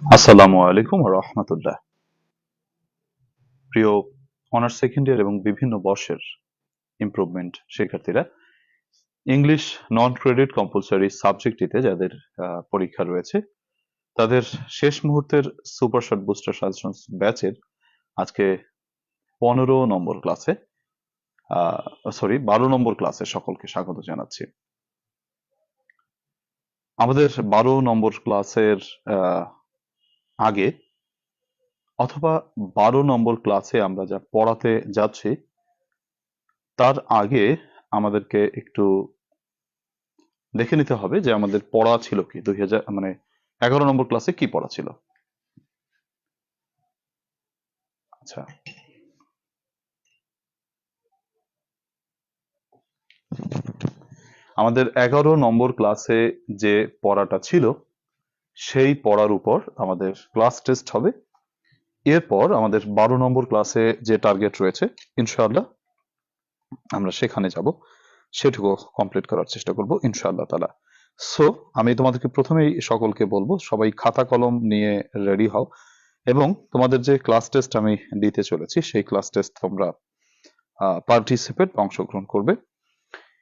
আসসালামু আলাইকুম ওয়া রাহমাতুল্লাহ। প্রিয় অনার্স সেকেন্ড ইয়ার এবং বিভিন্ন বর্ষের ইমপ্রুভমেন্ট শিক্ষার্থীরা, ইংলিশ নন ক্রেডিট কম্পালসারি সাবজেক্টটিতে যাদের পরীক্ষা রয়েছে তাদের শেষ মুহূর্তের সুপার শর্ট বুস্টার সাজেশন ব্যাচের আজকে 15 নম্বর ক্লাসে 12 নম্বর ক্লাসে সকলকে স্বাগত জানাচ্ছি। আমাদের 12 নম্বর ক্লাসের আগে অথবা 12 নম্বর ক্লাসে আমরা যা পড়াতে যাচ্ছি তার আগে আমাদেরকে একটু দেখে নিতে হবে যে আমাদের পড়া ছিল কি 11 নম্বর ক্লাসে কি পড়া ছিল। আচ্ছা, আমাদের 11 নম্বর ক্লাসে যে পড়াটা ছিল সেই পড়ার উপর আমাদের ক্লাস টেস্ট হবে। এরপর আমাদের 12 নম্বর ক্লাসে যে টার্গেট রয়েছে ইনশাআল্লাহ আমরা সেখানে যাব, সেটুকু কমপ্লিট করার চেষ্টা করব ইনশাআল্লাহ তাআলা। সো আমি তোমাদেরকে প্রথমেই সকলকে বলবো সবাই খাতা কলম নিয়ে রেডি হও এবং তোমাদের যে ক্লাস টেস্ট আমি দিতে চলেছি সেই ক্লাস টেস্ট তোমরা পার্টিসিপেট অংশগ্রহণ করবে।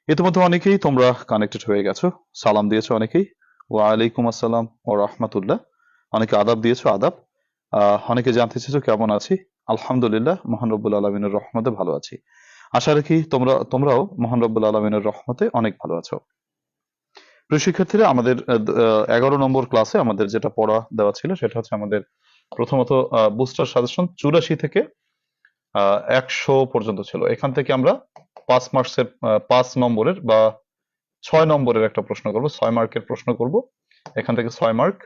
ইতিমধ্যে অনেকেই তোমরা কানেক্টেড হয়ে গেছো, সালাম দিয়েছো অনেকেই, ওয়ালাইকুম আসসালাম ও রাহমাতুল্লাহ, অনেকে আদাব দিয়েছো, আদাব। অনেকে জানতে চেয়েছো কেমন আছি। আলহামদুলিল্লাহ, মহান রব্বুল আলমিনের রহমতে ভালো আছি। আশা রাখি তোমরাও মহান রব্বুল আলমিনের রহমতে অনেক ভালো আছো। প্রিয় শিক্ষার্থীরা, আমাদের 11 নম্বর ক্লাসে আমাদের যেটা পড়া দেওয়া ছিল সেটা হচ্ছে আমাদের প্রথমত বুস্টার সাজেশন 84 থেকে 100 পর্যন্ত ছিল। এখান থেকে আমরা 5 মার্কসের 5 নম্বরের বা 6 নম্বরের একটা প্রশ্ন করব, 6 মার্কের প্রশ্ন করব। এখান থেকে 6 মার্ক,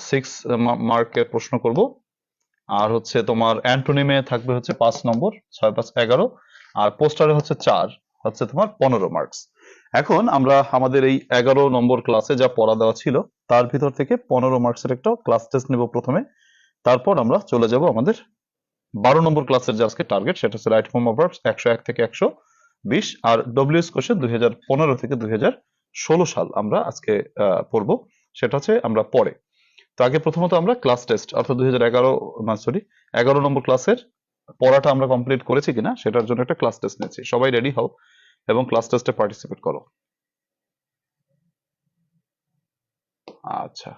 6 মার্কের প্রশ্ন করব। আর হচ্ছে তোমার অ্যান্টোনিমে থাকবে হচ্ছে 5 নম্বর, 6 5 11, আর পোস্টারে হচ্ছে 4, হচ্ছে তোমার 15 মার্কস। এখন আমরা আমাদের এই 11 নম্বর ক্লাসে যা পড়া দেওয়া ছিল তার ভিতর থেকে 15 মার্কসের একটা ক্লাস টেস্ট নেব প্রথমে, তারপর আমরা চলে যাব আমাদের 12 নম্বর ক্লাসের যে আজকে টার্গেট সেটা হচ্ছে রাইট ফর্ম অফ ভার্বস 101 থেকে 120, আর ডব্লিউএস কোশ্চেন 2015 থেকে 2016 সাল আমরা আজকে পড়বো, সেটা হচ্ছে আমরা পরে। তো আগে প্রথমত আমরা ক্লাস টেস্ট অর্থাৎ 11 নম্বর ক্লাসের পড়াটা আমরা কমপ্লিট করেছি কিনা সেটার জন্য একটা ক্লাস টেস্ট নিয়েছি। সবাই রেডি হও এবং ক্লাস টেস্টে পার্টিসিপেট করো। আচ্ছা,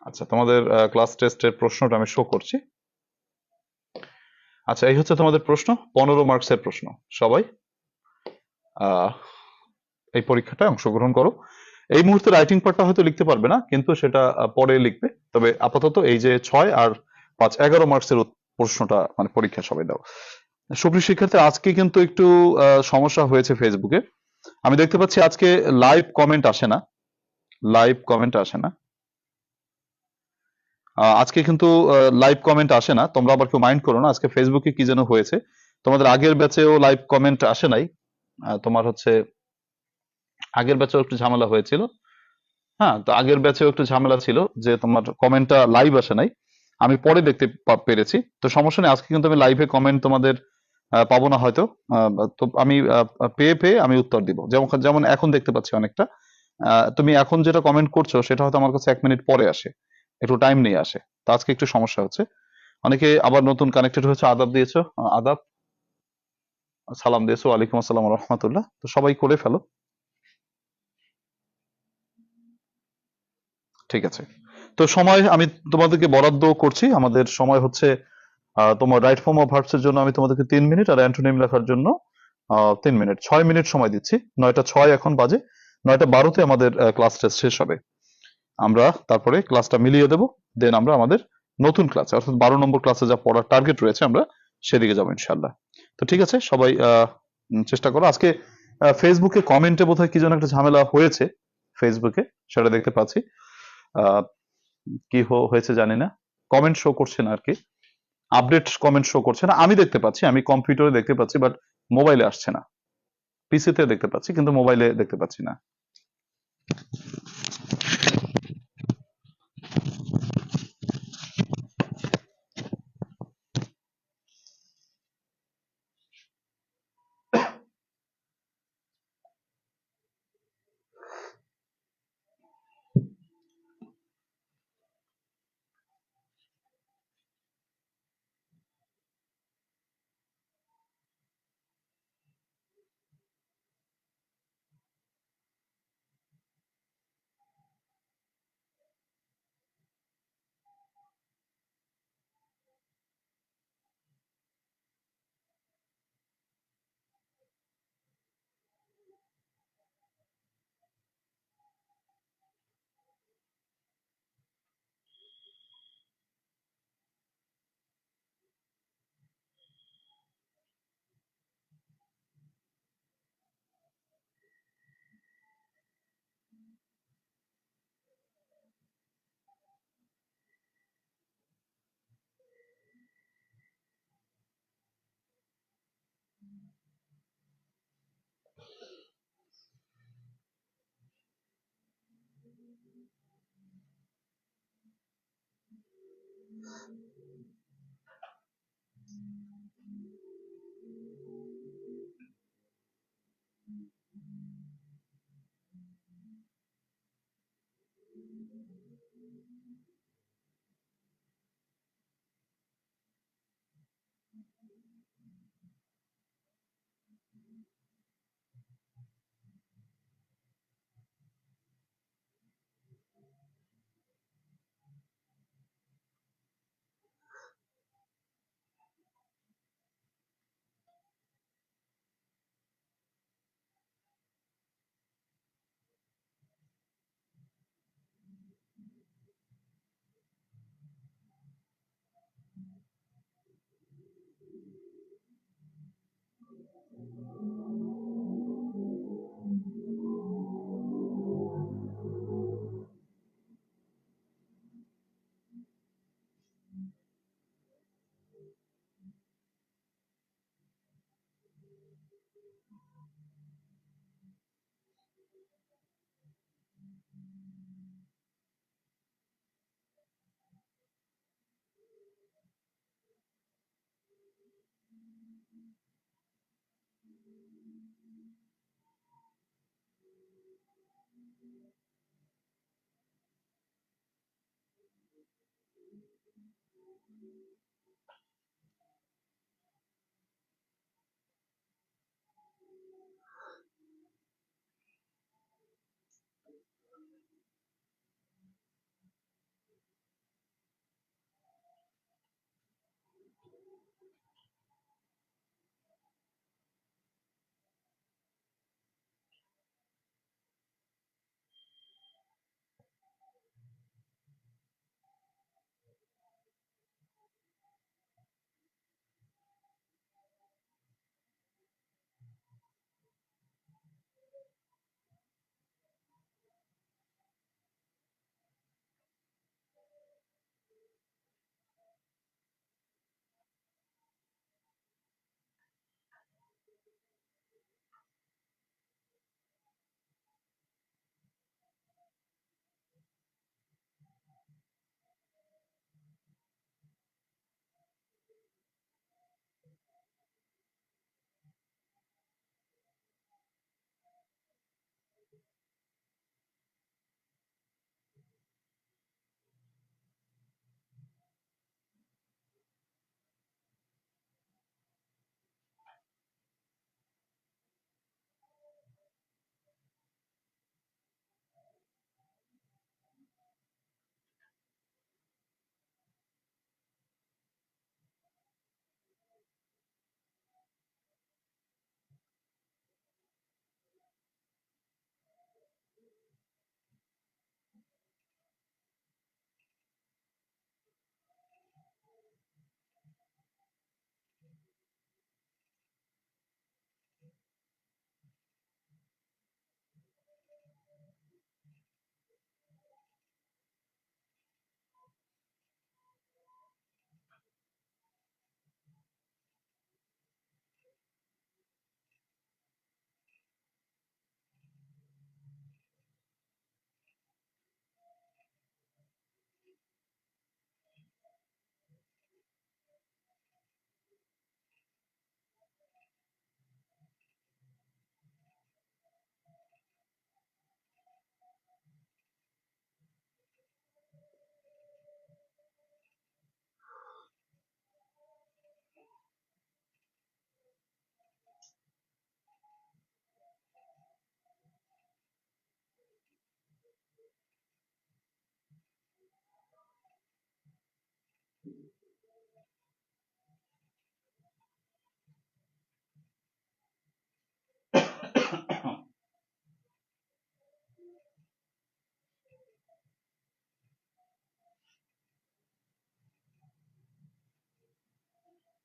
আচ্ছা, তোমাদের ক্লাস টেস্টের প্রশ্নটা আমি শো করছি। আচ্ছা, এই হচ্ছে তোমাদের প্রশ্ন, 15 মার্কসের প্রশ্ন। সবাই এই পরীক্ষাটায় অংশগ্রহণ করো। এই মুহূর্তে রাইটিং পার্টটা হয়তো লিখতে পারবে না, কিন্তু সেটা পরে লিখবে। তবে আপাতত এই যে 6 আর 5 11 মার্কসের প্রশ্নটা মানে পরীক্ষা সবাই দাও। সুপ্রিয় শিক্ষার্থী, আজকে কিন্তু একটু সমস্যা হয়েছে ফেসবুকে। আমি দেখতে পাচ্ছি আজকে লাইভ কমেন্ট আসে না, লাইভ কমেন্ট আসে না। আজকে কিন্তু লাইভ কমেন্ট আসে না, তোমরা আবার কেউ মাইন্ড করো না। আজকে ফেসবুকে কি যেন হয়েছে, তোমাদের আগের ব্যাচেও লাইভ কমেন্ট আসে নাই। তোমার হচ্ছে আগের ব্যাচেও একটু ঝামেলা হয়েছিল। হ্যাঁ, তো আগের ব্যাচেও একটু ঝামেলা ছিল যে তোমার কমেন্টটা লাইভ আসে নাই, আমি পরে দেখতে পেরেছি। তো সমস্যা নেই, আজকে কিন্তু আমি লাইভে কমেন্ট তোমাদের পাবো না হয়তো। তো আমি পেয়ে পেয়ে আমি উত্তর দিব, যেমন যেমন এখন দেখতে পাচ্ছি অনেকটা। তুমি এখন যেটা কমেন্ট করছো সেটা হয়তো আমার কাছে 1 মিনিট পরে আসে, একটু টাইম নিয়ে আসে। তো আজকে একটু সমস্যা হচ্ছে। অনেকে আবার নতুন কানেক্টেড হয়েছে, আদাব দিয়েছো, আদাব, সালাম দিয়েছো, ওয়ালাইকুম আসসালাম রহমতুল্লাহ। তো সবাই করে ফেলো, ঠিক আছে। তো সময় আমি তোমাদেরকে বরাদ্দ করছি। আমাদের সময় হচ্ছে তোমার রাইট ফর্ম অফ ভার্বস এর জন্য আমি তোমাদেরকে 3 মিনিট, আর অ্যান্টোনিম লেখার জন্য 3 মিনিট, 6 মিনিট সময় দিচ্ছি। 9টা 6 এখন বাজে, 9টা 12-তে আমাদের ক্লাস টেস্ট শেষ হবে। আমরা তারপরে ক্লাসটা মিলিয়ে দেব, দেন আমরা আমাদের নতুন ক্লাসে অর্থাৎ 12 নম্বর ক্লাসে যা পড়ার টার্গেট রয়েছে আমরা সেদিকে যাবো ইনশাল্লাহ। তো ঠিক আছে, সবাই চেষ্টা করো। আজকে ফেসবুকে কমেন্টে বোধহয় কি যেন একটা ঝামেলা হয়েছে ফেসবুকে, সেটা দেখতে পাচ্ছি। আহ, কি হয়েছে জানি না, কমেন্ট শো করছে না আর কি, আপডেট কমেন্ট শো করছে না। আমি দেখতে পাচ্ছি, আমি কম্পিউটারে দেখতে পাচ্ছি, বাট মোবাইলে আসছে না। পিসিতে দেখতে পাচ্ছি কিন্তু মোবাইলে দেখতে পাচ্ছি না।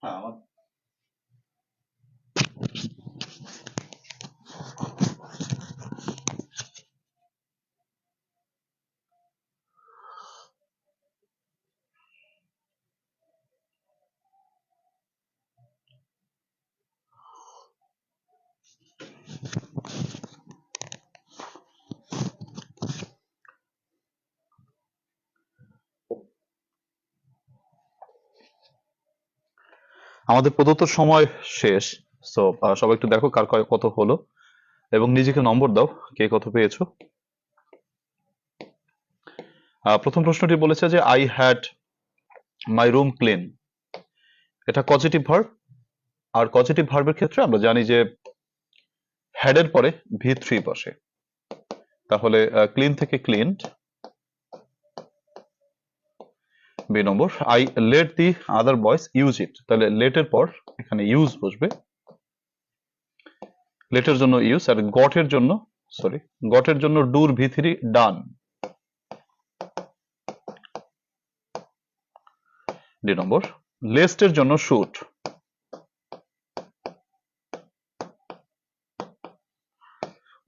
হ্যাঁ আমার আমাদের প্রদত্ত সময় শেষ। সো সবাই একটু দেখো কার কত হলো এবং নিজেকে নম্বর দাও কে কত পেয়েছো। প্রথম প্রশ্নটি বলেছে যে I had my room clean. এটা পজিটিভ ভার্ব, আর পজিটিভ ভার্বের ক্ষেত্রে আমরা জানি যে হ্যাড এর পরে V3 বসে। তাহলে ক্লিন থেকে cleaned. B number, I let the other boys use it. তাহলে লেট এর পর এখানে ইউজ বসবে। লেটের জন্য ইউজ, আর গটের জন্য গটের জন্য ডুর V3 ডান। ডি নম্বর, লেস্টের জন্য শুট।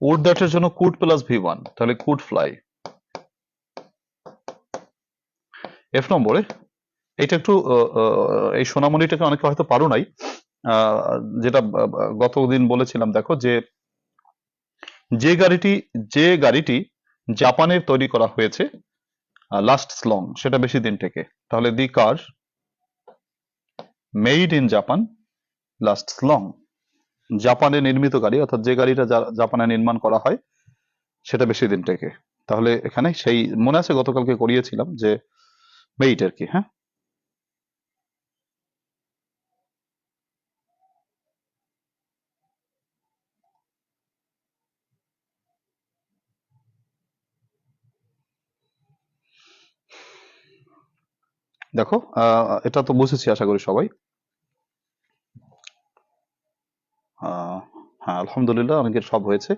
উড দ্যাটের জন্য কুড প্লাস V1, তাহলে কুড ফ্লাই। এফ নম্বরে এটা একটু এই সোনামণিটাকে অনেকে হয়তো পারো নাই, যেটা গতদিন বলেছিলাম। দেখো যে যে গাড়িটি জাপানের তৈরি করা হয়েছে লাস্ট লং, সেটা বেশি দিন থেকে। তাহলে the car made in Japan last long. জাপানে নির্মিত গাড়ি, অর্থাৎ যে গাড়িটা জাপানে নির্মাণ করা হয় সেটা বেশি দিন থেকে। তাহলে এখানে সেই মনে আছে গতকালকে করিয়েছিলাম যে মেড আর কি। হ্যাঁ, দেখো এটা তো বুঝেছি আশা করি সবাই। হ্যাঁ, আলহামদুলিল্লাহ অনেকের সব হয়েছে।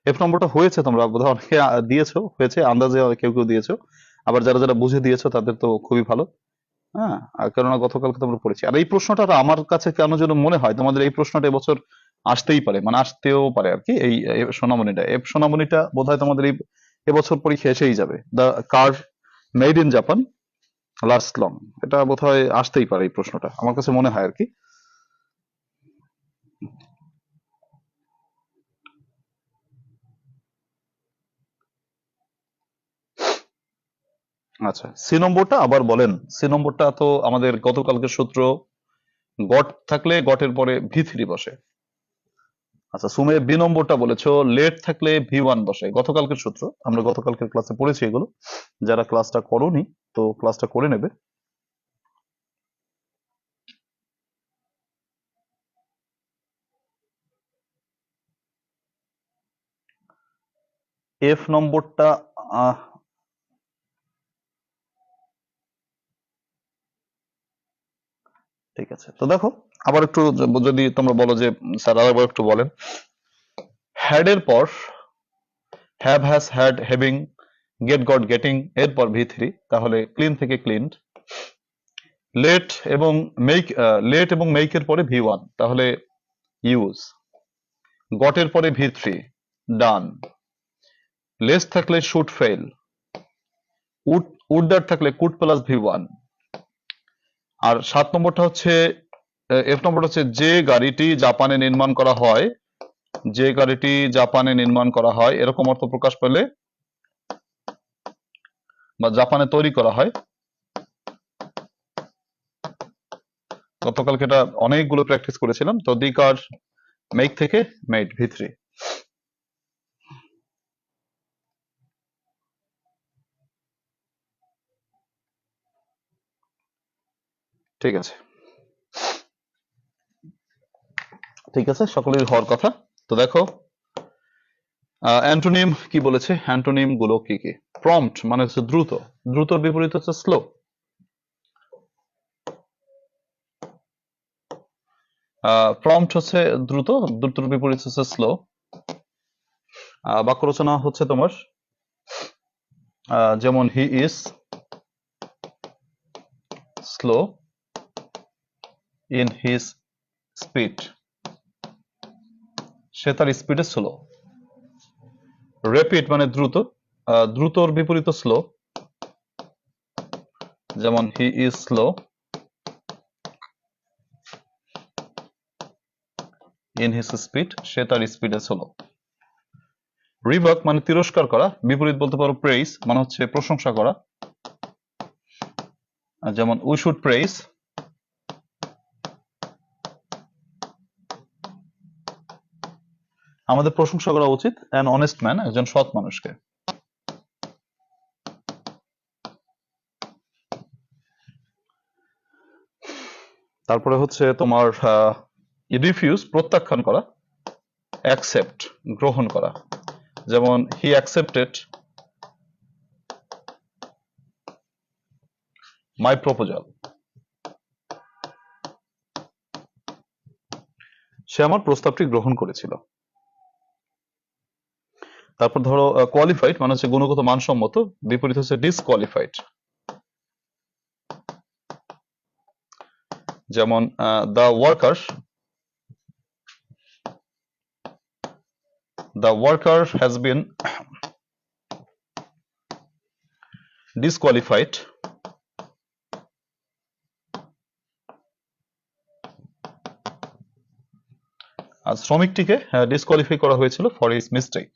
এফ নম্বরটা হয়েছে, তোমরা বোধহয় অনেকে দিয়েছো, হয়েছে আন্দাজে, কেউ কেউ দিয়েছো। আবার যারা যারা বুঝে দিয়েছো তাদের তো খুবই ভালো। হ্যাঁ, আর কেননা গতকালকে তোমরা পড়েছি। আর এই প্রশ্নটা আমার কাছে কেন যেন মনে হয় তোমাদের এই প্রশ্নটা এবছর আসতেই পারে, মানে আসতেও পারে আর কি। এই সোনামণিটা, এফ সোনামণিটা বোধহয় তোমাদের এই এবছর পরীক্ষা এসেই যাবে। The car made in Japan last long, এটা বোধহয় আসতেই পারে এই প্রশ্নটা, আমার কাছে মনে হয় আর কি। আচ্ছা, সি নম্বরটা আবার বলেন। সি নম্বরটা তো আমাদের গতকালকের সূত্র, গট থাকলে গটের পরে V3 বসে। আচ্ছা, সুমে বি নম্বরটা বলেছো লেট থাকলে V1 বসে। গতকালকের সূত্র, আমরা গতকালকের ক্লাসে পড়েছি এগুলো। যারা ক্লাসটা করোনি তো ক্লাসটা করে নেবে। এফ নম্বরটা ঠিক আছে। তো দেখো আবার একটু যদি তোমরা বলো যে স্যার আরেকবার একটু বলেন। হ্যাড এর পর have, has, had, having, get, got, getting, এরপর V3, তাহলে ক্লিন থেকে ক্লিনড। লেট এবং মেকের পরে V1, তাহলে ইউজ। গটের পরে V3 ডান। লেস থাকলে শুড ফেল। উড দ্যাট থাকলে কুড প্লাস V1। আর 7 নম্বরটা হচ্ছে এফ নম্বরটা হচ্ছে যে গাড়িটি জাপানে নির্মাণ করা হয়, যে গাড়িটি জাপানে নির্মাণ করা হয় এরকম অর্থ প্রকাশ পেলে, বা জাপানে তৈরি করা হয়। গতকালকে এটা অনেকগুলো প্র্যাকটিস করেছিলাম। তো দি কার মেক থেকে মেড V3। ঠিক আছে, ঠিক আছে, সকলের হওয়ার কথা। তো দেখো অ্যান্টোনিম কি বলেছে, অ্যান্টোনিম গুলো কি কি। প্রম্পট মানে হচ্ছে দ্রুত, দ্রুতর বিপরীত হচ্ছে স্লো। প্রম্পট হচ্ছে দ্রুত, দ্রুতর বিপরীত হচ্ছে স্লো। বাক্য রচনা হচ্ছে তোমার যেমন he is slow in his speed, সে তার স্পিডে স্লো। র্যাপিড মানে দ্রুত, দ্রুতর বিপরীত স্লো, যেমন he is slow in his speed, সে তার স্পিডে স্লো। রিভার্ক মানে তিরস্কার করা, বিপরীত বলতে পারো প্রেইজ মানে হচ্ছে প্রশংসা করা, যেমন উই শুড প্রেইজ আমাদের প্রশংসা করা উচিত অ্যান অনেস্ট ম্যান, একজন সৎ মানুষকে। তারপরে হচ্ছে তোমার রিফিউজ, প্রত্যাখ্যান করা, অ্যাকসেপ্ট, গ্রহণ করা। যেমন হি অ্যাকসেপ্টেড মাই প্রপোজাল, সে আমার প্রস্তাবটি গ্রহণ করেছিল। তারপর ধরো কোয়ালিফাইড মানে হচ্ছে গুণগত মানসম্মত, বিপরীত হচ্ছে ডিসকোয়ালিফাইড। যেমন the worker has been disqualified আর শ্রমিকটিকে ডিসকোয়ালিফাই করা হয়েছিল ফর হিজ মিস্টেক।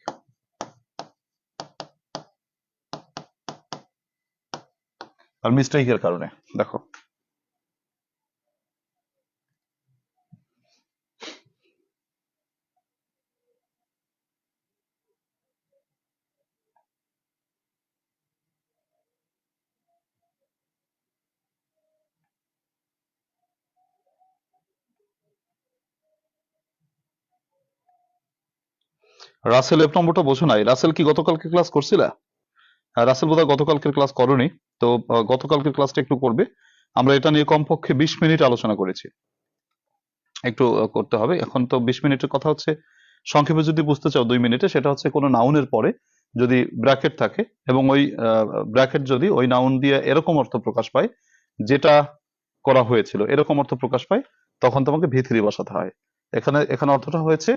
আর মিস্টেকের কারণে। দেখো রাসেল এফ নম্বরটা বোঝো নাই? রাসেল কি গতকালকে ক্লাস করছিলা? রাসেল বোধহয় গতকালকের ক্লাস করোনি, তো গতকালকের ক্লাসটা একটু করবে। আমরা এটা নিয়ে কমপক্ষে 20 মিনিট আলোচনা করেছি, একটু করতে হবে। এখন তো 20 মিনিটের কথা হচ্ছে, সংক্ষেপে যদি বুঝতে চাও 2 মিনিটে, সেটা হচ্ছে কোনো নাউনের পরে যদি ব্র্যাকেট থাকে এবং ওই ব্র্যাকেট যদি ওই নাউন দিয়ে এরকম অর্থ প্রকাশ পায় যেটা করা হয়েছিল, এরকম অর্থ প্রকাশ পায়, তখন তোমাকে ভিথরি বসাতে হয়। এখানে অর্থটা হয়েছে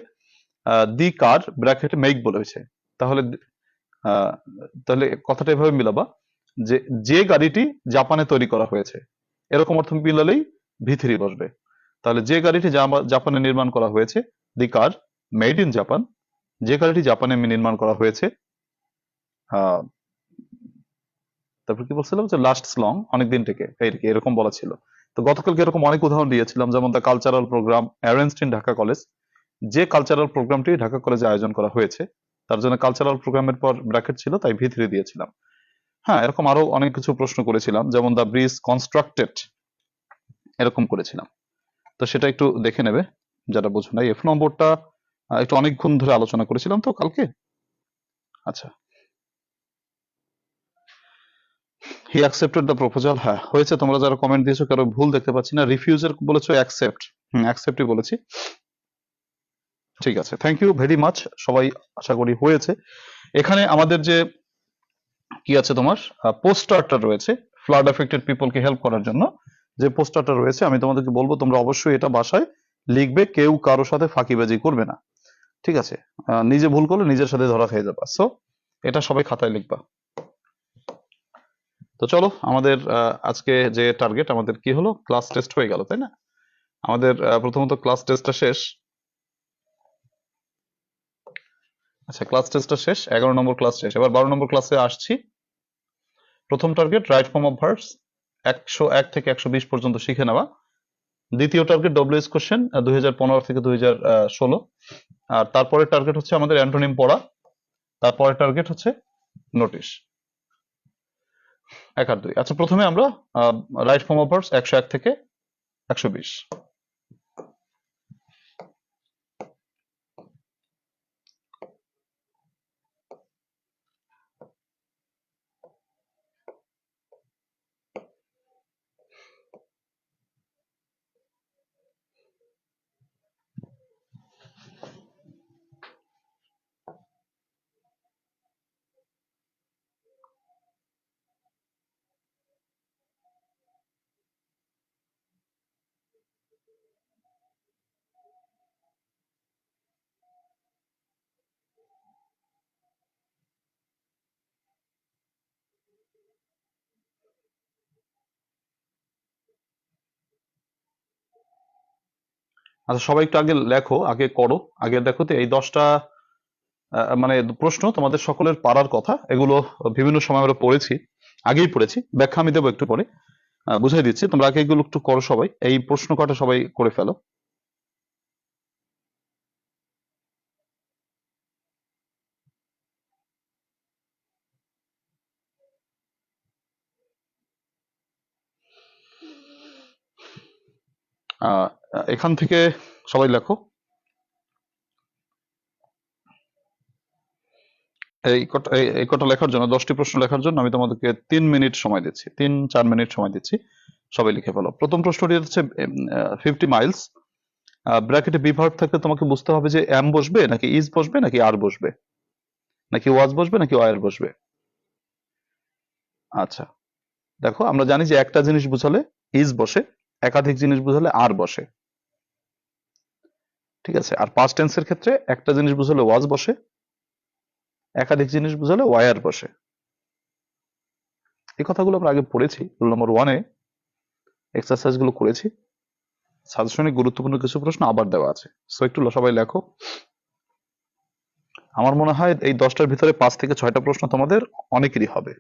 দি কার ব্র্যাকেটে মেক বলেছে। তাহলে আহ, তাহলে কথাটা এভাবে মিলাবা যে যে গাড়িটি জাপানে তৈরি করা হয়েছে, এরকম অর্থ মিলালেই ভিথরি বসবে। তাহলে যে গাড়িটি জাপানে নির্মাণ করা হয়েছে, দি কার মেড ইন জাপান, যে গাড়িটি জাপানে নির্মাণ করা হয়েছে। আহ, তারপর কি বলছিলাম যে লাস্ট লং, অনেকদিন থেকে, এরকম বলা ছিল। তো গতকালকে এরকম অনেক উদাহরণ দিয়েছিলাম, যেমন the cultural programme arranged in Dhaka college, যে কালচারাল প্রোগ্রামটি ঢাকা কলেজে আয়োজন করা হয়েছে, তার জন্য কালচারাল প্রোগ্রামের পর ব্র্যাকেট ছিল, তাই ভিতরে দিয়েছিলাম। হ্যাঁ, এরকম আরো অনেক কিছু প্রশ্ন করেছিলাম, যেমন দ্য ব্রিজ কনস্ট্রাক্টেড, এরকম করেছিলাম। তো সেটা একটু দেখে নেবে যারা বোঝো নাই। এফ নম্বরটা একটু অনেকক্ষণ ধরে আলোচনা করেছিলাম তো কালকে। আচ্ছা, হি অ্যাকসেপ্টেড দ্য প্রপোজাল, হ্যাঁ হয়েছে। তোমরা যারা কমেন্ট দিয়েছো কারো ভুল দেখতে পাচ্ছি না, রিফিউজের বলেছো অ্যাকসেপ্ট, অ্যাকসেপ্টই বলেছি। ঠিক আছে, থ্যাংক ইউ ভেরি মাচ সবাই, আশা করি হয়েছে। এখানে আমাদের যে কি আছে, তোমার পোস্টারটা রয়েছে, ফ্লাড এফেক্টেড পিপলকে হেল্প করার জন্য যে পোস্টারটা রয়েছে, আমি তোমাদেরকে বলবো তোমরা অবশ্যই এটা বাসায় লিখবে, কেউ কারোর সাথে ফাঁকিবাজি করবে না, ঠিক আছে? নিজে ভুল করলে নিজের সাথে ধরা খেয়ে যাবা, সো এটা সবাই খাতায় লিখবা। তো চলো, আমাদের আজকে যে টার্গেট, আমাদের কি হলো, ক্লাস টেস্ট হয়ে গেল, তাই না? আমাদের প্রথমত ক্লাস টেস্টটা শেষ। আচ্ছা, ক্লাস টেস্টটা শেষ, 11 নম্বর ক্লাস শেষ। এবার 12 নম্বর ক্লাসে আসছি। প্রথম target right form of verbs 101 থেকে 120 পর্যন্ত শিখে নেওয়া। দ্বিতীয় টার্গেট ডব্লিউএস কোশ্চেন 2015 থেকে 2016। আর তারপরে টার্গেট হচ্ছে আমাদের অ্যান্টোনিম পড়া। তারপরে টার্গেট হচ্ছে নোটিশ 1 আর 2। আচ্ছা, প্রথমে আমরা রাইট ফর্ম অফ ভার্বস 101 থেকে 120। আচ্ছা, সবাই একটু আগে লেখো, আগে করো, আগে দেখো তো এই 10টা মানে প্রশ্ন তোমাদের সকলের পারার কথা। এগুলো বিভিন্ন সময় আমরা পড়েছি, আগেই পড়েছি, ব্যাখ্যা আমি দেবো একটু পরে, বুঝাই দিচ্ছি। তোমরা আগে এগুলো একটু করো, সবাই এই প্রশ্ন কটা সবাই করে ফেলো। আহ, এখান থেকে সবাই লেখো। এই কটা লেখার জন্য, 10টি প্রশ্ন লেখার জন্য আমি তোমাদেরকে 3 মিনিট সময় দিচ্ছি, 3-4 মিনিট সময় দিচ্ছি। সবাই লিখে ফেলো। প্রথম প্রশ্নটি হচ্ছে 50 মাইলস। ব্র্যাকেটে বি ভার্ব থাকলে তোমাকে বুঝতে হবে যে এম বসবে নাকি ইজ বসবে নাকি আর বসবে, নাকি ওয়াজ বসবে নাকি ওয়ার বসবে। আচ্ছা, দেখো আমরা জানি যে একটা জিনিস বুঝালে ইজ বসে, একাধিক জিনিস বুঝালে আর বসে, ঠিক আছে। আর পাস্ট টেন্সের ক্ষেত্রে একটা জিনিস বুঝালে ওয়াজ বসে, একাধিক জিনিস বুঝালে ওয়ার বসে। এই কথাগুলো আমরা আগে পড়েছি, রুল নম্বর 1-এ এক্সারসাইজ গুলো করেছি। সাজেশনে গুরুত্বপূর্ণ কিছু প্রশ্ন আবার দেওয়া আছে, সো একটু সবাই লেখো। আমার মনে হয় এই 10টার ভিতরে 5 থেকে 6টা প্রশ্ন তোমাদের অনেকেরই হবে।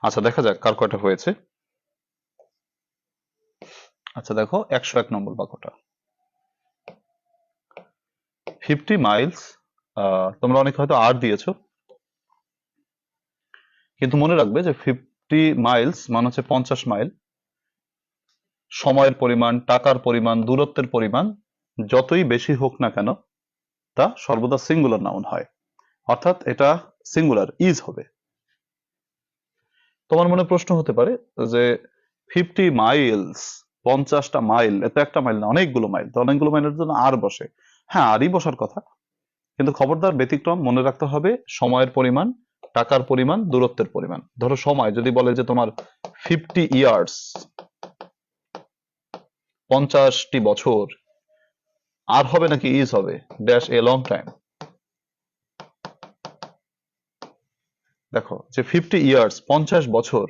আচ্ছা, দেখা যাক কার কয়টা হয়েছে। আচ্ছা দেখো, 101 নম্বর বাক্যটা, 50 মাইলস। তোমরা অনেকে হয়তো আর দিয়েছো, কিন্তু মনে রাখবে যে 50 মাইলস মানে হচ্ছে 50 মাইল। সময়ের পরিমাণ, টাকার পরিমাণ, দূরত্বের পরিমাণ যতই বেশি হোক না কেন, তা সর্বদা সিঙ্গুলার নাউন হয়, অর্থাৎ এটা সিঙ্গুলার ইজ হবে। তোমার মনে প্রশ্ন হতে পারে যে 50 মাইলস, 50টা মাইল, এত একটা মাইল না, অনেকগুলো মাইল, তো অনেকগুলো মাইলের জন্য আর বসে। হ্যাঁ, আরই বসার কথা, কিন্তু খবরদার ব্যতিক্রম মনে রাখতে হবে সময়ের পরিমাণ, টাকার পরিমাণ, দূরত্বের পরিমাণ। ধরো সময় যদি বলে যে তোমার 50 ইয়ার্স, 50টি বছর, আর হবে নাকি ইজ হবে, ড্যাশ এ লং টাইম। দেখো যে 50 ইয়ার্স, 50 বছর,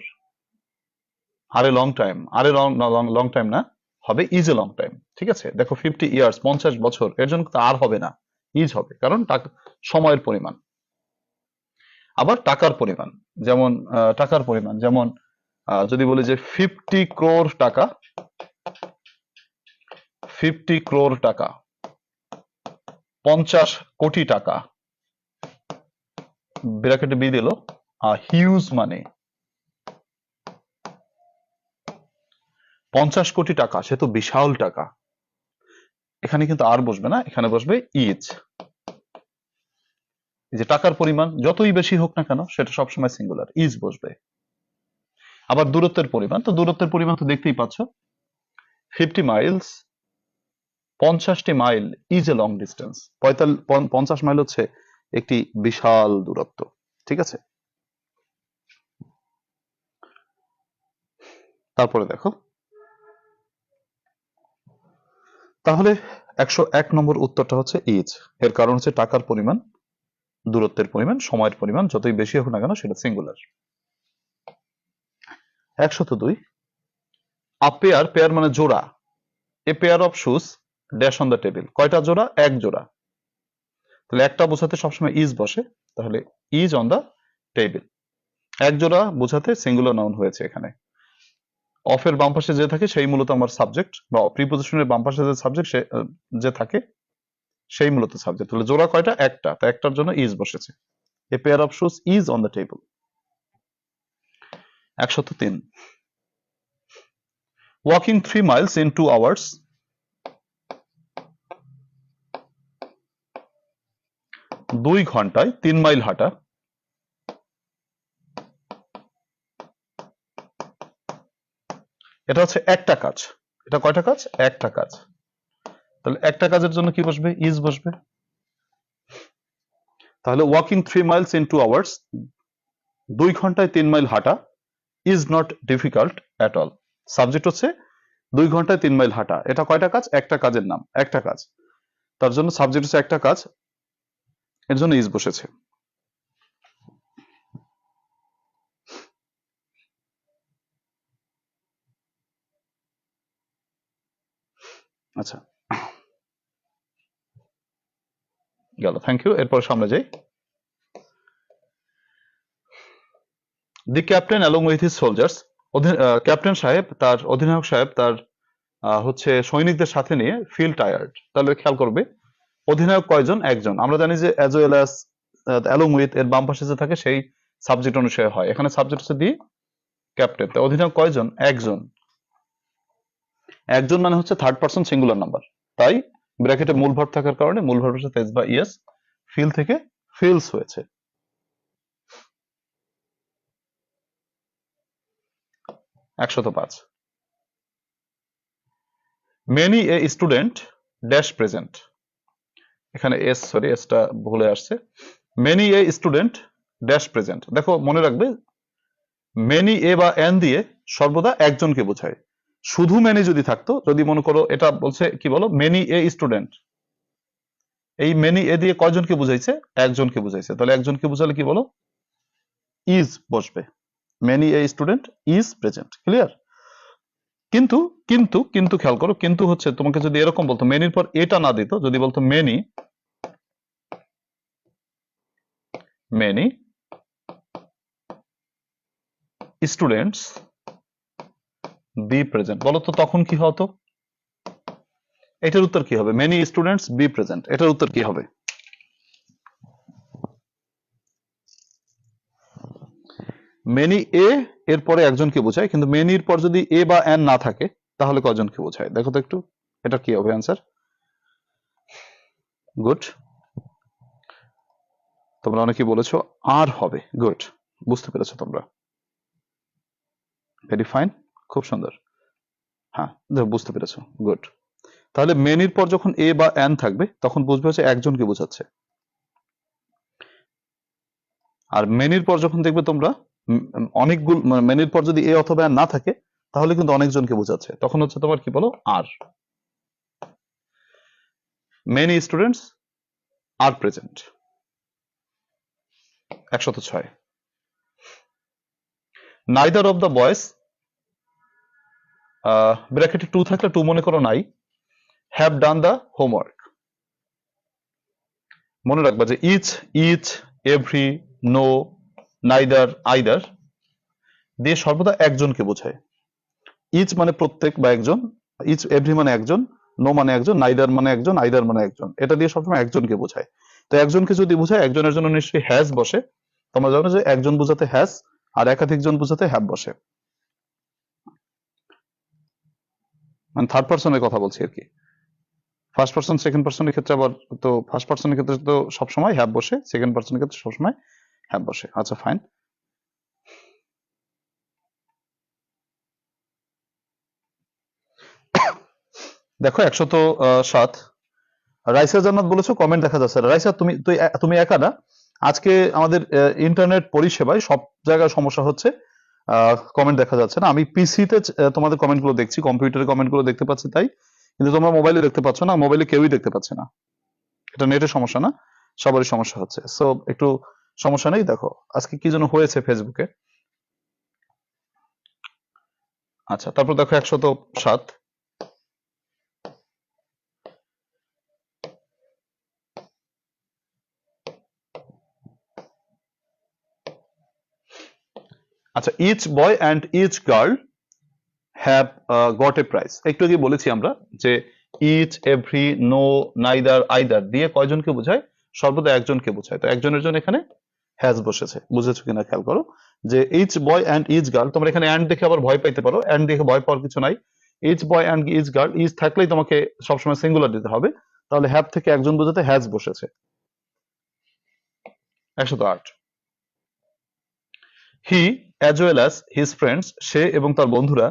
আর এ লং টাইম, আর এ লং টাইম না, হবে ইজ এ লং টাইম, ঠিক আছে। দেখো 50 ইয়ার্স, 50 বছর, এর জন্য তো আর হবে না, ইজ হবে, কারণ সময়ের পরিমাণ। আবার টাকার পরিমাণ, যেমন টাকার পরিমাণ যেমন যদি বলি যে 50 ক্রোর টাকা, 50 ক্রোর টাকা, 50 কোটি টাকা, ব্র্যাকেটে বি দিল, হিউজ মানি। 50 কোটি টাকা, সে তো বিশাল টাকা। এখানে কিন্তু আর বসবে না, এখানে বসবে ইজ। যে টাকার পরিমাণ যতই বেশি হোক না কেন সেটা সবসময় সিঙ্গুলার, ইজ বসবে। আবার দূরত্বের পরিমাণ, তো দূরত্বের পরিমাণ তো দেখতেই পাচ্ছ, 50 মাইলস, 50টি মাইল ইজ এ লং ডিস্টেন্স। 50 মাইল হচ্ছে একটি বিশাল দূরত্ব। ঠিক আছে, তারপরে দেখো, তাহলে 101 নম্বর উত্তরটা হচ্ছে ইজ। এর কারণ হচ্ছে টাকার পরিমাণ, দূরত্বের পরিমাণ, সময়ের পরিমাণ যতই বেশি হোক না কেন সেটা সিঙ্গুলার। 102, আ পেয়ার, পেয়ার মানে জোড়া, a pair of shoes dash on the table, কয়টা জোড়া? এক জোড়া। তাহলে একটা বোঝাতে সবসময় ইজ বসে, তাহলে ইজ অন দ্য টেবিল। এক জোড়া বোঝাতে সিঙ্গুলার নাউন হয়েছে এখানে। অফের বাম পাশে যে থাকে সেই মূলত আমার সাবজেক্ট, বা প্রিপোজিশনের বাম পাশে যে সাবজেক্ট যে থাকে সেই মূলত সাবজেক্ট। তাহলে জোড়া কয়টা? একটা, তো একটার জন্য ইজ বসেছে। A pair of shoes is on the table. 103, walking 3 Miles in 2 hours, 2 ঘন্টায় 3 মাইল হাঁটা। এটা হচ্ছে একটা কাজ। এটা কয়টা কাজ? একটা কাজ। তাহলে একটা কাজের জন্য কি বসবে? ইজ বসবে। তাহলে ওয়াকিং 3 মাইলস ইন 2 আওয়ার্স, 2 ঘন্টায় 3 মাইল হাঁটা, is not difficult at all. Subject হচ্ছে 2 ঘন্টায় 3 মাইল হাঁটা। এটা কয়টা কাজ? একটা কাজের নাম, একটা কাজ। তার জন্য সাবজেক্ট হচ্ছে একটা কাজ, এর জন্য ইজ বসেছে। আচ্ছা, গেল, থ্যাংক ইউ। এরপর সামনে যাই। The captain along with his soldiers, captain সাহেব, তার অধিনায়ক সাহেব তার হচ্ছে সৈনিকদের সাথে নিয়ে ফিল টায়ার্ড। তাহলে খেয়াল করবে অধিনায়ক কয়জন? একজন। আমরা জানি যে as well as, along with এর বাম পাশে যে থাকে সেই সাবজেক্ট অনুসারে হয়। এখানে সাবজেক্ট হচ্ছে দি ক্যাপ্টেন। তো অধিনায়ক কয়জন? একজন। একজন মানে হচ্ছে থার্ড পারসন সিঙ্গুলার নাম্বার, তাই ব্র্যাকেটে মূল ভার্ব থাকার কারণে মূল ভার্বের সাথে এস বা ইএস, ফিল থেকে ফিলস হয়েছে। 105, many a student dash present. এখানে এস, সরি এসটা ভুলে আসছে। Many a student dash present. দেখো মনে রাখবে মেনি এ বা এন দিয়ে সর্বদা একজনকে বোঝায়। শুধু মেনি যদি থাকতো, যদি মনে করো এটা বলছে কি বলো, মেনি এ স্টুডেন্ট, এই মেনি এ দিয়ে কয়জনকে বুঝাইছে? একজনকে বুঝাইছে। তাহলে একজনকে বুঝালে কি বলো? ইজ বসবে। Many a student is present. Clear? কিন্তু কিন্তু কিন্তু খেয়াল করো, কিন্তু হচ্ছে তোমাকে যদি এরকম বলতো, মেনির পর এটা না দিত, যদি বলতো many many students B present, বলো তো তখন কি হতো? এটার উত্তর কি হবে? মেনি স্টুডেন্টস বি প্রেজেন্ট, এটার উত্তর কি হবে? মেনি এ এর পরে একজনকে বোঝায়, কিন্তু মেনির পর যদি এ বা এন না থাকে তাহলে কয়জনকে বোঝায়? দেখো তো একটু, এটা কি হবে অ্যান্সার? গুড, তোমরা অনেকে বলেছো আর হবে। গুড, বুঝতে পেরেছো তোমরা, ভেরি ফাইন, খুব সুন্দর। হ্যাঁ, বুঝতে পেরেছো, গুড। তাহলে মেনির পর যখন এ বা এন থাকবে তখন বুঝবে হচ্ছে একজনকে বোঝাচ্ছে। আর মেনির পর যখন দেখবে তোমরা অনেকগুলো, মেনির পর যদি এ অথবা এন না থাকে তাহলে কিন্তু অনেকজনকে বোঝাচ্ছে, তখন হচ্ছে তোমার কি বলো? Are. Many students are present. 106, neither of the boys, ব্র্যাকেটে টু থাকলে টু মনে করো নাই, হ্যাভ ডান দ্য হোমওয়ার্ক। মনে রাখবা যে each, every, no, neither, either দিয়ে সর্বদা একজনকে বোঝায়। ইচ মানে প্রত্যেক বা একজন, ইচ এভরি মানে একজন, নো মানে একজন, নাইদার মানে একজন, আইদার মানে একজন, এটা দিয়ে সবসময় একজনকে বোঝায়। তো একজনকে যদি বোঝায়, একজনের জন্য নিশ্চয়ই হ্যাজ বসে। তোমরা জানো যে একজন বোঝাতে হ্যাজ আর একাধিক জন বোঝাতে হ্যাভ বসে, মানে থার্ড পার্সনের কথা বলছি আর কি। ফার্স্ট পার্সন সেকেন্ড পার্সনের ক্ষেত্রে আবার, তো ফার্স্ট পার্সনের ক্ষেত্রে তো সবসময় হ্যাভ বসে, সেকেন্ড পার্সনের ক্ষেত্রে সবসময় হ্যাভ বসে। আচ্ছা ফাইন। দেখো 107। রাইসা জান্নাত বলেছো কমেন্ট দেখা যাচ্ছে না। রাইসা তুমি তুমি একা না, আজকে আমাদের ইন্টারনেট পরিষেবায় সব জায়গায় সমস্যা হচ্ছে, কমেন্ট দেখা যাচ্ছে না। আমি পিসিতে তোমাদের কমেন্টগুলো দেখছি, কম্পিউটারে কমেন্টগুলো দেখতে পাচ্ছি তাই, কিন্তু তোমরা মোবাইলে দেখতে পাচ্ছ না, মোবাইলে কেউই দেখতে পাচ্ছে না। এটা নেটের সমস্যা না, সবারই সমস্যা হচ্ছে। সো একটু সমস্যা নেই। দেখো আজকে কি যেন হয়েছে ফেসবুকে। আচ্ছা তারপর দেখো 107। আচ্ছা, each boy and each girl have got a prize. একটু আগে বলেছি আমরা যে each, every, no, neither, either দিয়ে কয়জনকে বোঝায়? সর্বদা একজনকে বোঝায়। তো একজনের জন্য এখানে হ্যাজ বসেছে, বুঝেছো কিনা খেয়াল করো। যে each boy and each girl, তোমরা এখানে অ্যান্ড দেখে আবার ভয় পাইতে পারো, অ্যান্ড দেখে ভয় পাওয়ার কিছু নাই। Each boy and each girl, each থাকলেই তোমাকে সবসময় সিঙ্গুলার দিতে হবে, তাহলে হ্যাভ থেকে একজন বোঝাতে হ্যাজ বসেছে। 108। He as well as his friends, সে এবং তার বন্ধুরা,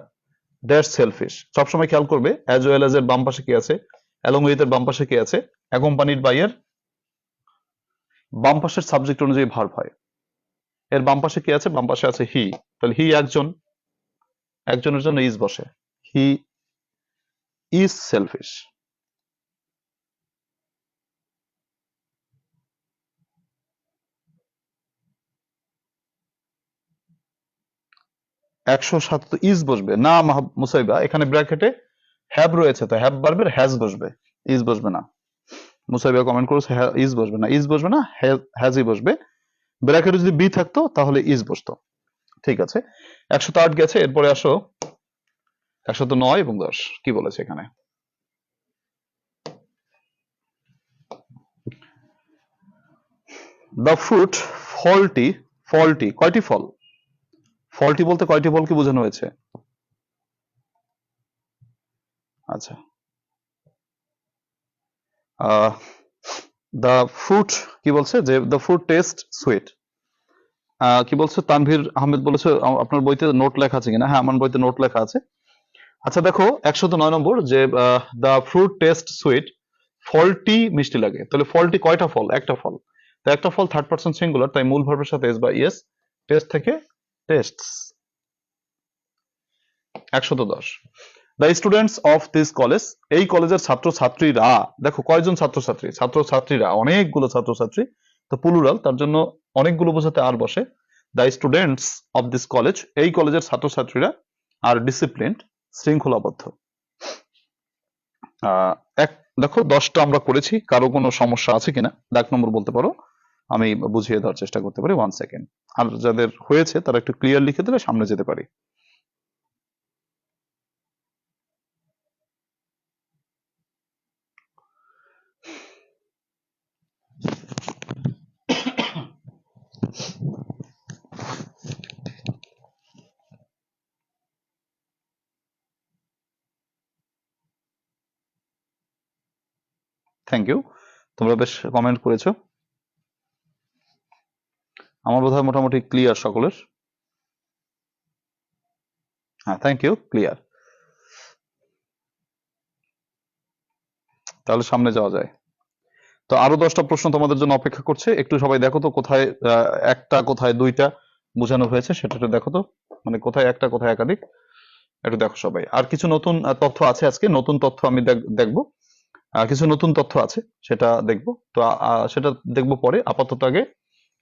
দ্যাটস সেলফিশ। সবসময় খেয়াল করবে অ্যাজ ওয়েল এজ এর বাম পাশে কি আছে, অ্যালং উইথ এর বাম পাশে কি আছে, অ্যাকম্পানিড বাই এর বাম পাশের সাবজেক্ট অনুযায়ী ভার্ব হয়। এর বাম পাশে কি আছে? বাম পাশে আছে হি, তাহলে হি একজন, একজনের জন্য ইজ বসে, হি ইজ সেলফিশ। একশো সাত ইজ বসবে না মুসাইবা, এখানে ব্র্যাকেটে হ্যাভ রয়েছে, তো হ্যাভ বার্বের হ্যাজ বসবে, ইজ বসবে না। মুসাইবা কমেন্ট করেছে ইজ বসবে না, ইজ বসবে না, হ্যাজই বসবে। ব্র্যাকেটে যদি বি থাকতো তাহলে ইজ বসতো। ঠিক আছে, 108 গেছে। এরপরে আসো 109 এবং 10 কি বলেছে এখানে। দ্য ফ্রুট ফলটি, ফলটি কয়টি ফল? ফলটি বলতে কয়টি ফলকে বোঝানো হয়েছে? আচ্ছা, দ্য ফ্রুট কি বলছে যে দ্য ফ্রুট টেস্ট সুইট। কি বলছো তানভীর আহমেদ বলেছে আপনার বইতে নোট লেখা আছে কিনা? হ্যাঁ আমার বইতে নোট লেখা আছে। আচ্ছা দেখো 109 নম্বর যে দ্য ফ্রুট টেস্ট সুইট, ফলটি মিষ্টি লাগে। তাহলে ফলটি কয়টা ফল? একটা ফল। তো একটা ফল থার্ড পারসন সিঙ্গুলার, তাই মূল ভার্বের সাথে এস বা ইএস, টেস্ট থেকে tastes. 110। The students of this college, এই কলেজের ছাত্রছাত্রীরা, দেখো কয়জন ছাত্রছাত্রী? ছাত্রছাত্রীরা অনেকগুলো ছাত্রছাত্রী, তো প্লুরাল, তার জন্য অনেকগুলো বোঝাতে আর বসে। The students of this college, এই কলেজের ছাত্রছাত্রীরা আর ডিসিপ্লিনড, শৃঙ্খলাবদ্ধ। এক দেখো 10টা আমরা করেছি, কারো কোনো সমস্যা আছে কিনা দাগ নম্বর বলতে পারো, আমি বুঝিয়ে দেওয়ার চেষ্টা করতে পারি। 1 সেকেন্ড। আর যাদের হয়েছে তারা একটু ক্লিয়ার লিখে দিলে সামনে যেতে পারি। থ্যাংক ইউ, তোমরা বেশ কমেন্ট করেছো। আমার বোধহয় মোটামুটি ক্লিয়ার সকলের। হ্যাঁ থ্যাংক ইউ, ক্লিয়ার। তাহলে সামনে যাওয়া যায়। তো আরো 10টা প্রশ্ন তোমাদের জন্য অপেক্ষা করছে, একটু সবাই দেখো তো কোথায় একটা কোথায় দুইটা বোঝানো হয়েছে সেটা একটু দেখো তো, মানে কোথায় একটা কোথায় একাধিক, একটু দেখো সবাই। আর কিছু নতুন তথ্য আছে আজকে, নতুন তথ্য আমি দেখবো, কিছু নতুন তথ্য আছে সেটা দেখবো। তো সেটা দেখবো পরে, আপাতত আগে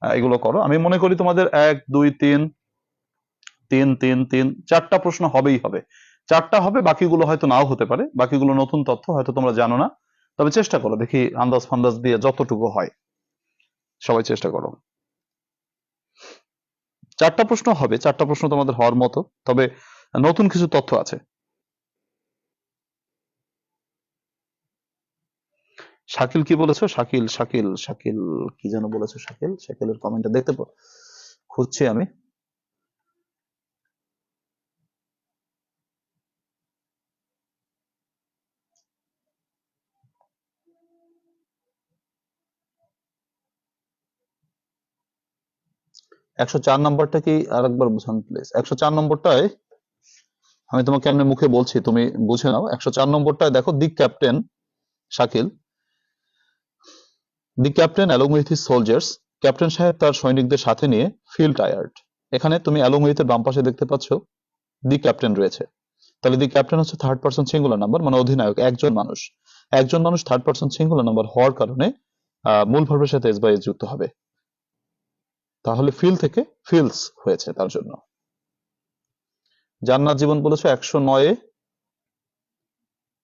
এগুলো করো। আমি মনে করি তোমাদের 1 2 3 3 3 3 4টা প্রশ্ন হবেই হবে, 4টা হবে, বাকিগুলো হয়তো নাও হতে পারে, বাকিগুলো নতুন তথ্য, হয়তো তোমরা জানো না, তবে চেষ্টা করো, দেখি আন্দাজ ফান্দাজ দিয়ে যতটুকু হয় সবাই চেষ্টা করো। 4টা প্রশ্ন হবে, 4টা প্রশ্ন তোমাদের হওয়ার মতো, তবে নতুন কিছু তথ্য আছে। শাকিল কি বলেছো? শাকিল শাকিল শাকিল কি যেন বলেছো? শাকিল, শাকিলের কমেন্টটা দেখতে খুঁজছি আমি। 104 নম্বরটা কি আরেকবার বুঝান প্লিজ? 104 নম্বরটায় আমি তোমাকে এমনি মুখে বলছি, তুমি বুঝে নাও। 104 নম্বরটায় দেখো, the captain, Shakil, the captain along with his soldiers, captain সাহেব তার সৈনিকদের সাথে নিয়ে ফিল টায়ার্ড। এখানে তুমি অ্যালং উইথ এর বাম পাশে দেখতে পাচ্ছ দি ক্যাপ্টেন রয়েছে। তাহলে দি ক্যাপ্টেন হচ্ছে থার্ড পারসন সিঙ্গুলার নাম্বার, মানে অধিনায়ক, একজন মানুষ। একজন মানুষ থার্ড পারসন সিঙ্গুলার নাম্বার হওয়ার কারণে মূল ভার্বের সাথে এস বাই এস যুক্ত হবে। তাহলে ফিল থেকে ফিলস হয়েছে তার জন্য। জান্নাত জীবন বলেছো 109-এ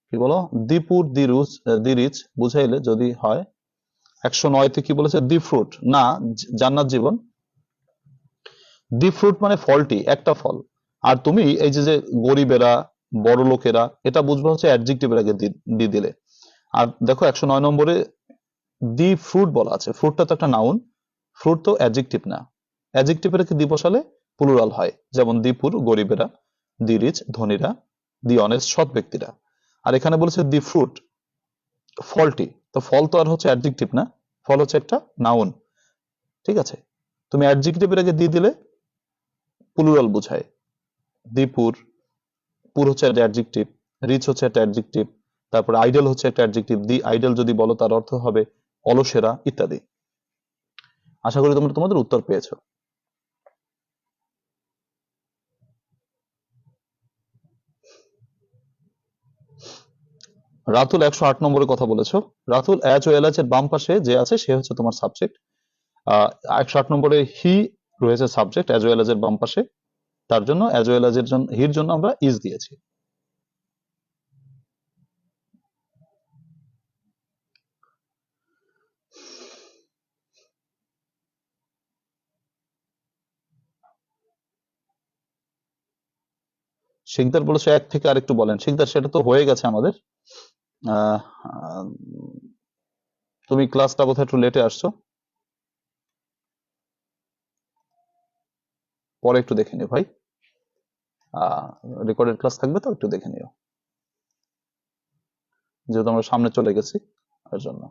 কি বলো? দিপুর দি রিচ বুঝাইলে যদি হয়। 109-তে কি বলেছে? দি ফ্রুট না। জান্নাত জীবন, দি ফ্রুট মানে ফলটি, একটা ফল। আর তুমি এই যে যে গরিবেরা, বড় লোকেরা, এটা বুঝবা হচ্ছে অ্যাডজেক্টিভের আগে দি দিলে। আর দেখো 109 নম্বরে দি ফ্রুট বলা আছে, ফ্রুটটা তো একটা নাউন, ফ্রুট তো অ্যাডজেক্টিভ না। অ্যাডজেক্টিভের কি দি বসালে প্লুরাল হয়, যেমন দিপুর গরিবেরা, দি রিচ ধনীরা, দি অনেস্ট সৎ ব্যক্তিরা। আর এখানে বলেছে দি ফ্রুট ফলটি, তো ফল তো আর হচ্ছে অ্যাডজেক্টিভ না, ফল হচ্ছে একটা নাউন। ঠিক আছে, তুমি অ্যাডজেক্টিভের আগে দি দিলে প্লুরাল বুঝায়। দীপুর, পুর হচ্ছে একটা অ্যাডজেক্টিভ, রিচ হচ্ছে একটা অ্যাডজেক্টিভ, তারপর আইডল হচ্ছে একটা অ্যাডজেক্টিভ, দি আইডল যদি বলো তার অর্থ হবে অলসেরা ইত্যাদি। আশা করি তোমরা তোমাদের উত্তর পেয়েছো। রাতুল 108 নম্বরের কথা বলেছো। রাতুল অ্যাজ ওয়েল এর বাম পাশে যে আছে সে হচ্ছে তোমার সাবজেক্ট। 108 নম্বরে হি রয়েছে সাবজেক্ট অ্যাজ ওয়েল এর বাম পাশে, তার জন্য অ্যাজ ওয়েল এর জন্য, হির জন্য আমরা ইজ দিয়েছি। শিকদার বলেছো 1 থেকে আরেকটু বলেন। শিকদার, সেটা তো হয়ে গেছে আমাদের। আহ, আহ, তুমি ক্লাসটা বোধহয় একটু লেটে আসছো, পরে একটু দেখে নিও ভাই। রেকর্ডেড ক্লাস থাকবে তো, একটু দেখে নিও, যেহেতু আমরা সামনে চলে গেছি এর জন্য।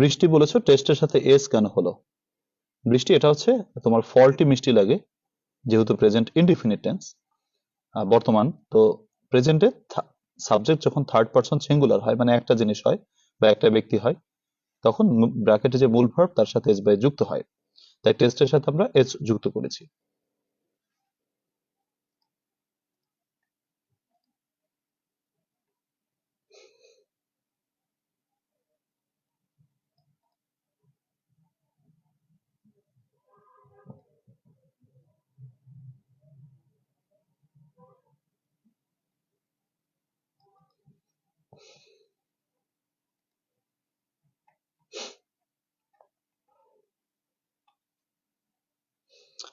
বৃষ্টি বলেছো টেস্টের সাথে এস কেন হলো? বৃষ্টি, এটা হচ্ছে তোমার ফলটি মিষ্টি লাগে, যেহেতু প্রেজেন্ট ইনডিফিনিট টেন্স, বর্তমান তো। প্রেজেন্টে সাবজেক্ট যখন থার্ড পারসন সিঙ্গুলার হয়, মানে একটা জিনিস হয় বা একটা ব্যক্তি হয়, তখন ব্র্যাকেটে যে মূল ভার্ব তার সাথে এস বাই যুক্ত হয়, তাই টেস্টের সাথে আমরা এস যুক্ত করেছি।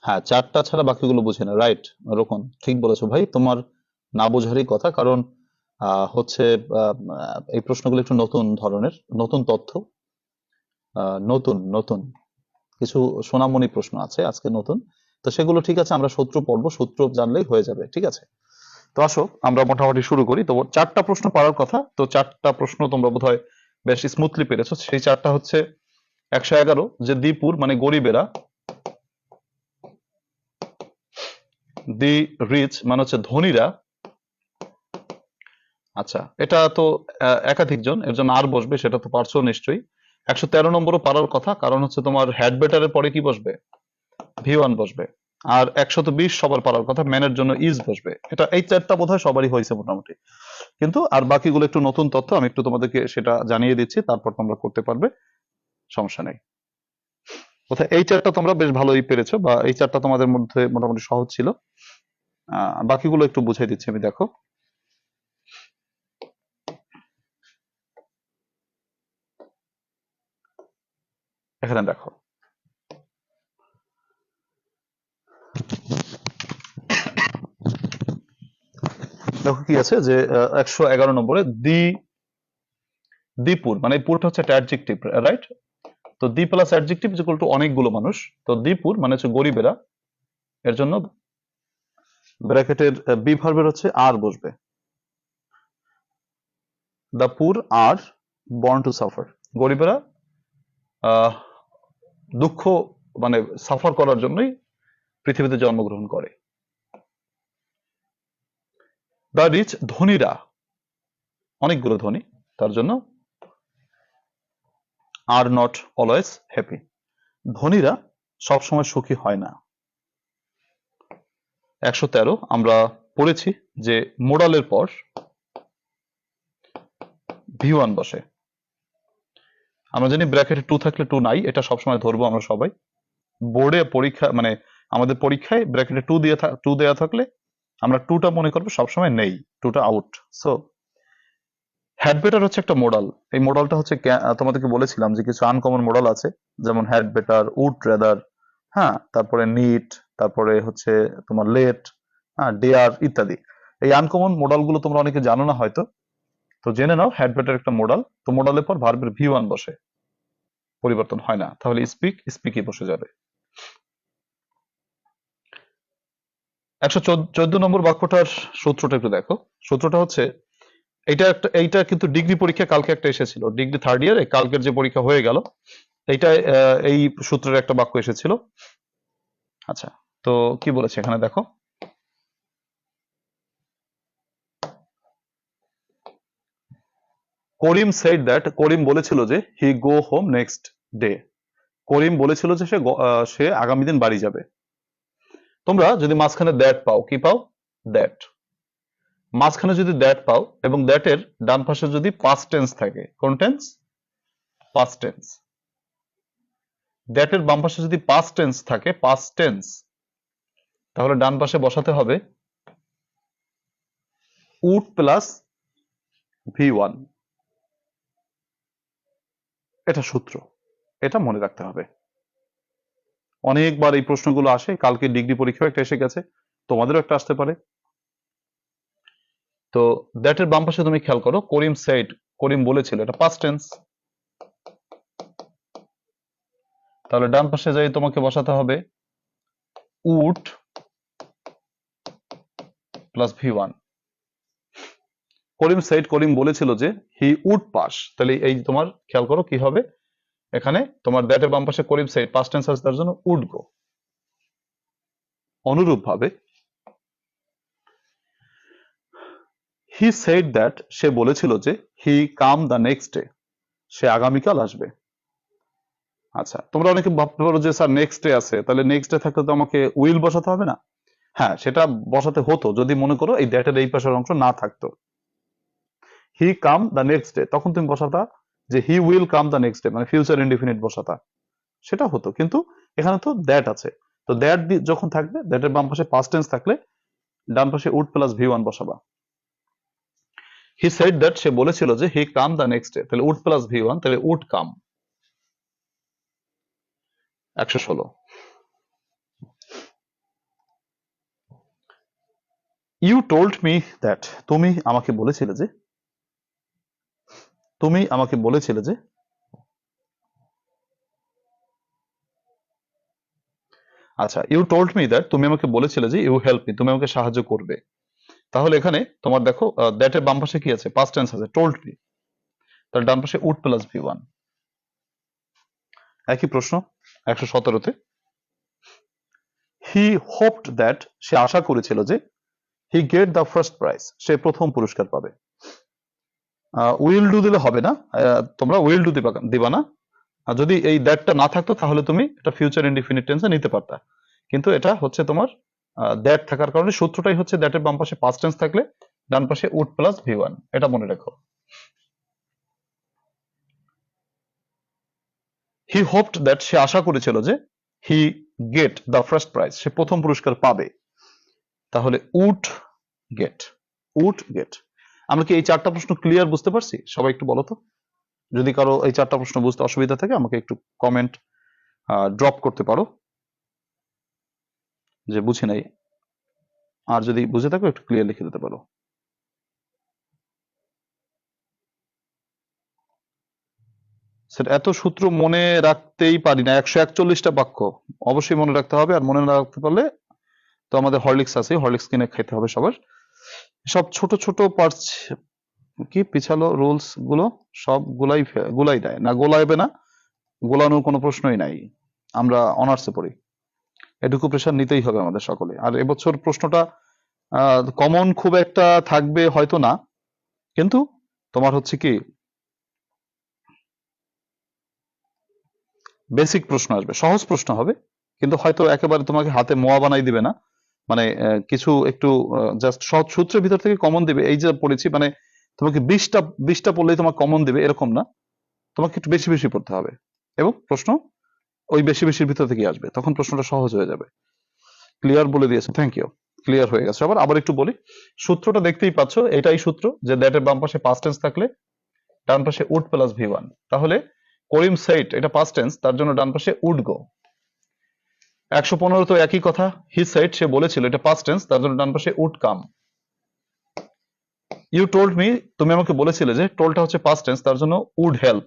হ্যাঁ, চারটা ছাড়া বাকিগুলো বুঝে না, রাইট। রোকন ঠিক বলেছো ভাই, তোমার না বোঝারই কথা, কারণ হচ্ছে এই প্রশ্নগুলো একটু নতুন ধরনের, নতুন তথ্য, নতুন নতুন কিছু সোনামণি প্রশ্ন আছে আজকে নতুন। তো সেগুলো ঠিক আছে, আমরা সূত্র পড়বো, সূত্র জানলেই হয়ে যাবে, ঠিক আছে? তো আসো আমরা মোটামুটি শুরু করি। তো 4টা প্রশ্ন পারার কথা, তো 4টা প্রশ্ন তোমরা বোধহয় বেশ স্মুথলি পেরেছো। সেই 4টা হচ্ছে 111 যে দীপুর মানে গরিবেরা, দি রিচ মানে হচ্ছে ধনীরা। আচ্ছা, এটা তো একাধিক জন, এর জন্য আর বসবে, সেটা তো পারছো নিশ্চয়ই। 113 নম্বরও পারার কথা, কারণ হচ্ছে তোমার হ্যাড বেটারের পরে কি বসবে? V1 বসবে। আর 120 সবার পারার কথা, ম্যানের জন্য ইজ বসবে। এটা এই 4টা বোধহয় সবারই হয়েছে মোটামুটি। কিন্তু আর বাকিগুলো একটু নতুন তথ্য, আমি একটু তোমাদেরকে সেটা জানিয়ে দিচ্ছি, তারপর তোমরা করতে পারবে, সমস্যা নেই। কোথায় এই 4টা তোমরা বেশ ভালোই পেরেছো, বা এই 4টা তোমাদের মধ্যে মোটামুটি সহজ ছিল। বাকিগুলো একটু বুঝাই দিচ্ছি আমি, দেখো। এখানে দেখো, দেখো কি আছে যে 111 নম্বরে দীপুর মানে পুরটা হচ্ছে একটা অ্যাডজেক্টিভ, রাইট? তো the plus adjective is equal to অনেকগুলো মানুষ। তো দীপুর মানে হচ্ছে গরিবেরা, এর জন্য ব্র্যাকেটের বি ভার্বের হচ্ছে আর বসবে। The poor are born to suffer, গরিবেরা আহ দুঃখ মানে সাফার করার জন্যই পৃথিবীতে জন্মগ্রহণ করে। দ্য রিচ ধনীরা, অনেকগুলো ধনী, তার জন্য আর নট অলওয়েজ হ্যাপি, ধনীরা সবসময় সুখী হয় না। 113 আমরা পড়েছি যে মোডালের পর V1 বসে। আমরা জানি ব্র্যাকেটে 2 থাকলে 2 নাই, এটা সবসময় ধরবো আমরা সবাই। বোর্ডে পরীক্ষা মানে আমাদের পরীক্ষায় ব্র্যাকেটে 2 দেয়া থাকলে আমরা 2টা মনে করবো সবসময় নেই, 2টা আউট। সো হ্যাড বেটার হচ্ছে একটা মডাল। এই মডালটা হচ্ছে তোমাদেরকে বলেছিলাম যে কিছু আনকমন মডাল আছে, যেমন হ্যাড বেটার, উড রেদার, হ্যাঁ, তারপরে নিট, তারপরে হচ্ছে তোমার লেট, হ্যাঁ, ডেয়ার ইত্যাদি। এই আনকমন মডাল গুলো তোমরা অনেকে জানো না হয়তো, তো জেনে নাও হ্যাড বেটার একটা মডাল। তো মডালের পর ভার্বের V1 বসে, পরিবর্তন হয় না, তাহলে স্পিকই বসে যাবে। 114 নম্বর বাক্যটার সূত্রটা একটু দেখো। সূত্রটা হচ্ছে এইটা কিন্তু ডিগ্রি পরীক্ষা কালকে একটা এসেছিল, ডিগ্রি থার্ড ইয়ারে কালকের যে পরীক্ষা হয়ে গেল, এইটা এই সূত্রের একটা বাক্য এসেছিল। আচ্ছা, তো কি বলেছে এখানে দেখো। করিম সেড দ্যাট, করিম বলেছিল যে হি গো হোম নেক্সট ডে, করিম বলেছিল যে সে আগামী দিন বাড়ি যাবে। তোমরা যদি মাঝখানে দ্যাট পাও, কি পাও? দ্যাট। মাঝখানে যদি দ্যাট পাও এবং দ্যাটের ডান পাশে যদি পাস্ট টেন্স থাকে, কোন টেন্স? Past tense. দ্যাটের বাম পাশে যদি পাস্ট টেন্স থাকে, পাস্ট টেন্স, তাহলে ডান পাশে বসাতে হবে উড প্লাস V1। এটা সূত্র, এটা মনে রাখতে হবে। অনেকবার এই প্রশ্নগুলো আসে, কালকে ডিগ্রি পরীক্ষাও একটা এসে গেছে, তোমাদেরও একটা আসতে পারে। তো দ্যাটের বাম পাশে তুমি খেয়াল করো, করিম সেড, করিম বলেছিল, এটা পাস্ট টেন্স। তাহলে ডান পাশে যাই তোমাকে বসাতে হবে would plus V1। Karim said, Karim বলেছিল যে হি উড পাস, তাহলে এই তোমার খেয়াল করো কি হবে এখানে, তোমার দ্যাটের বাম পাশে করিম সেড পাস্ট টেন্স আছে, তার জন্য উড গো। অনুরূপ ভাবে হি সেড দ্যাট, সে বলেছিল যে he come the next day, সে আগামীকাল আসবে। আচ্ছা, তোমরা অনেকে ভাবতে পারো যে স্যার নেক্সট ডে আছে, তাহলে নেক্সট ডে থাকলে তো আমাকে উইল বসাতে হবে না? হ্যাঁ, সেটা বসাতে হতো যদি মনে করো এই দ্যাটের এই পাশের অংশ না থাকতো। He come the next day, তখন তুমি বসাতা যে he will come the next day, মানে ফিউচার ইনডিফিনিট বসাতা, সেটা হতো। কিন্তু এখানে তো দ্যাট আছে, তো দ্যাট যখন থাকবে, দ্যাটের বাম পাশে পাস্ট টেন্স থাকলে ডান পাশে উড প্লাস V1 বসাবা। হি সেড দ্যাট, সে বলেছিল যে he come the next day, তাহলে উড প্লাস V1, তাহলে would come. 116 you told me that, তুমি আমাকে বলেছিলে যে, তুমি আমাকে বলেছিলে যে, আচ্ছা, ইউ টোল্ড মি দ্যাট, তুমি আমাকে বলেছিলে যে ইউ হেল্প মি, তুমি আমাকে সাহায্য করবে। তাহলে এখানে তোমার দেখো দ্যাট এর বাম পাশে কি আছে, পাস্ট টেন্স আছে, টোল্ড মি, তার ডান পাশে উড প্লাস V1। একই প্রশ্ন 117-তে, হি হোপড দ্যাট, সে আশা করেছিল যে, he get the first prize, সে প্রথম পুরস্কার পাবে। উইল ডু দিলে হবে না, তোমরা উইল ডু দিবা না। আর যদি এই দ্যাটটা না থাকতো তাহলে তুমি এটা ফিউচার ইনডিফিনিট টেন্সে নিতে পারতা, কিন্তু এটা হচ্ছে তোমার দ্যাট থাকার কারণে সূত্রটাই হচ্ছে দ্যাটের বাম পাশে পাস্ট টেন্স থাকলে ডান পাশে উড প্লাস V1, এটা মনে রাখো। হি হোপড দ্যাট, সে আশা করেছিল যে, he get the first prize, সে প্রথম পুরস্কার পাবে। তাহলে উড গেট, উড গেট। আমরা কি এই চারটা প্রশ্ন ক্লিয়ার বুঝতে পারছি? সবাই একটু বলো তো, যদি কারো এই চারটা প্রশ্ন বুঝতে অসুবিধা থাকে আমাকে একটু কমেন্ট ড্রপ করতে পারো যে বুঝি নাই, আর যদি বুঝে থাকো একটু ক্লিয়ার লিখে দিতে পারো। সেটা এত সূত্র মনে রাখতেই পারি না, 141টা বাক্য অবশ্যই মনে রাখতে হবে, আর মনে না রাখতে পারলে তো আমাদের হরলিক্স আছে, হরলিক্স কিনে খাইতে হবে সবার। সব ছোট ছোট পার্টস কি পিছালো রুলস গুলো সব গুলাই দেয় না, গোলাইবে না, গোলানোর কোনো প্রশ্নই নাই। আমরা অনার্সে পড়ি, এটুকু প্রেশার নিতেই হবে আমাদের সকলে। আর এবছর প্রশ্নটা কমন খুব একটা থাকবে হয়তো না, কিন্তু তোমার হচ্ছে কি বেসিক প্রশ্ন আসবে, সহজ প্রশ্ন হবে, কিন্তু হয়তো একেবারে তোমাকে হাতে মোয়া বানাই দিবে না, মানে কিছু একটু জাস্ট সহজ সূত্রের ভিতর থেকে কমন দিবে। এই যে পড়েছি মানে তোমাকে 20টা পড়লেই তোমাকে কমন দিবে এরকম না, তোমাকে একটু বেশি বেশি পড়তে হবে, এবং প্রশ্ন ওই বেশি বেশির ভিতর থেকে আসবে, তখন প্রশ্নটা সহজ হয়ে যাবে। ক্লিয়ার বলে দিয়েছে, থ্যাংক ইউ, ক্লিয়ার হয়ে গেছে। আবার একটু বলি, সূত্রটা দেখতেই পাচ্ছ, এটাই সূত্র যে দ্যাটের বাম পাশে পাস্ট টেন্স থাকলে ডান পাশে উড প্লাস V1। তাহলে করিম সেট, এটা পাস্ট টেন্স, তার জন্য ডান পাশে উড গো। 115 তো একই কথা, হি সেট, সে বলেছিল, এটা পাস্ট টেন্স, তার জন্য ডান পাশে would come. You told me, তুমি আমাকে বলেছিলে যে, টোল্ডটা হচ্ছে পাস্ট টেন্স, তার জন্য would help.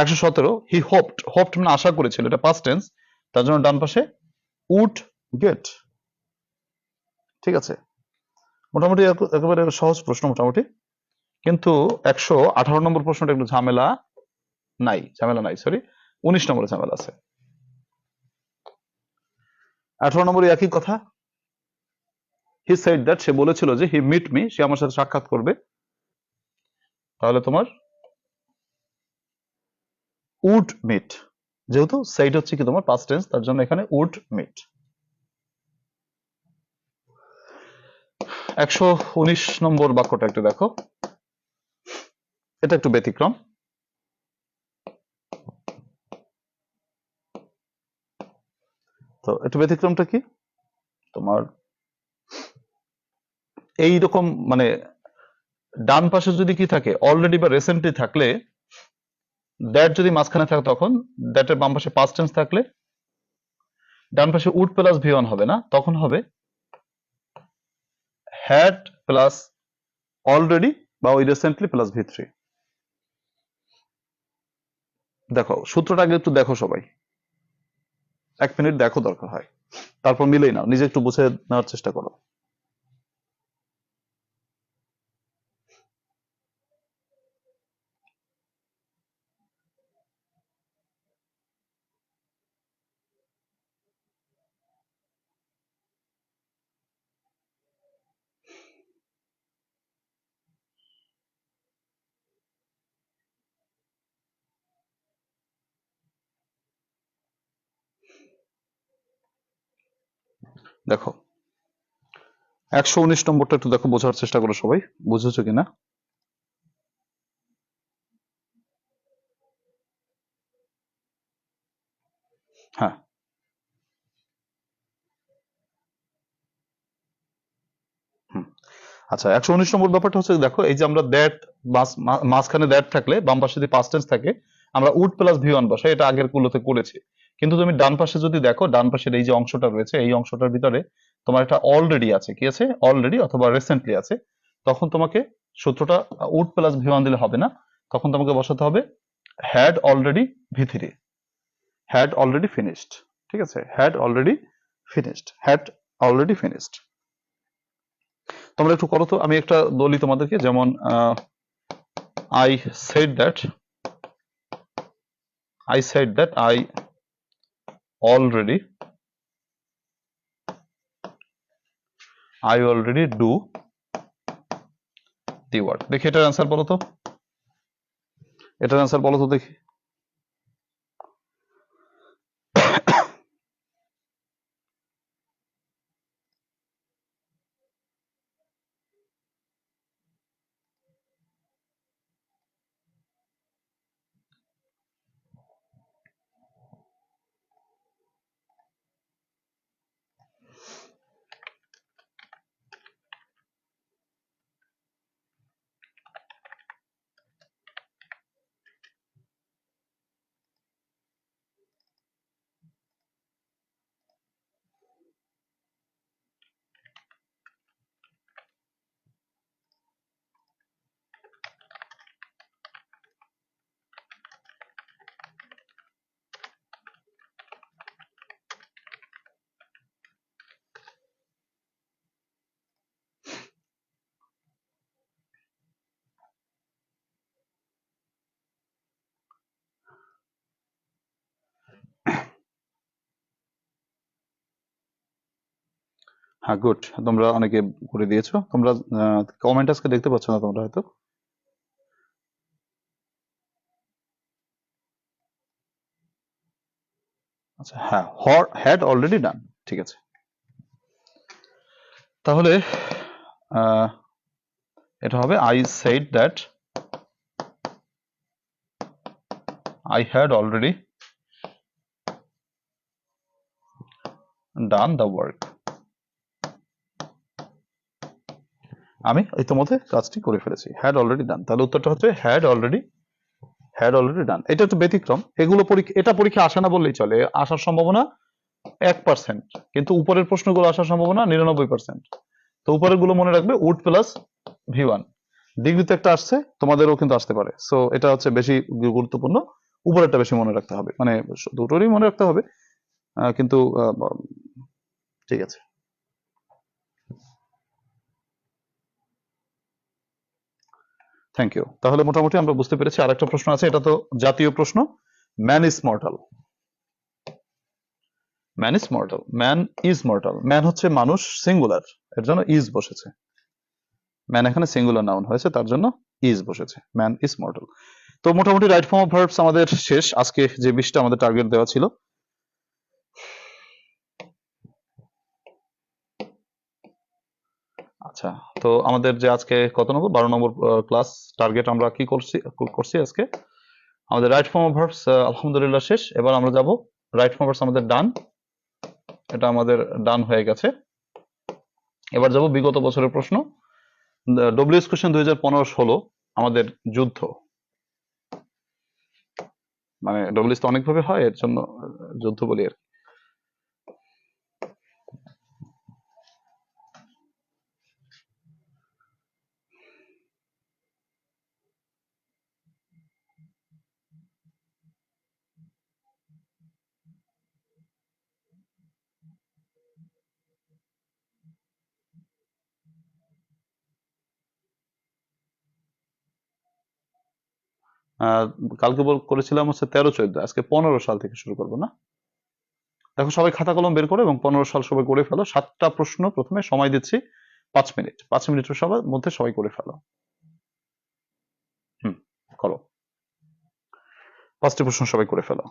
117, he hoped, hoped মানে আশা করেছিল, এটা পাস্ট টেন্স, তার জন্য ডান পাশে উড গেট। ঠিক আছে, মোটামুটি একেবারে সহজ প্রশ্ন মোটামুটি, কিন্তু 118 নম্বর প্রশ্নটা একটু ঝামেলা নাই, সরি 19 নম্বরে ঝামেলা আছে। 18 নম্বরে একই কথা, হি সেড দ্যাট, সে বলেছিল যে, হি মিট মি, সে আমার সাথে সাক্ষাৎ করবে। তাহলে তোমার উড মিট, যেহেতু সেড হচ্ছে কি তোমার পাস্ট টেন্স, তার জন্য এখানে উড মিট। 119 নম্বর বাক্যটা একটু দেখো, এটা একটু ব্যতিক্রম। তো একটু ব্যতিক্রমটা কি তোমার, এইরকম মানে ডান পাশে যদি কি থাকে অলরেডি বা রিসেন্টলি থাকলে, দ্যাট যদি মাঝখানে থাকে তখন দ্যাটের বাম পাশে পাস্ট টেন্স থাকলে ডান পাশে উড প্লাস V1 হবে না, তখন হবে হ্যাড প্লাস অলরেডি বা ওই রিসেন্টলি প্লাস V3। দেখো সূত্রটা আগে একটু দেখো সবাই, 1 মিনিট দেখো দরকার হয়, তারপর মিলেই নাও, নিজে একটু বুঝে নেওয়ার চেষ্টা করো। দেখো 119 নম্বরটা একটু দেখো, বোঝার চেষ্টা করো সবাই, বুঝেছো কিনা। হ্যাঁ, আচ্ছা 119 নম্বর ব্যাপারটা হচ্ছে, দেখো এই যে আমরা দ্যাট মাঝখানে দ্যাট থাকলে বাম পাশে যদি পাস্ট টেন্স থাকে আমরা উড প্লাস V1 বসাই, এটা আগের গুলোতে করেছি। কিন্তু তুমি ডান পাশে যদি দেখো, ডান পাশের এই যে অংশটা রয়েছে, এই অংশটার ভিতরে তোমার এটা অলরেডি আছে, কি আছে? অলরেডি অথবা রিসেন্টলি আছে, তখন তোমাকে সূত্রটা উড প্লাস ভি ওয়ান দিলে হবে না, তখন তোমাকে বসাতে হবে had already V three, had already finished. ঠিক আছে, had already finished, had already finished. তোমরা একটু করো তো, আমি একটা বলি তোমাদেরকে, যেমন I said that, I said that I already do the work. দেখি এটার অ্যান্সার বলো তো, এটার অ্যান্সার বলো তো দেখি। হ্যাঁ, গুড, তোমরা অনেকে করে দিয়েছো। তোমরা কমেন্ট আজকে দেখতে পাচ্ছ না তোমরা হয়তো। আচ্ছা, হ্যাঁ, হ্যাড অলরেডি ডান, ঠিক আছে। তাহলে আহ, এটা হবে I said that I had already done the work. আমি ইতিমধ্যে কাজটি করে ফেলেছি, হ্যাড অলরেডি ডান। তাহলে উত্তরটা হচ্ছে হ্যাড অলরেডি ডান। এটা একটু ব্যতিক্রম, এগুলো পরীক্ষা, এটা পরীক্ষা আসে না বললেই চলে, আসার সম্ভাবনা 1%, কিন্তু উপরের প্রশ্নগুলো আসার সম্ভাবনা 99%। তো উপরের গুলো মনে রাখবে, উড প্লাস ভি ওয়ান। ডিগ্রিতে একটা আসছে, তোমাদেরও কিন্তু আসতে পারে, সো এটা হচ্ছে বেশি গুরুত্বপূর্ণ। উপরেরটা বেশি মনে রাখতে হবে, মানে দুটোরই মনে রাখতে হবে, কিন্তু ঠিক আছে। Thank you. তাহলে মোটামুটি আমরা বুঝতে পেরেছি। আরেকটা প্রশ্ন আছে, এটা তো জাতীয় প্রশ্ন, man is mortal. Man is mortal, man is mortal, man হচ্ছে মানুষ, সিঙ্গুলার, এর জন্য ইজ বসেছে। ম্যান এখানে সিঙ্গুলার নাউন হয়েছে, তার জন্য ইজ বসেছে, ম্যান ইজ মর্টাল। তো মোটামুটি রাইট ফর্ম অফ ভার্বস আমাদের শেষ, আজকে যে 20টা আমাদের টার্গেট দেওয়া ছিল। আচ্ছা, তো আমাদের যে আজকে কত নম্বর, 12 নম্বর ক্লাস টার্গেট, আমরা কি করছি আজকে? আমাদের রাইট ফর্ম অফ ভার্বস আলহামদুলিল্লাহ শেষ। এবার আমরা যাব, রাইট ফর্ম ভার্বস আমাদের ডান, এটা আমাদের ডান হয়ে গেছে। এবার যাব বিগত বছরের প্রশ্ন। ডব্লিউএস কোশ্চেন 2015-16 আমাদের যুদ্ধ, মানে ডব্লিউএস তো অনেকভাবে হয়, এর জন্য যুদ্ধ বলি আর কি। আহ, কালকে করেছিলাম হচ্ছে 13-14, আজকে 15 সাল থেকে শুরু করবো না। দেখো সবাই খাতা কলম বের করো এবং 15 সাল সবাই করে ফেলো। 7টা প্রশ্ন, প্রথমে সময় দিচ্ছি 5 মিনিট, 5 মিনিটের সবার মধ্যে সবাই করে ফেলো। হুম, করো, 5টি প্রশ্ন সবাই করে ফেলো।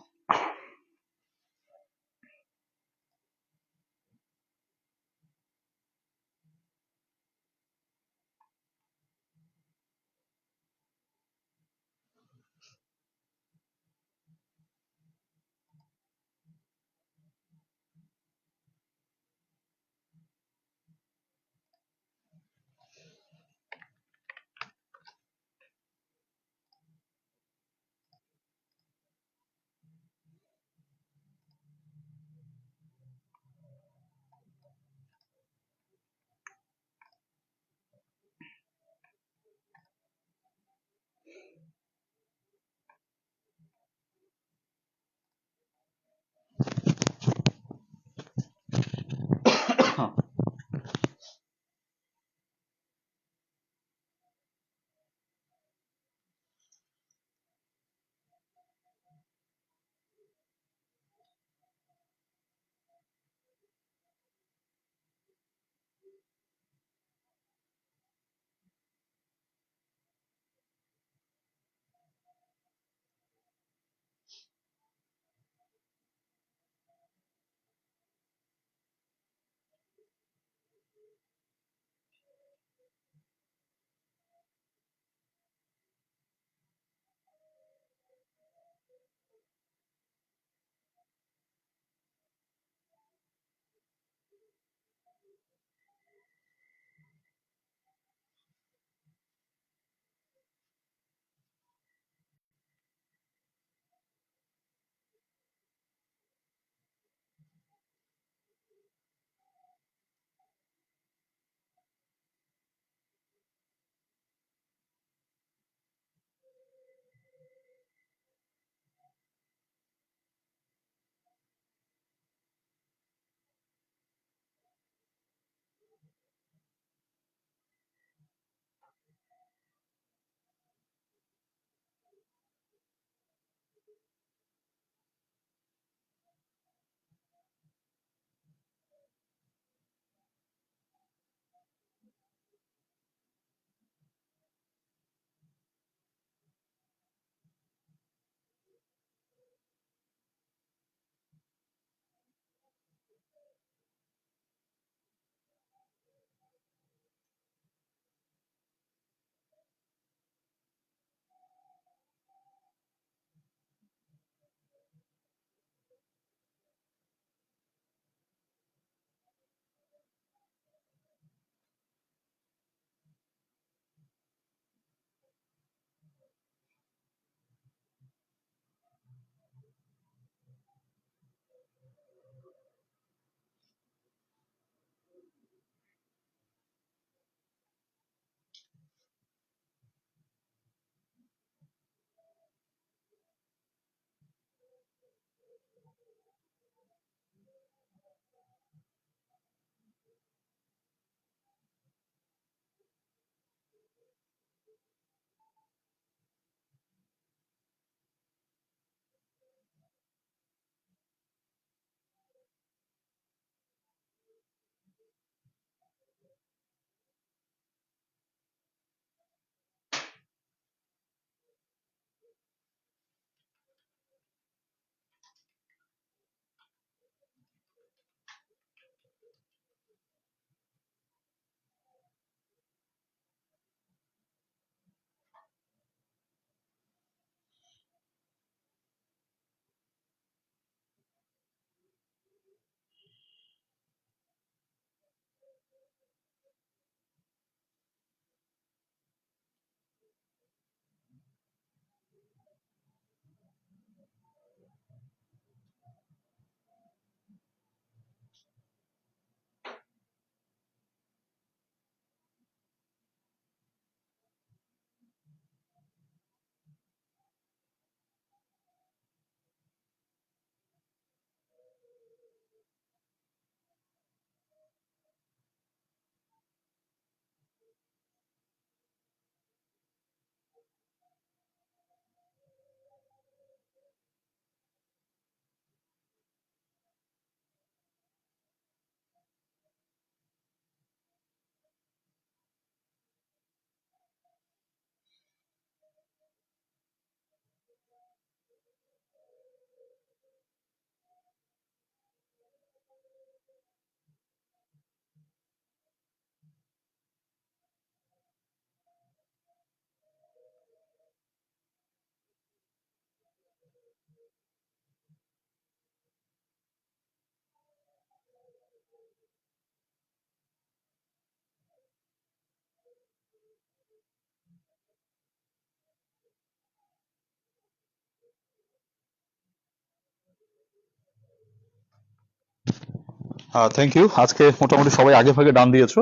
Thank you. আজকে মোটামুটি সবাই আগে ভাগে ডান দিয়েছো,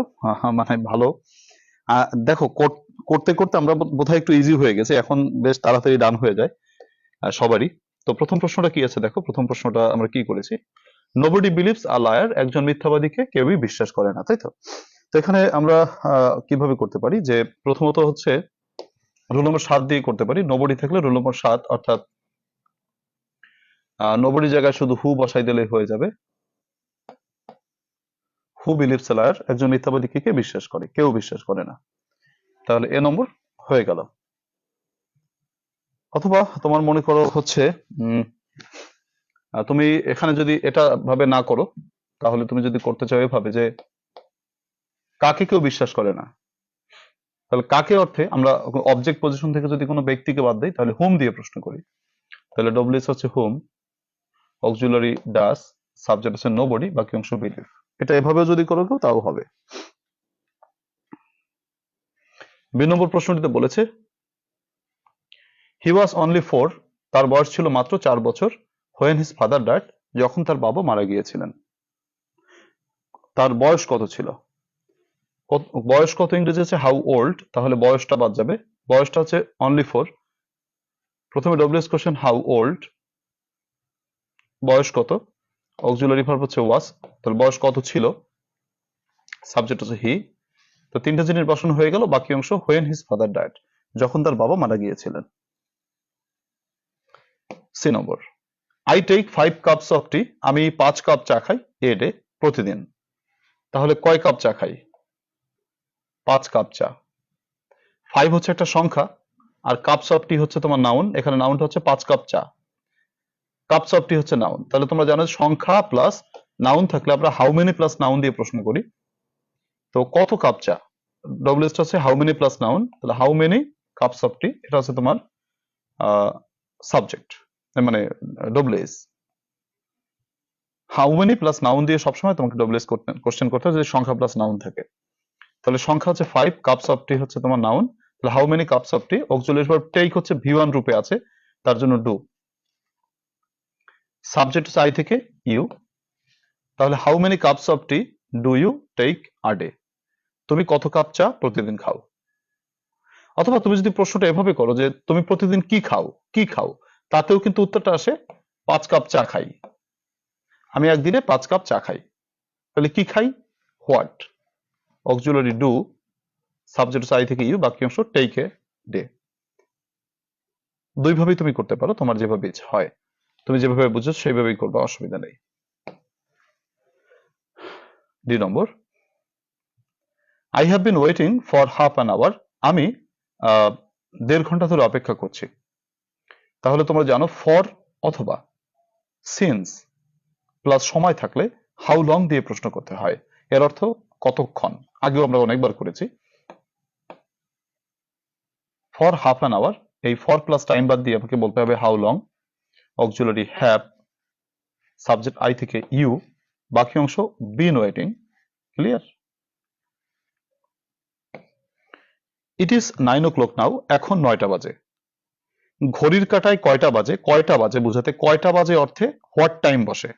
মানে ভালো। দেখো করতে করতে আমরা বোধহয় একটু ইজি হয়ে গেছে, এখন বেশ তাড়াতাড়ি ডান হয়ে যায় সবারই। তো প্রথম প্রশ্নটা কি আছে দেখো, প্রথম প্রশ্নটা আমরা কি করেছি, নোবডি বিলিভস আ লায়ার, একজন মিথ্যাবাদীকে কেউই বিশ্বাস করে না, তাই তো? তো এখানে আমরা কিভাবে করতে পারি, যে প্রথমত হচ্ছে রুল নম্বর 7 দিয়ে করতে পারি। নোবডি থাকলে রুল নম্বর 7, অর্থাৎ নোবডি জায়গায় শুধু হু বসাই দিলেই হয়ে যাবে। হু বিলিভস আ লায়ার, একজন মিথ্যাবাদীকে কে বিশ্বাস করে, কেউ বিশ্বাস করে না। তাহলে এ নম্বর হয়ে গেল। অথবা তোমার মনে করো হচ্ছে তুমি এখানে যদি এটা ভাবে না করো, তাহলে তুমি যদি করতে চাও এভাবে যে কাকে কেউ বিশ্বাস করে না, তাহলে কাকে অর্থে আমরা অবজেক্ট পজিশন থেকে যদি কোনো ব্যক্তিকে বাদ দেই, তাহলে হুম দিয়ে প্রশ্ন করি। তাহলে ডব্লিউএস হচ্ছে হুম, অক্সিলারি ডাস, সাবজেক্ট হচ্ছে নোবডি, বাকি অংশ বিলিভ। এটা এভাবেও যদি করো কেউ তাও হবে। বি নম্বর প্রশ্নটিতে বলেছে হি ওয়াজ অনলি 4, তার বয়স ছিল মাত্র 4 বছর, হোয়েন হিজ ফাদার ডাইড, যখন তার বাবা মারা গিয়েছিলেন। তার বয়স কত ছিল? বয়স কত ইংরেজি হচ্ছে হাউ ওল্ড, তাহলে বয়সটা বাদ যাবে। বয়সটা হচ্ছে অনলি 4, প্রথমে ডব্লিউএস কোশ্চেন হাউ ওল্ড, বয়স কত, অক্সিলারি ভার্ব হচ্ছে ওয়াজ, তাহলে বয়স কত ছিল, সাবজেক্ট হচ্ছে হি। তো তিনটা জিনিস বসানো হয়ে গেল, বাকি অংশ হোয়েন হিজ ফাদার ডাইড, যখন তার বাবা মারা গিয়েছিলেন। C number, I take 5 cups of tea, আমি 5 কাপ চা খাই এ ডে, প্রতিদিন। তাহলে কয় কাপ চা খাই? 5 কাপ চা। 5 হচ্ছে একটা সংখ্যা, আর কাপস অফ টি হচ্ছে তোমার নাউন, এখানে নাউনটা হচ্ছে 5 কাপ চা, কাপস অফ টি হচ্ছে নাউন। তাহলে তোমরা জানো সংখ্যা প্লাস নাউন থাকলে আমরা হাউ মেনি প্লাস নাউন দিয়ে প্রশ্ন করি। তো কত কাপ চা, ডব্লিউএস হচ্ছে হাউ মেনি প্লাস নাউন, তাহলে how many cups of tea, এটা হচ্ছে তোমার সাবজেক্ট, মানে WH. How many plus noun দিয়ে সবসময় তোমাকে ডব্লিউএস কোশ্চেন করতে হয় যদি সংখ্যা প্লাস নাউন থাকে। তাহলে সংখ্যা হচ্ছে 5, কাপস অফ টি হচ্ছে তোমার নাউন, তাহলে how many cups of tea, auxiliary verb take হচ্ছে ভি1 রূপে আছে, তার জন্য ডু। সাবজেক্ট হচ্ছে আই থেকে ইউ, তাহলে how many cups of tea do you take a day, তুমি কত কাপ চা প্রতিদিন খাও। অথবা তুমি যদি প্রশ্নটা এভাবে করো যে তুমি প্রতিদিন কি খাও, কি খাও, তাতেও কিন্তু উত্তরটা আসে 5 কাপ চা খাই, আমি একদিনে 5 কাপ চা খাই। তাহলে কি খাই, what, auxiliary do, subject I থেকে ইউ, বাকি অংশ টেক এ ডে। দুইভাবেই তুমি করতে পারো, তোমার যেভাবে ইচ্ছা হয়, তুমি যেভাবে বুঝো সেইভাবেই করবে, অসুবিধা নেই। D number, I have been waiting for half an hour, আমি 1.5 ঘন্টা ধরে অপেক্ষা করছি। তাহলে তোমরা জানো ফর অথবা সিন্স প্লাস সময় থাকলে হাউ লং দিয়ে প্রশ্ন করতে হয়, এর অর্থ কতক্ষণ, আগেও আমরা অনেকবার করেছি। ফর হাফ অ্যান আওয়ার, এই ফর প্লাস টাইম বাদ দিয়ে আমাকে বলতে হবে how long, auxiliary have, subject I থেকে ইউ, বাকি অংশ been waiting. Clear? It is 9 o'clock নাও, এখন 9টা বাজে। ঘড়ির কাঁটায় কয়টা বাজে, কয়টা বাজে বোঝাতে কয়টা বাজে অর্থে হোয়াট টাইম বসে,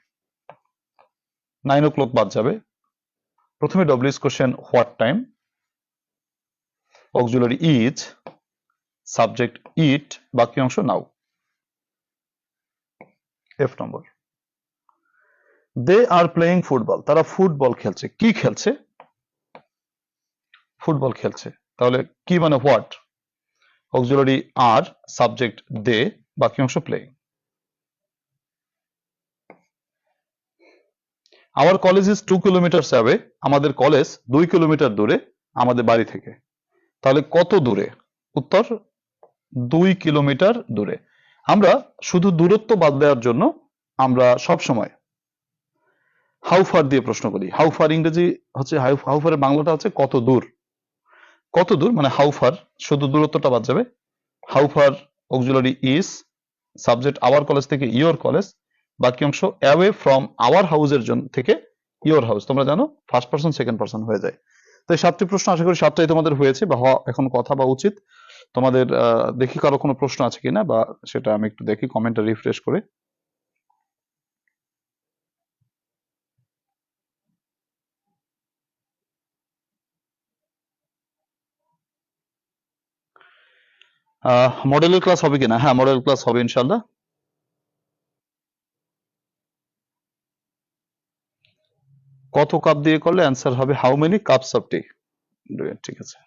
9 o'clock বাদ যাবে। প্রথমে W S question what time, auxiliary is, subject it, বাকি অংশ নাও। F number, they are playing football, তারা ফুটবল খেলছে, কি খেলছে, ফুটবল খেলছে। তাহলে কি মানে what, auxiliary are, subject they, বাকি অংশ playing. Our college is 2 kilometre away, আমাদের কলেজ 2 কিলোমিটার দূরে আমাদের বাড়ি থেকে। তাহলে কত দূরে, উত্তর 2 কিলোমিটার দূরে। আমরা শুধু দূরত্ব বাদ দেওয়ার জন্য আমরা সব সময় হাউ ফার দিয়ে প্রশ্ন করি। হাউ ফার ইংরেজি হচ্ছে হাউ ফারের বাংলাটা হচ্ছে কত দূর, কত দূর মানে হাউ ফার, শুধু দূরত্বটা বাদ যাবে। How far, auxiliary is, subject our college থেকে ইয়োর কলেজ, বাকি অংশ অ্যাওয়ে ফ্রম আওয়ার হাউসের জন্য থেকে ইয়োর হাউস। তোমরা জানো ফার্স্ট পার্সন সেকেন্ড পার্সন হয়ে যায়। তো এই 7টি প্রশ্ন আশা করি 7টাই তোমাদের হয়েছে বা হওয়া এখন কথা বা উচিত। তোমাদের দেখি কারো কোনো প্রশ্ন আছে কিনা, বা সেটা আমি একটু দেখি কমেন্টটা রিফ্রেশ করে। মডেলের ক্লাস হবে কিনা? হ্যাঁ, মডেল ক্লাস হবে ইনশাল্লাহ। কত কাপ দিয়ে করলে অ্যান্সার হবে হাউ মেনি কাপস অফ টি। ঠিক আছে।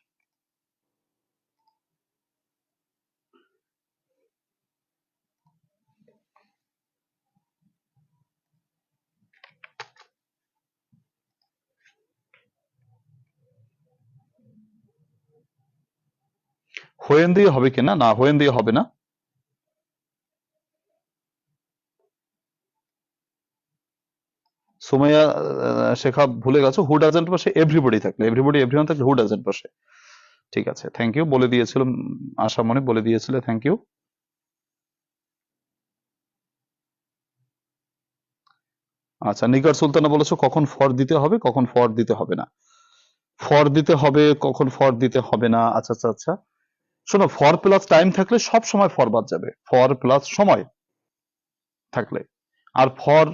হোয়েন দিয়ে হবে কিনা? না, হোয়েন দিয়ে হবে না। সুমাইয়া শেখা ভুলে গেছো, হু ডাজেন্ট পাশে এভরিবডি থাকলে, এভরিবডি এভরিওয়ান থাকলে হু ডাজেন্ট পাশে। ঠিক আছে, থ্যাংক ইউ, বলে দিয়েছিল আশা মনে, বলে দিয়েছিলে, থ্যাংক ইউ। আচ্ছা, নিগার সুলতানা বলেছো কখন ফর দিতে হবে, কখন ফর দিতে হবে না। ফর দিতে হবে, কখন ফর দিতে হবে না। আচ্ছা আচ্ছা আচ্ছা, শোনো, ফর প্লাস টাইম থাকলে সব সময় ফর বাদ যাবে, ফর প্লাস সময় থাকলে। আর ফর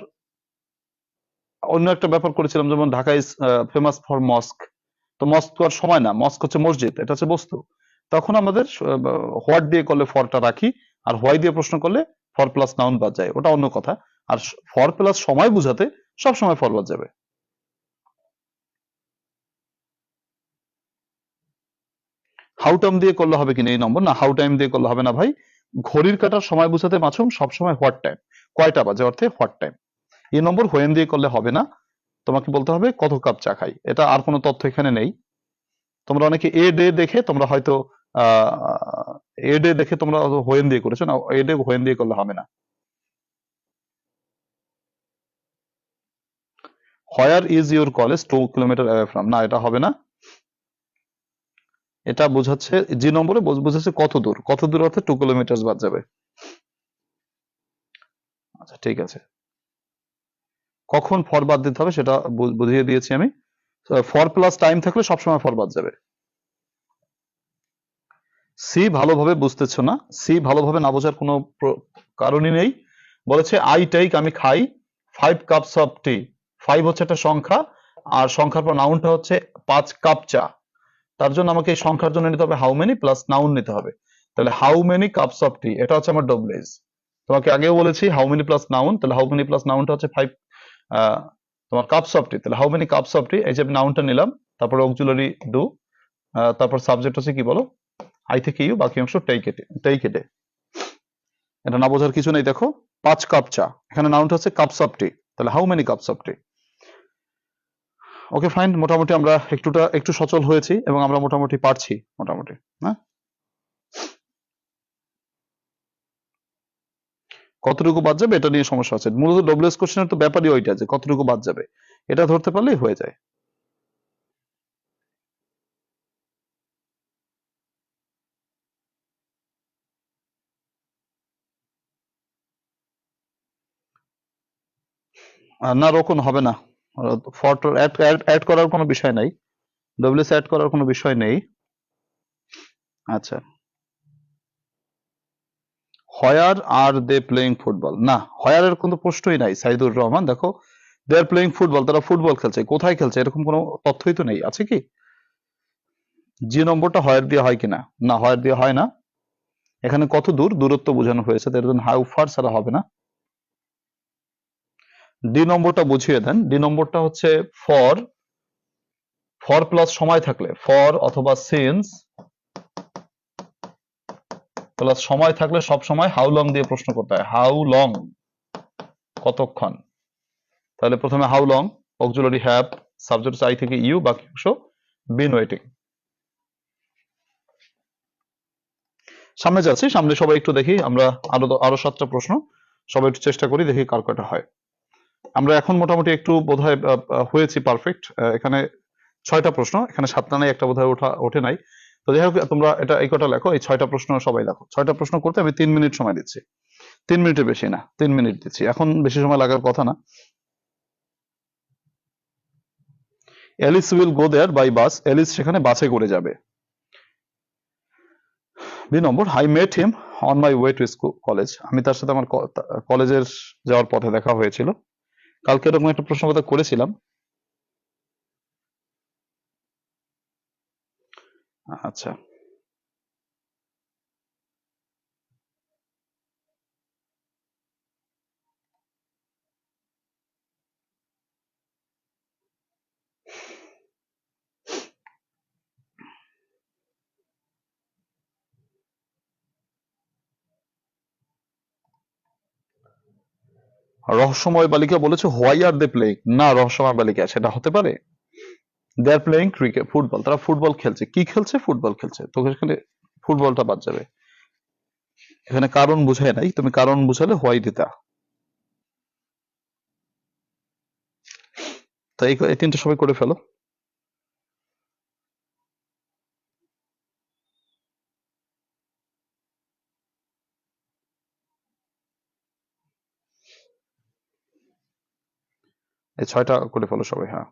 অন্য একটা ব্যাপার করেছিলাম, যেমন ঢাকা ইজ ফেমাস ফর মস্ক, তো মস্ক তো আর সময় না, মস্ক হচ্ছে মসজিদ, এটা হচ্ছে বস্তু। তখন আমাদের হোয়াট দিয়ে করলে ফরটা রাখি, আর হোয়াই দিয়ে প্রশ্ন করলে ফর প্লাস নাউন বাদ যায়, ওটা অন্য কথা। আর ফর প্লাস সময় বুঝাতে সব সময় ফর বাদ যাবে। হাউ টাইম দিয়ে করলে হবে কিনা এই নম্বর, না হাউ টাইম দিয়ে করলে হবে না ভাই। ঘড়ির কাটার সময় বুঝাতে মাছুম সবসময় হোয়াট টাইম, কয়টা বাজে অর্থে হোয়াট টাইম। এই নম্বর হোয়েন দিয়ে করলে হবে না, তোমাকে বলতে হবে কত কাপ চা খাই, এটা আর কোনো তথ্য এখানে নেই। তোমরা অনেকে এ ডে দেখে তোমরা হয়তো এ ডে দেখে তোমরা হোয়েন দিয়ে করেছো, না এ ডে হোয়েন দিয়ে করলে হবে না। Where is your college 2 kilometre away from, না এটা হবে না। এটা বোঝাচ্ছে, জি নম্বরে বোঝাচ্ছে কত দূর, কত দূর অর্থে 2 কিলোমিটার বাদ যাবে। আচ্ছা ঠিক আছে, কখন ফর বাদ দিতে হবে সেটা বুঝিয়ে দিয়েছি আমি। ফর প্লাস টাইম থাকলে সবসময় ফর বাদ যাবে। সি ভালোভাবে বুঝতেছো না, সি ভালোভাবে না বোঝার কোনো কারণই নেই। বলেছে আই টেক, আমি খাই 5 কাপস অফ টি, 5 হচ্ছে একটা সংখ্যা, আর সংখ্যার পর নাউনটা হচ্ছে 5 কাপ চা। তার জন্য আমাকে এই সংখ্যার জন্য নিতে হবে হাউ মেনি প্লাস নাউন নিতে হবে। তাহলে how many cups of tea, এটা হচ্ছে আমার ডব্লেজ। তোমাকে আগেও বলেছি হাউ মেনি প্লাস নাউন, তাহলে হাউ মেনি প্লাস নাউনটা হচ্ছে 5 তোমার কাপস অফ টি, তাহলে হাউ মেনি কাপস অফ টি, এই যে নাউনটা নিলাম, তারপরে অক্সিলারি ডু, তারপর সাবজেক্ট হচ্ছে কি বলো, আই থেকে ইউ, বাকি অংশ টেক এটে। এটা না বোঝার কিছু নেই, দেখো 5 কাপ চা, এখানে নাউনটা হচ্ছে কাপস অফ টি, তাহলে how many cups of T. Okay fine, মোটামুটি আমরা একটু সচল হয়েছি এবং আমরা মোটামুটি পারছি মোটামুটি। হ্যাঁ, কতটুকু বাদ যাবে এটা নিয়ে সমস্যা আছে, মূলত ডব্লিউএস কোশ্চেনের তো ব্যাপারই ওইটা যে কতটুকু বাদ যাবে, এটা ধরতে পারলেই হয়ে যায়। না রকম হবে না, ফটো অ্যাড করার কোনো বিষয় নাই, ডব্লিউএস অ্যাড করার কোনো বিষয় নেই। আচ্ছা, হোয়ার আর দে প্লেইং ফুটবল, না হোয়ার এর কোনো প্রশ্নই নাই সাইদুর রহমান, দেখো দে আর প্লেইং ফুটবল, তারা ফুটবল খেলছে, কোথায় খেলছে এরকম কোনো তথ্যই তো নেই, আছে কি? জি নম্বরটা হোয়ার দিয়ে হয় কিনা, না হোয়ার দিয়ে হয় না। এখানে কত দূর, দূরত্ব বোঝানো হয়েছে, তার জন্য হাউ ফার ছাড়া হবে না। ডি নম্বরটা বুঝিয়ে দেন, ডি নম্বরটা হচ্ছে ফর, ফর প্লাস সময় থাকলে, ফর অথবা সিন্স প্লাস সময় থাকলে সব সময় হাউ লং দিয়ে প্রশ্ন করতে হয়, হাউ লং, কতক্ষণ। তাহলে প্রথমে how long, auxiliary have, subject I থেকে ইউ, বাকি অংশ বিন ওয়েটিং। সামনে যাচ্ছি, সামনে সবাই একটু দেখি, আমরা আরো 7টা প্রশ্ন, সবাই একটু চেষ্টা করি দেখি কার কয়টা হয়। আমরা এখন মোটামুটি একটু বোধহয় হয়েছি পারফেক্ট। এখানে 6টা প্রশ্ন, এখানে 7টা নাই, একটা বোধহয় ওঠে নাই। তো যাই হোক, তোমরা এটা এই কটা লেখো, এই 6টা প্রশ্ন সবাই লেখো। 6টা প্রশ্ন করতে আমি 3 মিনিট সময় দিচ্ছি, 3 মিনিটের বেশি না, 3 মিনিট দিচ্ছি, এখন বেশি সময় লাগার কথা না। Alice will go there by bus, Alice সেখানে বাসে করে যাবে। B number, I met him on my way to school college, আমি তার সাথে আমার কলেজের যাওয়ার পথে দেখা হয়েছিল। কালকে এরকম একটা প্রশ্ন কথা করেছিলাম। আচ্ছা, রহস্যময় বালিকা বলেছে হোয়াই আর দে প্লেইং, না রহস্যময় বালিকা সেটা হতে পারে। দে আর প্লেইং ক্রিকেট, ফুটবল, তারা ফুটবল খেলছে। কি খেলছে? ফুটবল খেলছে। তো এখানে ফুটবলটা বাদ যাবে। এখানে কারণ বুঝায় নাই, তুমি কারণ বুঝালে হোয়াই দিতা। তো এই তিনটা সবাই করে ফেলো। এই 6টা করে ফেলো সবাই, হ্যাঁ।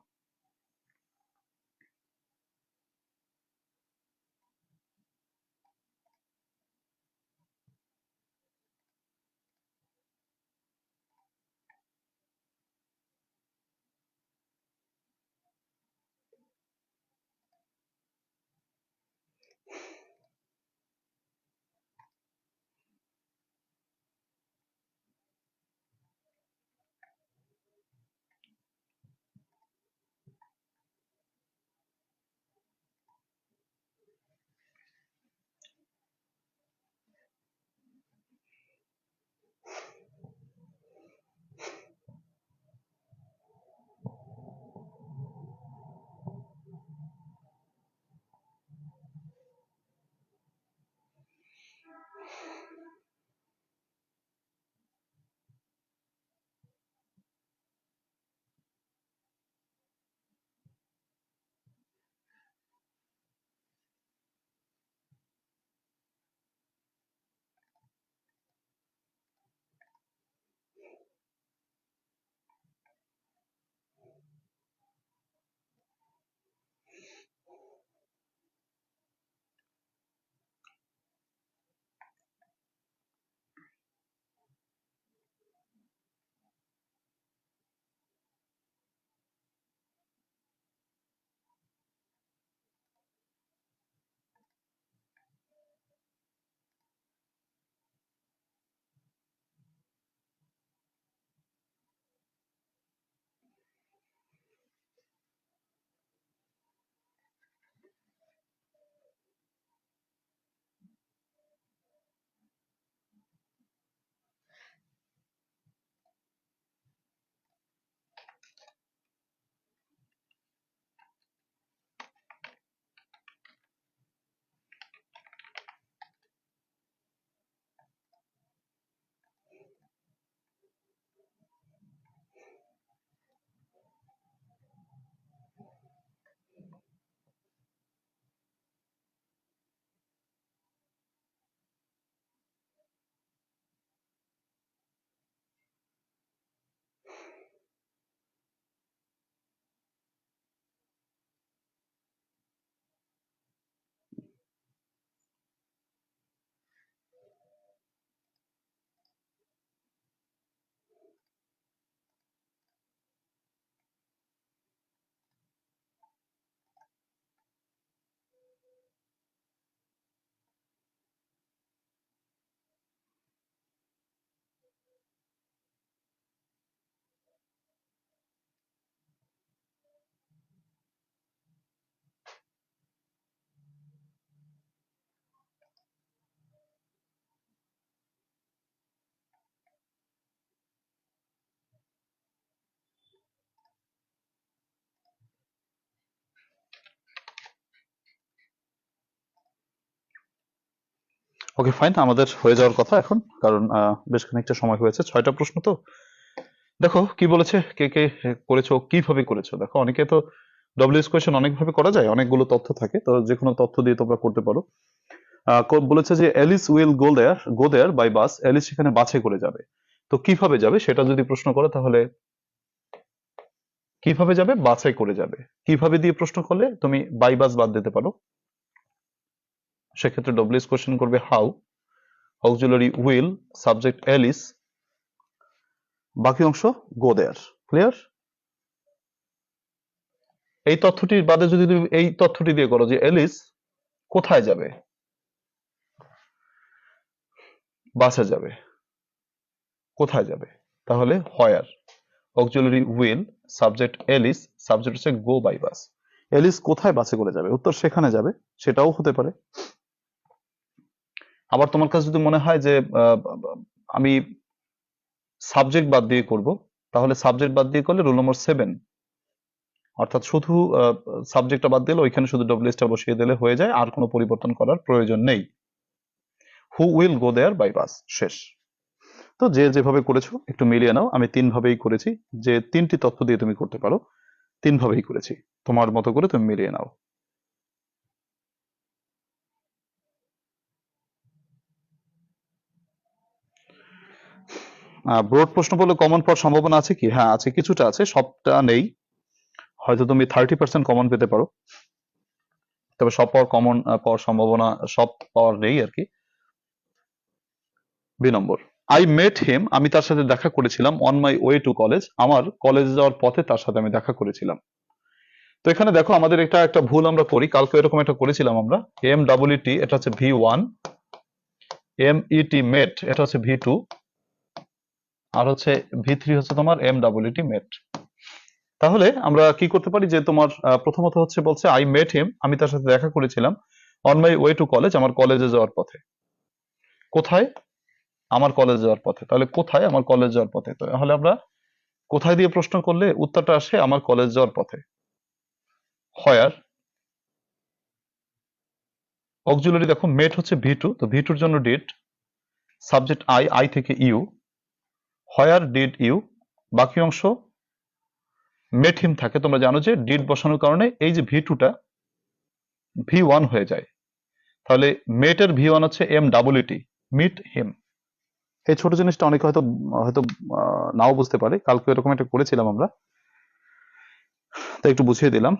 ওকে ফাইন, আমাদের হয়ে যাওয়ার কথা এখন, কারণ বেশ খানিকটা সময় হয়েছে। 6টা প্রশ্ন তো। দেখো কি বলেছে, কে কে করেছো, কিভাবে করেছো। দেখো অনেকে তো ডব্লিউএস কোয়েশ্চেন অনেকভাবে করা যায়, অনেকগুলো তথ্য থাকে, তো যে কোনো তথ্য দিয়ে তোমরা করতে পারো। বলেছে যে Alice will go there by bus, Alice সেখানে বাসে করে যাবে। তো কিভাবে যাবে সেটা যদি প্রশ্ন করে, তাহলে কিভাবে যাবে? বাসে করে যাবে। কিভাবে দিয়ে প্রশ্ন করলে তুমি বাই বাস বাদ দিতে পারো, সেক্ষেত্রে ডব্লিউএস কোয়েশ্চেন করবে how, auxiliary will, subject Alice, বাকি অংশ গো দেয়ার। ক্লিয়ার? এই তথ্যটির বাদে যদি তুমি এই তথ্যটি দিয়ে করো যে এলিস কোথায় যাবে, বাসে যাবে। কোথায় যাবে? তাহলে where, auxiliary will, subject Alice, subject হচ্ছে গো বাই বাস। এলিস কোথায় বাসে করে যাবে? উত্তর সেখানে যাবে, সেটাও হতে পারে। আবার তোমার কাছে যদি মনে হয় যে আমি সাবজেক্ট বাদ দিয়ে করব, তাহলে সাবজেক্ট বাদ দিয়ে করলে রুল নম্বর 7, অর্থাৎ শুধু সাবজেক্টটা বাদ দিলে ওইখানে শুধু ডব্লিউএসটা বসিয়ে দিলে হয়ে যায়, আর কোনো পরিবর্তন করার প্রয়োজন নেই। Who will go there by বাস, শেষ। তো যে যেভাবে করেছো একটু মিলিয়ে নাও, আমি 3 ভাবেই করেছি, যে 3টি তথ্য দিয়ে তুমি করতে পারো, 3 ভাবেই করেছি, তোমার মতো করে তুমি মিলিয়ে নাও। ব্রড প্রশ্ন বলে কমন পাওয়ার সম্ভাবনা আছে কি? হ্যাঁ আছে, কিছুটা আছে, সবটা নেই। হয়তো তুমি 30% কমন পেতে পারো, তবে সব পাওয়ার সম্ভাবনা, সব পাওয়ার নেই আর কি। বি নম্বর, আই মেট হিম, আমি তার সাথে দেখা করেছিলাম, on my way to college, আমার কলেজে যাওয়ার পথে তার সাথে আমি দেখা করেছিলাম। তো এখানে দেখো আমাদের একটা ভুল আমরা করি, কালকে এরকম একটা করেছিলাম আমরা, এম ডাবল টি এটা হচ্ছে V1, এম ইটি মেট এটা হচ্ছে V2, আর হচ্ছে V3 হচ্ছে তোমার এম ডাবল টি মেট। তাহলে আমরা কি করতে পারি, যে তোমার প্রথমত হচ্ছে বলছে আই মেট হিম, আমি তার সাথে দেখা করেছিলাম, on my way to college, আমার কলেজে যাওয়ার পথে। কোথায়? আমার কলেজ যাওয়ার পথে। তাহলে কোথায়? আমার কলেজ যাওয়ার পথে। তাহলে আমরা কোথায় দিয়ে প্রশ্ন করলে উত্তরটা আসে আমার কলেজ যাওয়ার পথে। হোয়ার, অক্সিলারি দেখো মেট হচ্ছে V2, তো V2 এর জন্য ডিড, সাবজেক্ট আই থেকে ইউ, হোয়ার ডিড ইউ, বাকি অংশ মেট হিম থাকে। তোমরা জানো যে ডিড বসানোর কারণে এই যে V2টা V1 হয়ে যায়। তাহলে মেটের V1 হচ্ছে M double T, meet him. এই ছোট জিনিসটা অনেকে হয়তো হয়তো নাও বুঝতে পারে, কালকে এরকম একটা করেছিলাম আমরা, তাই একটু বুঝিয়ে দিলাম।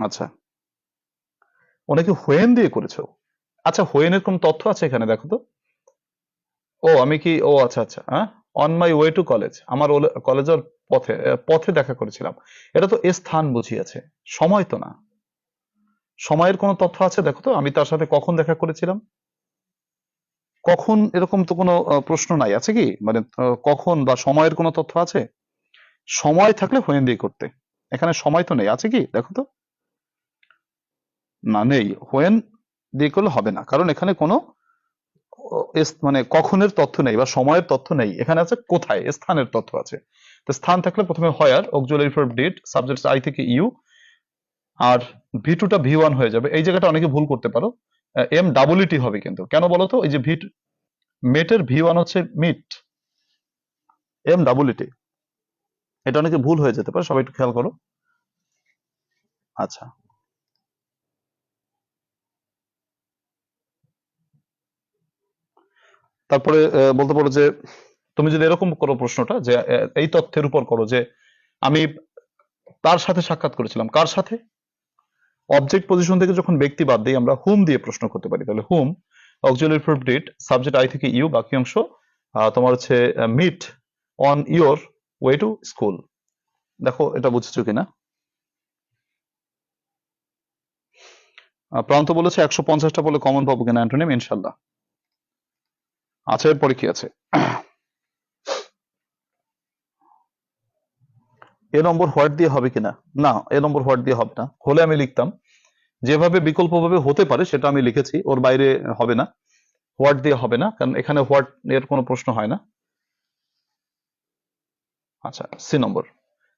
আচ্ছা, অনেকে হোয়েন দিয়ে করেছো। আচ্ছা, হোয়েনের কোন তথ্য আছে এখানে? দেখো তো। ও আমি কি, ও আচ্ছা আচ্ছা, হ্যাঁ, on my way to college, আমার কলেজের পথে, পথে দেখা করেছিলাম। এটা তো স্থান বুঝিয়েছে, সময় তো না। সময়ের কোনো তথ্য আছে? দেখো তো, আমি তার সাথে কখন দেখা করেছিলাম, কখন, এরকম তো কোনো প্রশ্ন নাই, আছে কি? মানে কখন বা সময়ের কোনো তথ্য আছে? সময় থাকলে হোয়েন দিয়ে করতে, এখানে সময় তো নেই, আছে কি? দেখো তো। না, নেই, হোয়েন দিয়ে করলে হবে না, কারণ এখানে কোনো মানে কখনের তথ্য নেই বা সময়ের তথ্য নেই, এখানে আছে কোথায়, স্থানের তথ্য আছে। তো স্থান থাকলে প্রথমে where, auxiliary verb did, subject I থেকে ইউ, আর V2টা V1 হয়ে যাবে। এই জায়গাটা অনেকে ভুল করতে পারো, এম ডাবল টি হবে, কিন্তু কেন বলো তো? এই যে মেটের V1 হচ্ছে মিট, এম ডাবল টি, এটা অনেকে ভুল হয়ে যেতে পারে, সবাই একটু খেয়াল করো। আচ্ছা, তারপরে বলতে পারো যে তুমি যদি এরকম করো প্রশ্নটা, যে এই তথ্যের উপর করো যে আমি তার সাথে সাক্ষাৎ করেছিলাম, কার সাথে? অবজেক্ট পজিশন থেকে যখন ব্যক্তি বাদ দিই আমরা হুম দিয়ে প্রশ্ন করতে পারি। তাহলে whom, auxiliary verb did, subject I থেকে ইউ, বাকি অংশ তোমার হচ্ছে meet on your way to school. দেখো এটা বুঝেছো কিনা। প্রান্ত বলেছে 150টা বলে কমন পাবো কিনা অ্যান্টোনিম, ইনশাল্লাহ। আচ্ছা, এরপরে কি আছে? এ নম্বর হোয়াট দিয়ে হবে কিনা? না, এ নম্বর হোয়াট দিয়ে হবে না, হলে আমি লিখতাম, যেভাবে বিকল্পভাবে হতে পারে সেটা আমি লিখেছি, ওর বাইরে হবে না। হোয়াট দিয়ে হবে না, কারণ এখানে হোয়াট এর কোনো প্রশ্ন হয় না। আচ্ছা, C number,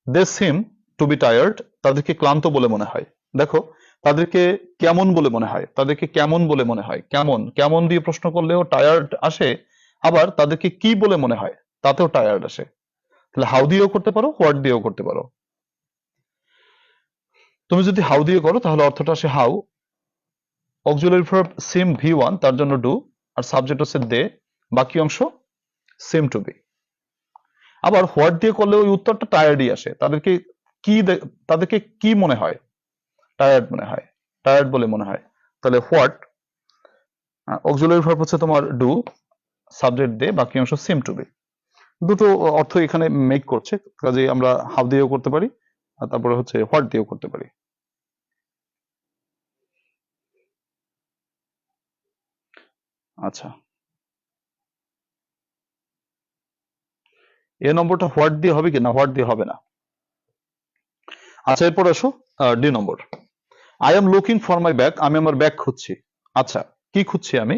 they seem to be tired, তাদেরকে ক্লান্ত বলে মনে হয়। দেখো, তাদেরকে কেমন বলে মনে হয়, তাদেরকে কেমন বলে মনে হয়, কেমন, কেমন দিয়ে প্রশ্ন করলেও টায়ার্ড আসে, আবার তাদেরকে কি বলে মনে হয় তাতেও টায়ার্ড আসে। তাহলে হাউ দিয়েও করতে পারো, হোয়াট দিয়েও করতে পারো। তুমি যদি হাউ দিয়ে করো তাহলে অর্থটা আসে how, auxiliary verb SIM V1 তার জন্য ডু, আর সাবজেক্ট হচ্ছে দে, বাকি অংশ সিম টু বি। আবার হোয়াট দিয়ে করলে ওই উত্তরটা টায়ার্ডই আসে। তাদেরকে কি মনে হয়? টায়ার্ড মনে হয়, টায়ার্ড বলে মনে হয়। তাহলে হোয়াট, অক্সিলারি ভার্ব হচ্ছে তোমার ডু, সাবজেক্ট দে, বাকি অংশ সিম টু বি। দুটো অর্থ এখানে মেক করছে, কাজে আমরা হাউ দিয়েও করতে পারি, আর তারপরে হচ্ছে হোয়াট দিয়েও করতে পারি। আচ্ছা, এ নম্বরটা হোয়াট দিয়ে হবে কি না? হোয়াট দিয়ে হবে না। আচ্ছা, এরপর আসো D number, I am looking for my bag, আমি আমার ব্যাগ খুঁজছি। আচ্ছা, কি খুঁজছি আমি?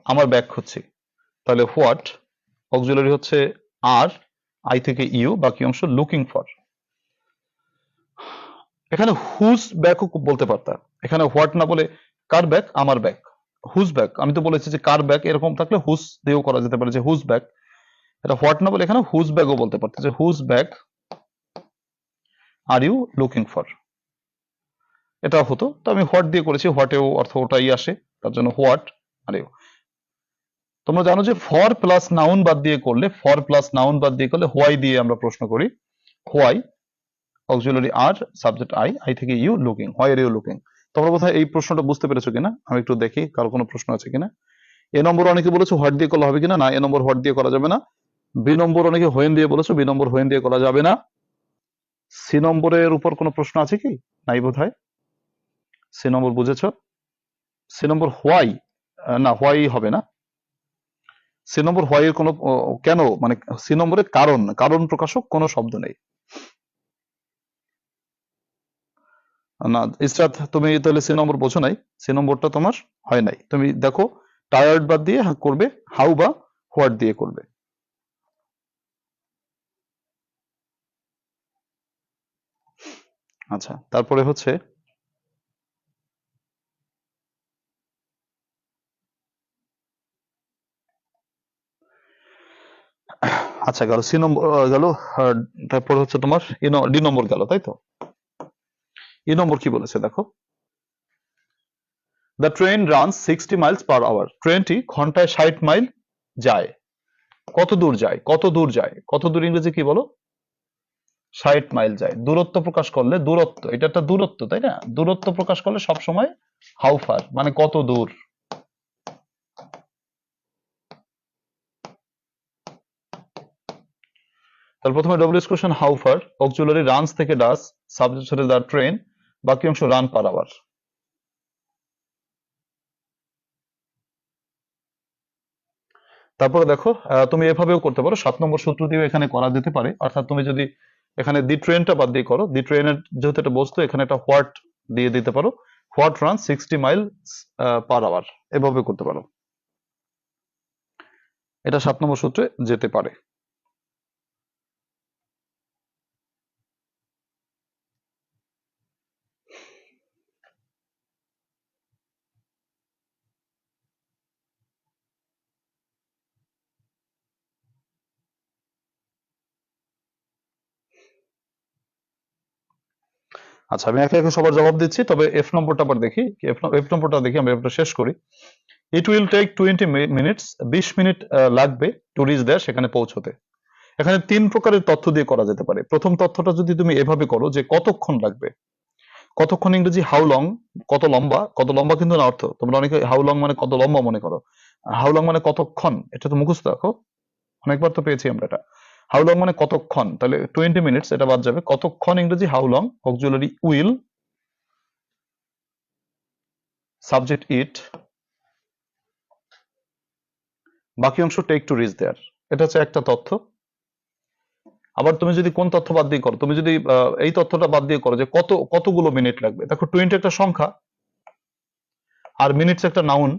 আমার ব্যাক হচ্ছে, তাহলে হোয়াট অক্সিলারি হচ্ছে আর, আই থেকে ইউ, বাকি অংশ লুকিং ফর। এখানে হুজ ব্যাকও বলতে পারতা, এখানে হোয়াট না বলে কার ব্যাক, আমার ব্যাক। হুজ ব্যাক, আমি তো বলেছি যে কার ব্যাক, এরকম থাকলে হুজ দিয়েও করা যেতে পারে যে হুজ ব্যাক। এটা হোয়াট না বলে এখানে হুজ ব্যাকও বলতে পারতে, যে whose bag are you looking for, এটা হতো। তো আমি হোয়াট দিয়ে করেছি, হোয়াটেও অর্থ ওটাই আসে, তার জন্য হোয়াট আর ইউ। তোমরা জানো যে ফর প্লাস নাউন বাদ দিয়ে করলে, ফর প্লাস নাউন বাদ দিয়ে করলে হোয়াই দিয়ে আমরা প্রশ্ন করি। Why auxiliary are, subject I, I থেকে you, looking, why are you looking. তোমরা বোধহয় এই প্রশ্নটা বুঝতে পেরেছো কিনা, আমি একটু দেখি কারো কোনো প্রশ্ন আছে কিনা। এ নম্বর অনেকে বলেছো হোয়াট দিয়ে করলে হবে কিনা, না এ নম্বর হোয়াট দিয়ে করা যাবে না। বি নম্বর অনেকে হোয়েন দিয়ে বলেছো, বি নম্বর হোয়েন দিয়ে করা যাবে না। সি নম্বরের উপর কোনো প্রশ্ন আছে কি, নাই বোধহয়। সি নম্বর বুঝেছো। সি নম্বর হোয়াই, না হোয়াই হবে না। সি নম্বর হোয়াই এর কোনো কেন, মানে সি নম্বরে কারণ, কারণ প্রকাশক কোনো শব্দ নেই। না ইসরাত, তুমি তাহলে সি নম্বর বোঝো নাই, সি নম্বরটা তোমার হয় নাই। তুমি দেখো টায়ার্ড বাদ দিয়ে করবে, হাউ বা হোয়াট দিয়ে করবে। আচ্ছা, তারপরে হচ্ছে আচ্ছা গেল সি নম্বর গেল, তারপরে হচ্ছে তোমার ডি নম্বর গেল, তাই তো। ই নম্বর কি বলেছে দেখো, the train run 60 miles per hour, ট্রেনটি ঘন্টায় 60 মাইল যায়। কত দূর যায়, কত দূর যায়, কত দূর ইংরেজি কি বলো, 60 মাইল যায়। দূরত্ব প্রকাশ করলে, দূরত্ব এটা একটা দূরত্ব তাই না, দূরত্ব প্রকাশ করলে সবসময় হাউ ফার, মানে কত দূর। তাহলে প্রথমে W S question how far, auxiliary runs থেকে ডাস, সাবজেক্ট হচ্ছে দ্য ট্রেন, বাকি অংশ রান পার আওয়ার। তারপরে দেখো তুমি এভাবেও করতে পারো, 7 নম্বর সূত্র দিয়ে এখানে করা যেতে পারে। অর্থাৎ তুমি যদি এখানে দি ট্রেনটা বাদ দিয়ে করো, দি ট্রেনের যেহেতু এটা বস্তু, এখানে একটা হোয়াট দিয়ে দিতে পারো, what run 60 mile per hour, এভাবে করতে পারো। এটা 7 নম্বর সূত্রে যেতে পারে। আচ্ছা আমি একে একে সবার জবাব দিচ্ছি, তবে এফ নম্বরটা আবার দেখি, এফ নম্বরটা দেখি, আমরা এটা শেষ করি। It will take 20 minutes, 20 minute লাগবে টু রিচ দেয়ার, সেখানে পৌঁছতে। এখানে 3 প্রকারের তথ্য দিয়ে করা যেতে পারে। প্রথম তথ্যটা যদি তুমি এভাবে করো যে কতক্ষণ লাগবে, কতক্ষণ ইংরেজি হাউ লং, কত লম্বা, কত লম্বা কিন্তু না অর্থ, তোমরা অনেকে হাউ লং মানে কত লম্বা মনে করো, হাউ লং মানে কতক্ষণ, এটা তো মুখস্থ রাখো, অনেকবার তো পেয়েছি আমরা এটা। হাউ লং মানে কতক্ষণ, তাহলে 20 মিনিটস এটা বাদ যাবে, কতক্ষণ ইংরেজি how long, auxiliary will, subject it, বাকি অংশ টেক টু রিচ দেয়ার। এটা হচ্ছে একটা তথ্য। আবার তুমি যদি কোন তথ্য বাদ দিয়ে করো, তুমি যদি এই তথ্যটা বাদ দিয়ে করো যে কতগুলো মিনিট লাগবে, দেখো 20 একটা সংখ্যা আর মিনিটস একটা নাউন,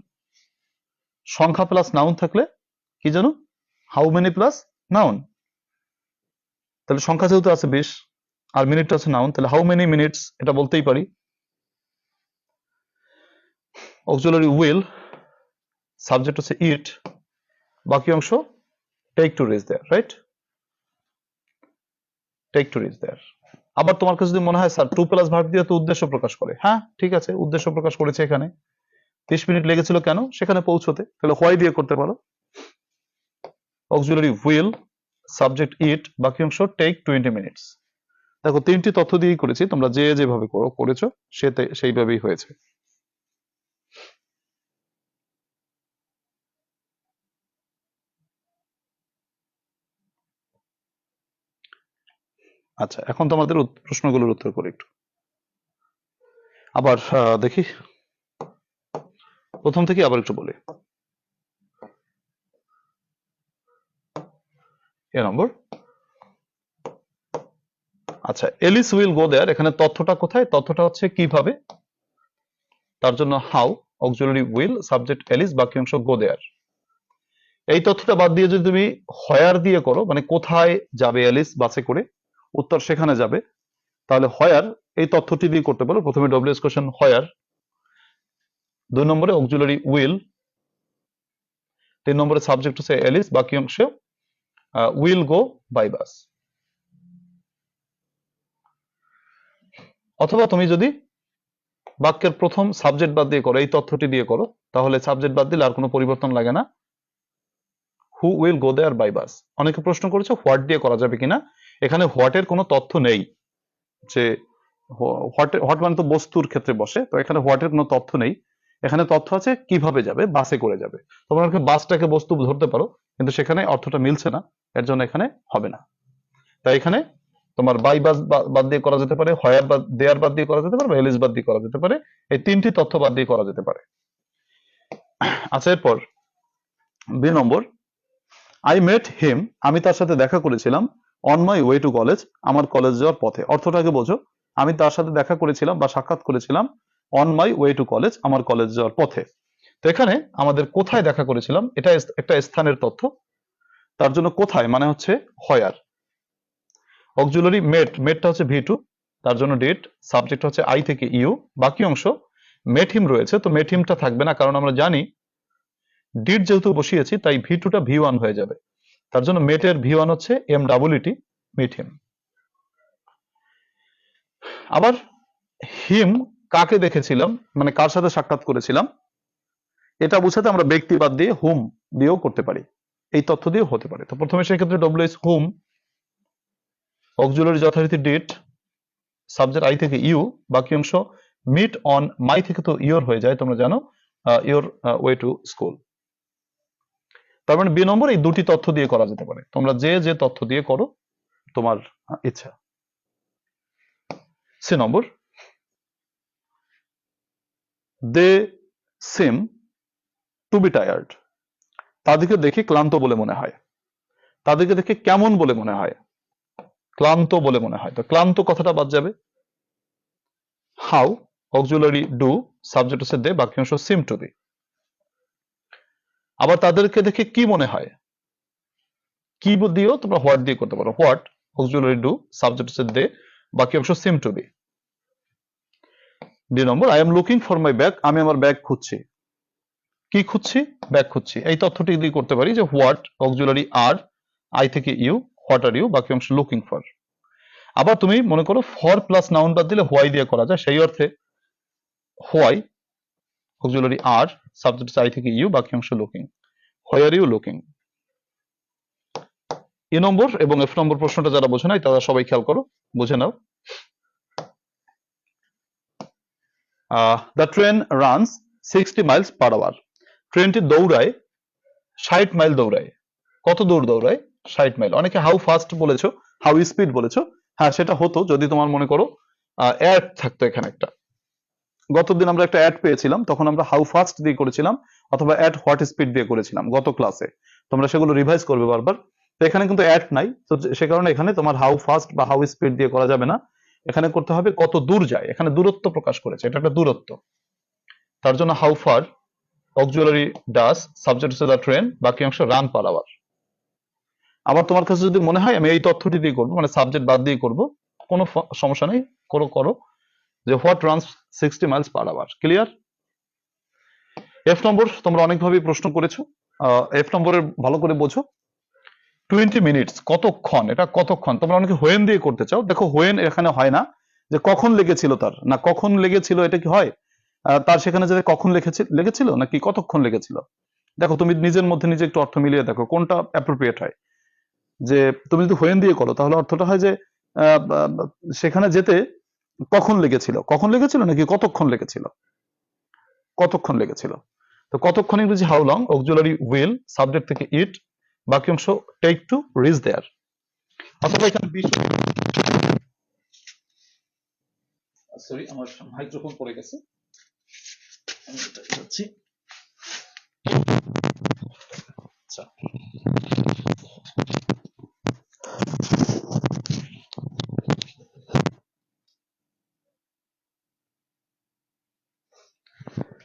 সংখ্যা প্লাস নাউন থাকলে কি জানো, হাউ মেনি প্লাস নাউন, তাহলে সংখ্যা যেহেতু আছে 20 আর মিনিটটা আছে নাউন, তাহলে হাউ মেনি মিনিটস এটা বলতেই পারি। অক্সিলারি উইল, সাবজেক্ট হচ্ছে ইট, বাকি অংশ take to reach there, right, take to reach there. আবার তোমার কাছে যদি মনে হয় স্যার 2 প্লাস ভার্ব দিয়ে তো উদ্দেশ্য প্রকাশ করে, হ্যাঁ ঠিক আছে, উদ্দেশ্য প্রকাশ করেছে এখানে। 30 মিনিট লেগেছিল কেন, সেখানে পৌঁছতে, তাহলে হোয়াই দিয়ে করতে পারো। অক্সিলারি উইল, সাবজেক্ট ইট, বাকি অংশ টেক 20 মিনিটস। দেখো 3টি তথ্য দিয়েই করেছি, তোমরা যে যেভাবে করেছো সেইভাবেই হয়েছে। আচ্ছা এখন তোমাদের প্রশ্নগুলোর উত্তর করি একটু। আবার দেখি প্রথম থেকে আবার একটু বলি। এ নম্বর, আচ্ছা এলিস উইল গো দেয়ার, এখানে তথ্যটা কোথায়, তথ্যটা হচ্ছে কিভাবে, তার জন্য how, auxiliary will, subject Alice, বাকি অংশ গো দেয়ার। এই তথ্যটা বাদ দিয়ে যদি তুমি হোয়ার দিয়ে করো, মানে কোথায় যাবে এলিস বাসে করে, উত্তর সেখানে যাবে, তাহলে হোয়ার এই তথ্যটি দিয়ে করতে পারো। প্রথমে ডব্লিউএস কোশ্চেন হোয়ার, 2 নম্বরে অক্সিলারি উইল, 3 নম্বরে সাবজেক্ট হচ্ছে এলিস, বাকি অংশে উইল গো বাই বাস। অথবা তুমি যদি বাক্যের প্রথম সাবজেক্ট বাদ দিয়ে করো, এই তথ্যটি দিয়ে করো, তাহলে সাবজেক্ট বাদ দিলে আর কোনো পরিবর্তন লাগে না, who will go there by বাস। অনেকে প্রশ্ন করেছে হোয়াট দিয়ে করা যাবে কিনা, এখানে হোয়াটের কোনো তথ্য নেই, যে হোয়াট মানে তো বস্তুর ক্ষেত্রে বসে, তো এখানে হোয়াটের কোনো তথ্য নেই, এখানে তথ্য আছে কিভাবে যাবে, বাসে করে যাবে। তোমরা বাসটাকে বস্তু ধরতে পারো, কিন্তু সেখানে অর্থটা মিলছে না, এর জন্য এখানে হবে না। তাই এখানে তোমার বাই বাস বাদ দিয়ে করা যেতে পারে, হোয়ার বাদ দেয়ার বাদ দিয়ে করা যেতে পারে, বা এলিস বাদ দিয়ে করা যেতে পারে, এই 3টি তথ্য বাদ দিয়ে করা যেতে পারে। আচ্ছা, এরপর বি নম্বর, আই মেট হিম, আমি তার সাথে দেখা করেছিলাম, on my way to college, আমার কলেজ যাওয়ার পথে। অর্থটাকে বোঝো, আমি তার সাথে দেখা করেছিলাম বা সাক্ষাৎ করেছিলাম on my way to college, আমার কলেজ যাওয়ার পথে। তো এখানে আমাদের কোথায় দেখা করেছিলাম, এটা একটা স্থানের তথ্য, তার জন্য কোথায় মানে হচ্ছে হোয়ার। অক্সিলারি মেট, মেটটা হচ্ছে ভি2, তার জন্য ডেট, সাবজেক্ট হচ্ছে আই থেকে ইউ, বাকি অংশ মেট হিম রয়েছে, তো মেট হিমটা থাকবে না, কারণ আমরা জানি ডিড যেহেতু বসিয়েছি তাই ভি2টা ভি1 হয়ে যাবে, তার জন্য মেটের ভি1 হচ্ছে MWT, মিট হিম। আবার হিম কাকে দেখেছিলাম, মানে কার সাথে সাক্ষাৎ করেছিলাম, এটা বুঝাতে আমরা ব্যক্তি বাদ দিয়ে হুম দিয়েও করতে পারি, এই তথ্য দিয়েও হতে পারে। তো প্রথমে সেক্ষেত্রে ডব্লিউএস হুম, অক্সিলারি যথারীতি ডিড, সাবজেক্ট আই থেকে ইউ, বাকি অংশ মিট অন মাই থেকে তো ইয়োর হয়ে যায়, তোমরা জানো, ইয়োর ওয়ে টু স্কুল। তার মানে বি নম্বর এই দুটি তথ্য দিয়ে করা যেতে পারে, তোমরা যে যে তথ্য দিয়ে করো তোমার ইচ্ছা। C number, they seem to be tired, তাদেরকে দেখে ক্লান্ত বলে মনে হয়, তাদেরকে দেখে কেমন বলে মনে হয়, ক্লান্ত বলে মনে হয়, তো ক্লান্ত কথাটা বাদ যাবে। হাউ, অক্সিলারি ডু, সাবজেক্ট হচ্ছে দে, বাকি অংশ সিম টু বি। আবার তাদেরকে দেখে কি মনে হয়, কি দিয়েও তোমরা হোয়াট দিয়ে করতে পারো, হোয়াট, অক্সিলারি ডু, সাবজেক্ট হচ্ছে দে, বাকি অংশ seem to be. D number, I am looking for my bag, আমি আমার ব্যাগ খুঁজছি, কি খুঁজছি, ব্যাগ খুঁজছি, এই তথ্যটি দিয়ে করতে পারি যে হোয়াট, অক্সিলারি আর, আই থেকে ইউ, হোয়াট আর ইউ, বাকি অংশ লুকিং ফর। আবার তুমি মনে করো ফর প্লাস নাউন বাদ দিলে হোয়াই দিয়ে করা যায়, সেই অর্থে why, auxiliary are, subject I থেকে ইউ, বাকি অংশ looking, why are you looking. E number এবং এফ নম্বর প্রশ্নটা যারা বোঝে নাই তারা সবাই খেয়াল করো, বুঝে নাও। The train runs 60 miles per hour, ট্রেনটি দৌড়ায় 60 মাইল দৌড়ায়, কত দূর দৌড়ায়, 60 মাইল। অনেকে হাউ ফাস্ট বলেছো, হাউ স্পিড বলেছো, হ্যাঁ সেটা হতো যদি তোমার মনে করো অ্যাড থাকতো এখানে একটা। গতদিন আমরা একটা অ্যাড পেয়েছিলাম, তখন আমরা হাউ ফাস্ট দিয়ে করেছিলাম, অথবা অ্যাট হোয়াট স্পিড দিয়ে করেছিলাম গত ক্লাসে, তোমরা সেগুলো রিভাইজ করবে বারবার। তো এখানে কিন্তু অ্যাড নাই, তো সে কারণে এখানে তোমার হাউ ফাস্ট বা হাউ স্পিড দিয়ে করা যাবে না, এখানে করতে হবে কত দূর যায়, এখানে দূরত্ব প্রকাশ করেছে, এটা একটা দূরত্ব, তার জন্য how far, auxiliary does, subject হচ্ছে দ্য ট্রেন, বাকি অংশ রান পার আওয়ার। আবার তোমার কাছে যদি মনে হয় আমি এই তথ্যটি দিয়ে করবো, মানে সাবজেক্ট বাদ দিয়ে করবো, কোনো সমস্যা নেই, করো করো, যে what runs 60 miles per hour. Clear? F number তোমরা অনেকভাবেই প্রশ্ন করেছো, এফ নম্বরের ভালো করে বোঝো। 20 মিনিটস কতক্ষণ, এটা কতক্ষণ, তোমরা অনেকে হোয়েন দিয়ে করতে চাও, দেখো হোয়েন এখানে হয় না, যে কখন লেগেছিল তার, না কখন লেগেছিল এটা কি হয়, তার সেখানে যে কখন লেগেছিল নাকি কতক্ষণ লেগেছিল। দেখো তুমি নিজের মধ্যে নিজে একটু অর্থ মিলিয়ে দেখো কোনটা অ্যাপ্রোপ্রিয়েট হয়। যে তুমি যদি হোয়েন দিয়ে করো তাহলে অর্থটা হয় যে সেখানে যেতে কখন লেগেছিল, কখন লেগেছিল নাকি কতক্ষণ লেগেছিল, কতক্ষণ লেগেছিল। তো কতক্ষণ ইংরেজি how long, auxiliary will, subject থেকে ইট, বাকি অংশ টেক টু রিচ দেয়ার। অথবা এখানে সরি আমার মাইক্রোফোন পড়ে গেছে, আমি এটা যাচ্ছি। আচ্ছা,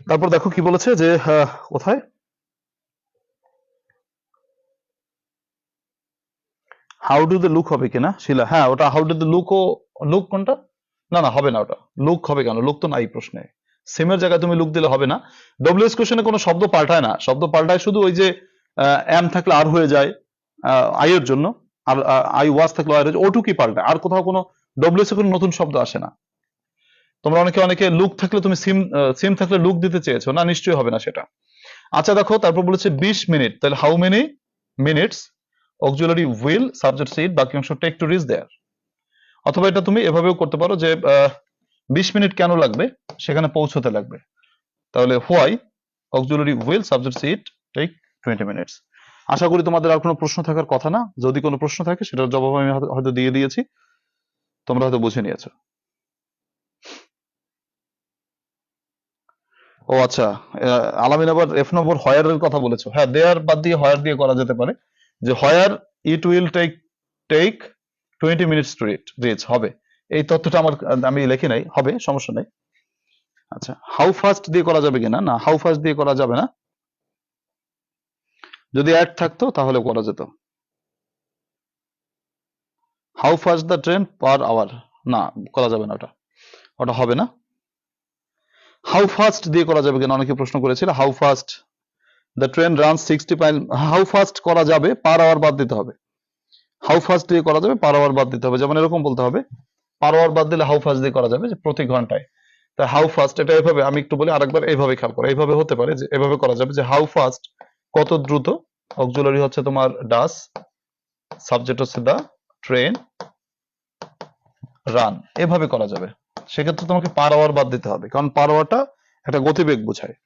তারপর দেখো কি বলেছে যে কোথায়, হাউ ডু দ্য লুক হবে কিনা শিলা? হ্যাঁ, ওটা হাউ ডু দ্য লুক, ও লুক কোনটা? না না, হবে না ওটা। লুক হবে কেন? লুক তো নাই প্রশ্নে। সেমের জায়গায় তুমি লুক দিলে হবে না। ডব্লিউএস কোশ্চেনে কোনো শব্দ পাল্টায় না, শব্দ পাল্টায় শুধু ওই যে এম থাকলে আর হয়ে যায় আই এর জন্য, আর আই ওয়াজ থাকলে আর হয়ে যায়, ওটুকুই পাল্টায়, আর কোথাও কোনো ডব্লিউএস এ কোনো নতুন শব্দ আসে না। তোমরা অনেকে লুক থাকলে তুমি সিম থাকলে লুক দিতে চেয়েছো না, নিশ্চয়ই হবে না সেটা। আচ্ছা দেখো, তারপর বলেছে 20 মিনিট, তাহলে how many minutes auxiliary will subject it বাকি অংশ টেক টু রিচ দেয়ার। অথবা এটা তুমি এভাবেও করতে পারো যে 20 মিনিট কেন লাগবে, সেখানে পৌঁছতে লাগবে, তাহলে why auxiliary will subject sit take 20 minutes. আশা করি তোমাদের আর কোনো প্রশ্ন থাকার কথা না। যদি কোনো প্রশ্ন থাকে সেটার জবাব আমি হয়তো দিয়ে দিয়েছি, তোমরা হয়তো বুঝে নিয়েছো। ও আচ্ছা, আলামিন আবার F নম্বর হয়ার এর কথা বলেছো। হ্যাঁ, দেয়ার বাদ দিয়ে হয়ার দিয়ে করা যেতে পারে, যে where it will take 20 minutes to reach হবে। এই তথ্যটা আমি লিখি নাই, হবে, সমস্যা নাই। আচ্ছা, হাউ ফাস্ট দিয়ে করা যাবে কিনা? না, হাউ ফাস্ট দিয়ে করা যাবে না। যদি অ্যাড থাকতো তাহলে করা যেত। How fast the train per hour, না করা যাবে না, ওটা ওটা হবে না। হাউ ফাস্ট দিয়ে করা যাবে কিনা অনেকে প্রশ্ন করেছিল। How fast the train run 60 mile, how fast করা যাবে, পার আওয়ার বাদ দিতে হবে। হাউ ফাস্ট দিয়ে করা যাবে, পার আওয়ার বাদ দিতে হবে। যেমন এরকম বলতে হবে, পার আওয়ার বাদ দিলে হাউ ফাস্ট দিয়ে করা যাবে, যে প্রতি ঘন্টায়। তা হাউ ফাস্ট এটা এভাবে, আমি একটু বলি আরেকবার, এইভাবে খেয়াল করো, এইভাবে হতে পারে, যে এভাবে করা যাবে, যে হাউ ফাস্ট কত দ্রুত, অক্সিলারি হচ্ছে তোমার ডাস, সাবজেক্ট হচ্ছে দা ট্রেন রান, এভাবে করা যাবে। সেক্ষেত্রে তোমাকে পার আওয়ার বাদ দিতে হবে, কারণ পার আওয়ারটা একটা গতিবেগ বোঝায়।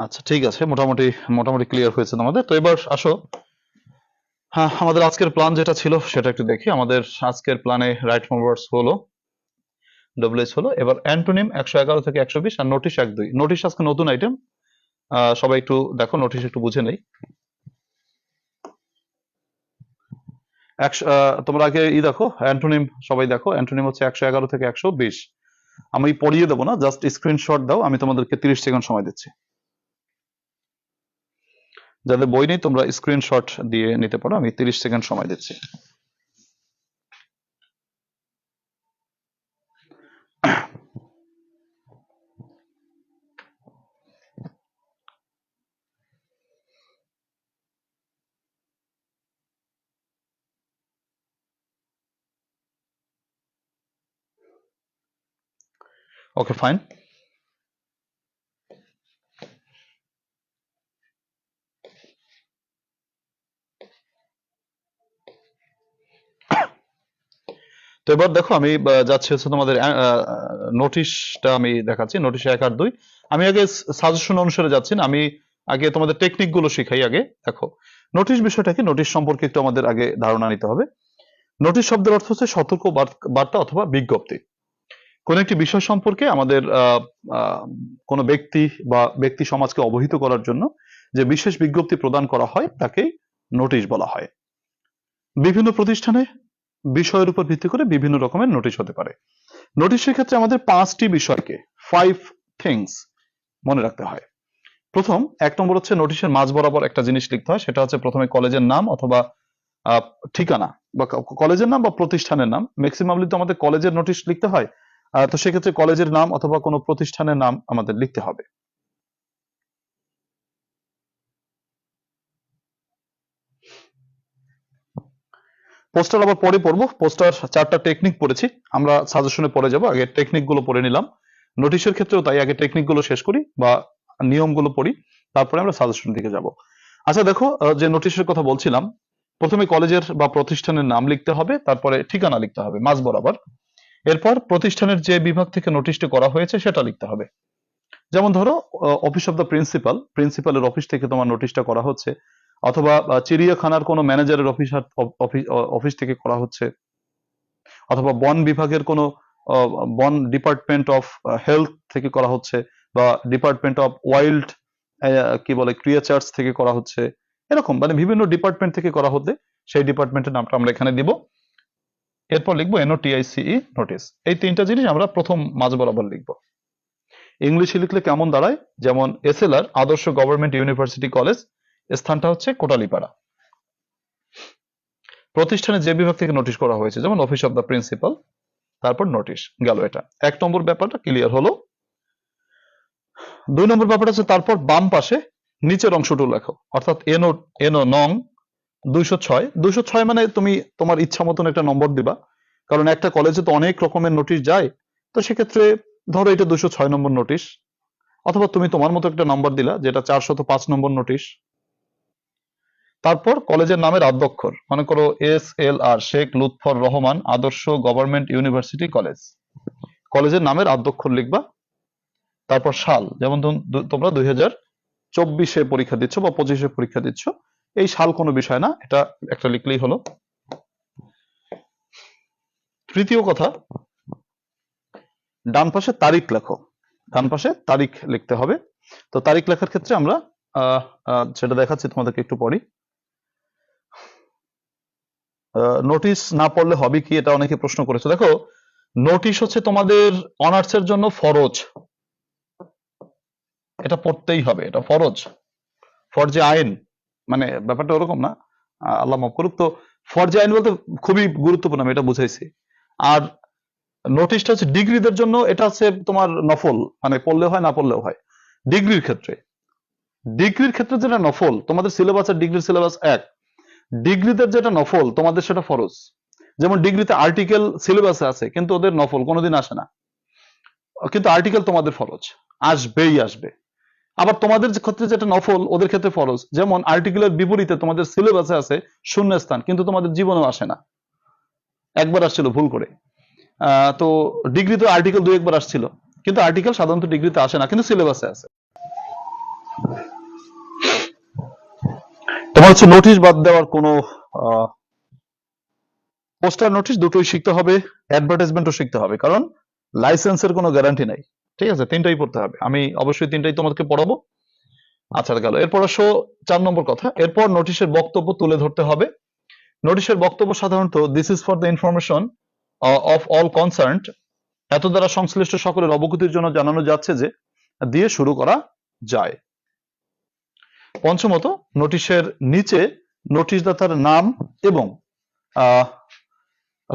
আচ্ছা ঠিক আছে, মোটামুটি মোটামুটি ক্লিয়ার হয়েছে তোমাদের। তো এবার আসো, হ্যাঁ, আমাদের আজকের প্ল্যান যেটা ছিল সেটা একটু দেখি। আমাদের আজকের প্ল্যানে রাইট ফর্ম ওয়ার্ডস হলো, ডব্লিউএস হলো, এবার অ্যান্টোনিম 111 থেকে 120, আর নোটিশ 1-2। নোটিশ আজকে নতুন আইটেম, সবাই একটু দেখো, নোটিশ একটু বুঝে নেই। তোমরা আগে দেখো অ্যান্টোনিম, সবাই দেখো অ্যান্টোনিম হচ্ছে 111 থেকে 120। আমি পড়িয়ে দেবো না, জাস্ট স্ক্রিনশট দাও, আমি তোমাদেরকে 30 সেকেন্ড সময় দিচ্ছি। যাদের বই নেই তোমরা স্ক্রিনশট দিয়ে নিতে পারো, আমি 30 সেকেন্ড সময় দিচ্ছি। Okay fine. তো এবার দেখো, আমি যাচ্ছি হচ্ছে তোমাদের নোটিশটা আমি দেখাচ্ছি, নোটিশ 1 আর 2। আমি আগে সাজেশন অনুসারে যাচ্ছি না, আমি আগে তোমাদের টেকনিক গুলো শিখাই আগে। দেখো, নোটিশ বিষয়টা কি, নোটিশ সম্পর্কে একটু আমাদের আগে ধারণা নিতে হবে। নোটিশ শব্দের অর্থ হচ্ছে সতর্ক বার্তা অথবা বিজ্ঞপ্তি। কোন একটি বিষয় সম্পর্কে আমাদের কোনো ব্যক্তি বা ব্যক্তি সমাজকে অবহিত করার জন্য যে বিশেষ বিজ্ঞপ্তি প্রদান করা হয় তাকে নোটিশ বলা হয়। বিভিন্ন প্রতিষ্ঠানে বিষয়ের উপর ভিত্তি করে বিভিন্ন রকমের নোটিশ হতে পারে। নোটিশের ক্ষেত্রে আমাদের 5টি বিষয়কে, 5 থিংস মনে রাখতে হয়। প্রথম 1 নম্বর হচ্ছে নোটিশের মাঝ বরাবর একটা জিনিস লিখতে হয়, সেটা হচ্ছে প্রথমে কলেজের নাম অথবা ঠিকানা, বা কলেজের নাম বা প্রতিষ্ঠানের নাম। ম্যাক্সিমামলি তো আমাদের কলেজের নোটিশ লিখতে হয়, তো সেক্ষেত্রে কলেজের নাম অথবা কোনো প্রতিষ্ঠানের নাম আমাদের লিখতে হবে। পোস্টার আবার পরে পড়বো, পোস্টার 4টা টেকনিক পড়েছি, আমরা সাজেশনে পড়ে যাব, আগে টেকনিক গুলো পড়ে নিলাম। নোটিশের ক্ষেত্রেও তাই, আগে টেকনিক গুলো শেষ করি বা নিয়মগুলো পড়ি, তারপরে আমরা সাজেশন দিকে যাব। আচ্ছা দেখো, যে নোটিশের কথা বলছিলাম, প্রথমে কলেজের বা প্রতিষ্ঠানের নাম লিখতে হবে, তারপরে ঠিকানা লিখতে হবে মাঝ বরাবর। এরপর প্রতিষ্ঠানের যে বিভাগ থেকে নোটিশটি করা হয়েছে সেটা লিখতে হবে। যেমন ধরো, অফিস অফ দ্য প্রিন্সিপাল, প্রিন্সিপালের অফিস থেকে তোমার নোটিশটা করা হচ্ছে, অথবা চিড়িয়াখানার কোনো ম্যানেজারের অফিস থেকে করা হচ্ছে, অথবা বন বিভাগের কোনো বন ডিপার্টমেন্ট অফ হেলথ থেকে করা হচ্ছে, বা ডিপার্টমেন্ট অফ ওয়াইল্ড কি বলে ক্রিয়েচার্স থেকে করা হচ্ছে, এরকম মানে বিভিন্ন ডিপার্টমেন্ট থেকে করা হতে সেই ডিপার্টমেন্টের নামটা আমরা এখানে দিব। এরপর লিখবো NOTICE নোটিস। এই তিনটা জিনিস আমরা প্রথম মাঝ বরাবর লিখবো। ইংলিশে লিখলে কেমন দাঁড়ায়, যেমন SLR আদর্শ গভর্নমেন্ট ইউনিভার্সিটি কলেজ, স্থানটা হচ্ছে কোটালীপাড়া। প্রতিষ্ঠানে যে বিভাগ থেকে নোটিশ করা হয়েছে, যেমন অফিস অফ দ্য প্রিন্সিপাল, তারপর নোটিশ গেল। এটা 1 নম্বর ব্যাপারটা ক্লিয়ার হলো। 2 নম্বর ব্যাপারটা হচ্ছে তারপর বাম পাশে নিচের অংশটুকু লেখো, অর্থাৎ এনো নং 206 মানে তুমি তোমার ইচ্ছা মতন একটা নম্বর দিবা, কারণ একটা কলেজে তো অনেক রকমের নোটিশ যায়, তো সেক্ষেত্রে ধরো এটা 206 নম্বর নোটিশ, অথবা তুমি তোমার মতো একটা নাম্বার দিলা যেটা 405 নম্বর নোটিশ। তারপর কলেজের নামের আদ্যক্ষর, মনে করো SLR শেখ লুৎফর রহমান আদর্শ গভর্নমেন্ট ইউনিভার্সিটি কলেজ, কলেজের নামের আদ্যক্ষর লিখবা। তারপর সাল, যেমন তোমরা 2024-এ পরীক্ষা দিচ্ছ বা 25-এ পরীক্ষা দিচ্ছ, এই সাল কোনো বিষয় না, এটা একটা লিখলেই হলো। তৃতীয় কথা, ডান পাশে তারিখ লেখো, ডান পাশে তারিখ লিখতে হবে। তো তারিখ লেখার ক্ষেত্রে আমরা সেটা দেখাচ্ছি তোমাদেরকে একটু পরই। নোটিশ না পড়লে হবে কি, এটা অনেকে প্রশ্ন করেছে। দেখো, নোটিশ হচ্ছে তোমাদের অনার্সের জন্য ফরজ, এটা পড়তেই হবে, এটা ফরজ, ফরজে আইন, মানে ব্যাপারটা ওরকম না, আল্লাহ মাফ করুক। তো ফরজে আইন বলতে খুবই গুরুত্বপূর্ণ, আমি এটা বুঝাইছি। আর নোটিশটা হচ্ছে ডিগ্রিদের জন্য, এটা হচ্ছে তোমার নফল, মানে পড়লে হয় না পড়লেও হয়। ডিগ্রির ক্ষেত্রে, ডিগ্রির ক্ষেত্রে যেটা নফল, তোমাদের সিলেবাস আর ডিগ্রির সিলেবাস এক, ডিগ্রিদের যেটা নফল তোমাদের সেটা ফরজ। যেমন ডিগ্রিতে আর্টিকেল সিলেবাসে আছে, কিন্তু ওদের নফল কোনোদিন আসে না, কিন্তু আর্টিকেল তোমাদের ফরজ, আসবেই আসবে। আবার তোমাদের ক্ষেত্রে যেটা নফল ওদের ক্ষেত্রে ফরজ, যেমন আর্টিকেলের বিপরীতে তোমাদের সিলেবাসে আছে শূন্যস্থান, কিন্তু তোমাদের জীবনেও আসে না, একবার আসছিল ভুল করে। তো ডিগ্রিতে আর্টিকেল 2-1 বার আসছিল, কিন্তু আর্টিকেল সাধারণত ডিগ্রিতে আসে না, কিন্তু সিলেবাসে আছে। তোমার হচ্ছে নোটিশ বাদ দেওয়ার কোনো, পোস্টার নোটিশ দুটোই শিখতে হবে, অ্যাডভার্টাইজমেন্টও শিখতে হবে, কারণ লাইসেন্সের কোনো গ্যারান্টি নাই। ঠিক আছে, তিনটাই পড়তে হবে, আমি অবশ্যই তিনটাই তোমাদেরকে পড়াবো। আচ্ছা গেল, এরপর আসো 4 নম্বর কথা। এরপর নোটিশের বক্তব্য তুলে ধরতে হবে। নোটিশের বক্তব্য সাধারণত this is for the information of all concerned, এত দ্বারা সংশ্লিষ্ট সকলের অবগতির জন্য জানানো যাচ্ছে যে, দিয়ে শুরু করা যায়। পঞ্চমত, নোটিশের নিচে নোটিশদাতার নাম এবং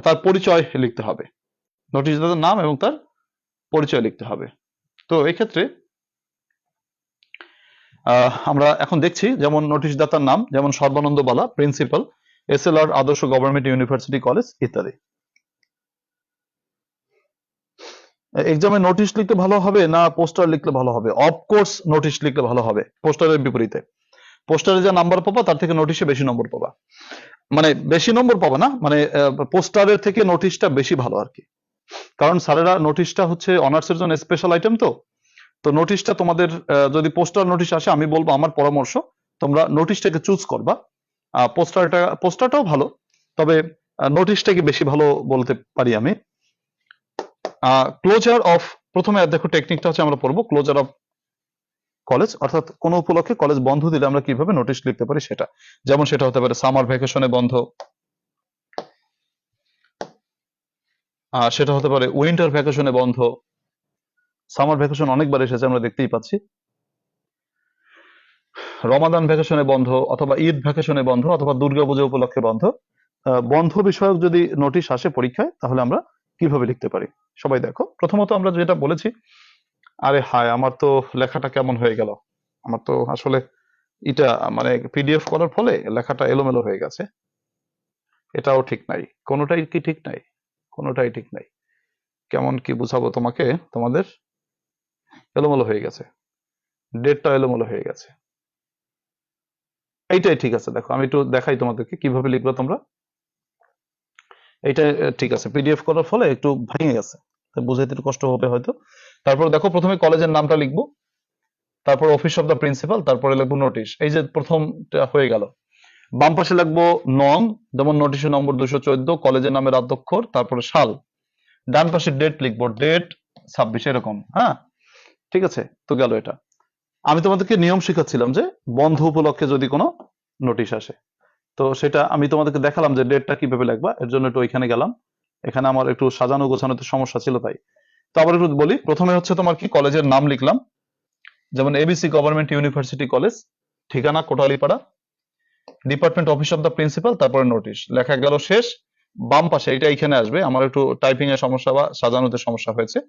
তার পরিচয় লিখতে হবে, নোটিশদাতার নাম এবং তার পরিচয় লিখতে হবে। তো এই ক্ষেত্রে আমরা এখন দেখছি, যেমন নোটিশদাতার নাম, যেমন সর্বানন্দ বালা প্রিন্সিপাল, SLR আদর্শ গভর্নমেন্ট ইউনিভার্সিটি কলেজ ইত্যাদি। এক্সামে নোটিশ লিখতে ভালো হবে না পোস্টার লিখলে ভালো হবে? অফকোর্স নোটিশ লিখলে ভালো হবে, পোস্টারের বিপরীতে। পোস্টারে যা নাম্বার পাবা তার থেকে নোটিশে বেশি নম্বর পাবা, মানে বেশি নম্বর পাবা না, মানে পোস্টারের থেকে নোটিশটা বেশি ভালো আর কি। কারণ স্যারেরা নোটিশটা হচ্ছে অনার্সের জন্য স্পেশাল আইটেম, তো নোটিশটা তোমাদের যদি পোস্টার নোটিশ আসে, আমি বলবো আমার পরামর্শ তোমরা নোটিশটাকে চুজ করবা। পোস্টারটাও ভালো, তবে নোটিশটাকে বেশি ভালো বলতে পারি আমি। ক্লোজার অফ, প্রথমে দেখো টেকনিকটা হচ্ছে আমরা পড়বো ক্লোজার অফ কলেজ, অর্থাৎ কোন উপলক্ষে কলেজ বন্ধ দিলে আমরা কিভাবে নোটিশ লিখতে পারি সেটা। যেমন সেটা হতে পারে সামার ভ্যাকেশনে বন্ধ, সেটা হতে পারে উইন্টার ভ্যাকেশনে বন্ধ, সামার ভ্যাকেশন অনেকবার এসেছে আমরা দেখতেই পাচ্ছি, রমাদান ভ্যাকেশনে বন্ধ, অথবা ঈদ ভ্যাকেশনে বন্ধ, অথবা দুর্গাপূজা উপলক্ষে বন্ধ। বন্ধ বিষয়ক যদি নোটিশ আসে পরীক্ষায়, তাহলে আমরা কিভাবে লিখতে পারি? সবাই দেখো, প্রথমত আমরা যেটা বলেছি, আরে হায় আমার তো লেখাটা কেমন হয়ে গেল, আমার তো আসলে এটা মানে PDF করার ফলে লেখাটা এলোমেলো হয়ে গেছে, এটাও ঠিক নাই, কোনোটাই কি ঠিক নাই, কোনোটাই ঠিক নাই। কেমন কি বুঝাবো তোমাকে, তোমাদের এলোমেলো হয়ে গেছে, ডেটটা এলোমেলো হয়ে গেছে, এইটাই ঠিক আছে। দেখো আমি একটু দেখাই তোমাদেরকে কিভাবে লিখবে তোমরা, এইটা ঠিক আছে, PDF করার ফলে একটু ভেঙে গেছে, বুঝাইতে একটু কষ্ট হবে হয়তো। তারপর দেখো, প্রথমে কলেজের নামটা লিখবো, তারপর অফিস অফ দ্য প্রিন্সিপাল, তারপরে লিখবো নোটিশ। এই যে প্রথমটা হয়ে গেল, বাম পাশে লিখবো নং, যেমন নোটিশের নম্বর 214, কলেজের নামের আদ্যক্ষর, তারপরে সাল। ডান পাশে ডেট লিখবো, ডেট 26, এরকম। হ্যাঁ, ঠিক আছে, তো গেল এটা। আমি তোমাদেরকে নিয়ম শিখাচ্ছিলাম যে বন্ধ উপলক্ষে যদি কোনো নোটিশ আসে, তো সেটা আমি তোমাদেরকে দেখালাম যে ডেটটা কিভাবে লিখবা। এর জন্য একটু ওইখানে গেলাম, এখানে আমার একটু সাজানো গোছানোতে সমস্যা ছিল তাই। তো আবার একটু বলি, প্রথমে হচ্ছে তোমার কি কলেজের নাম লিখলাম, যেমন এবিসি গভর্নমেন্ট ইউনিভার্সিটি কলেজ, ঠিকানা Kotalipara, department office of the principal, তারপরে নোটিশ লেখা গেল, শেষ। বাম পাশে এটা এখানে আসবে, আমার একটু টাইপিং এর সমস্যা বা সাজানোতে সমস্যা হয়েছে,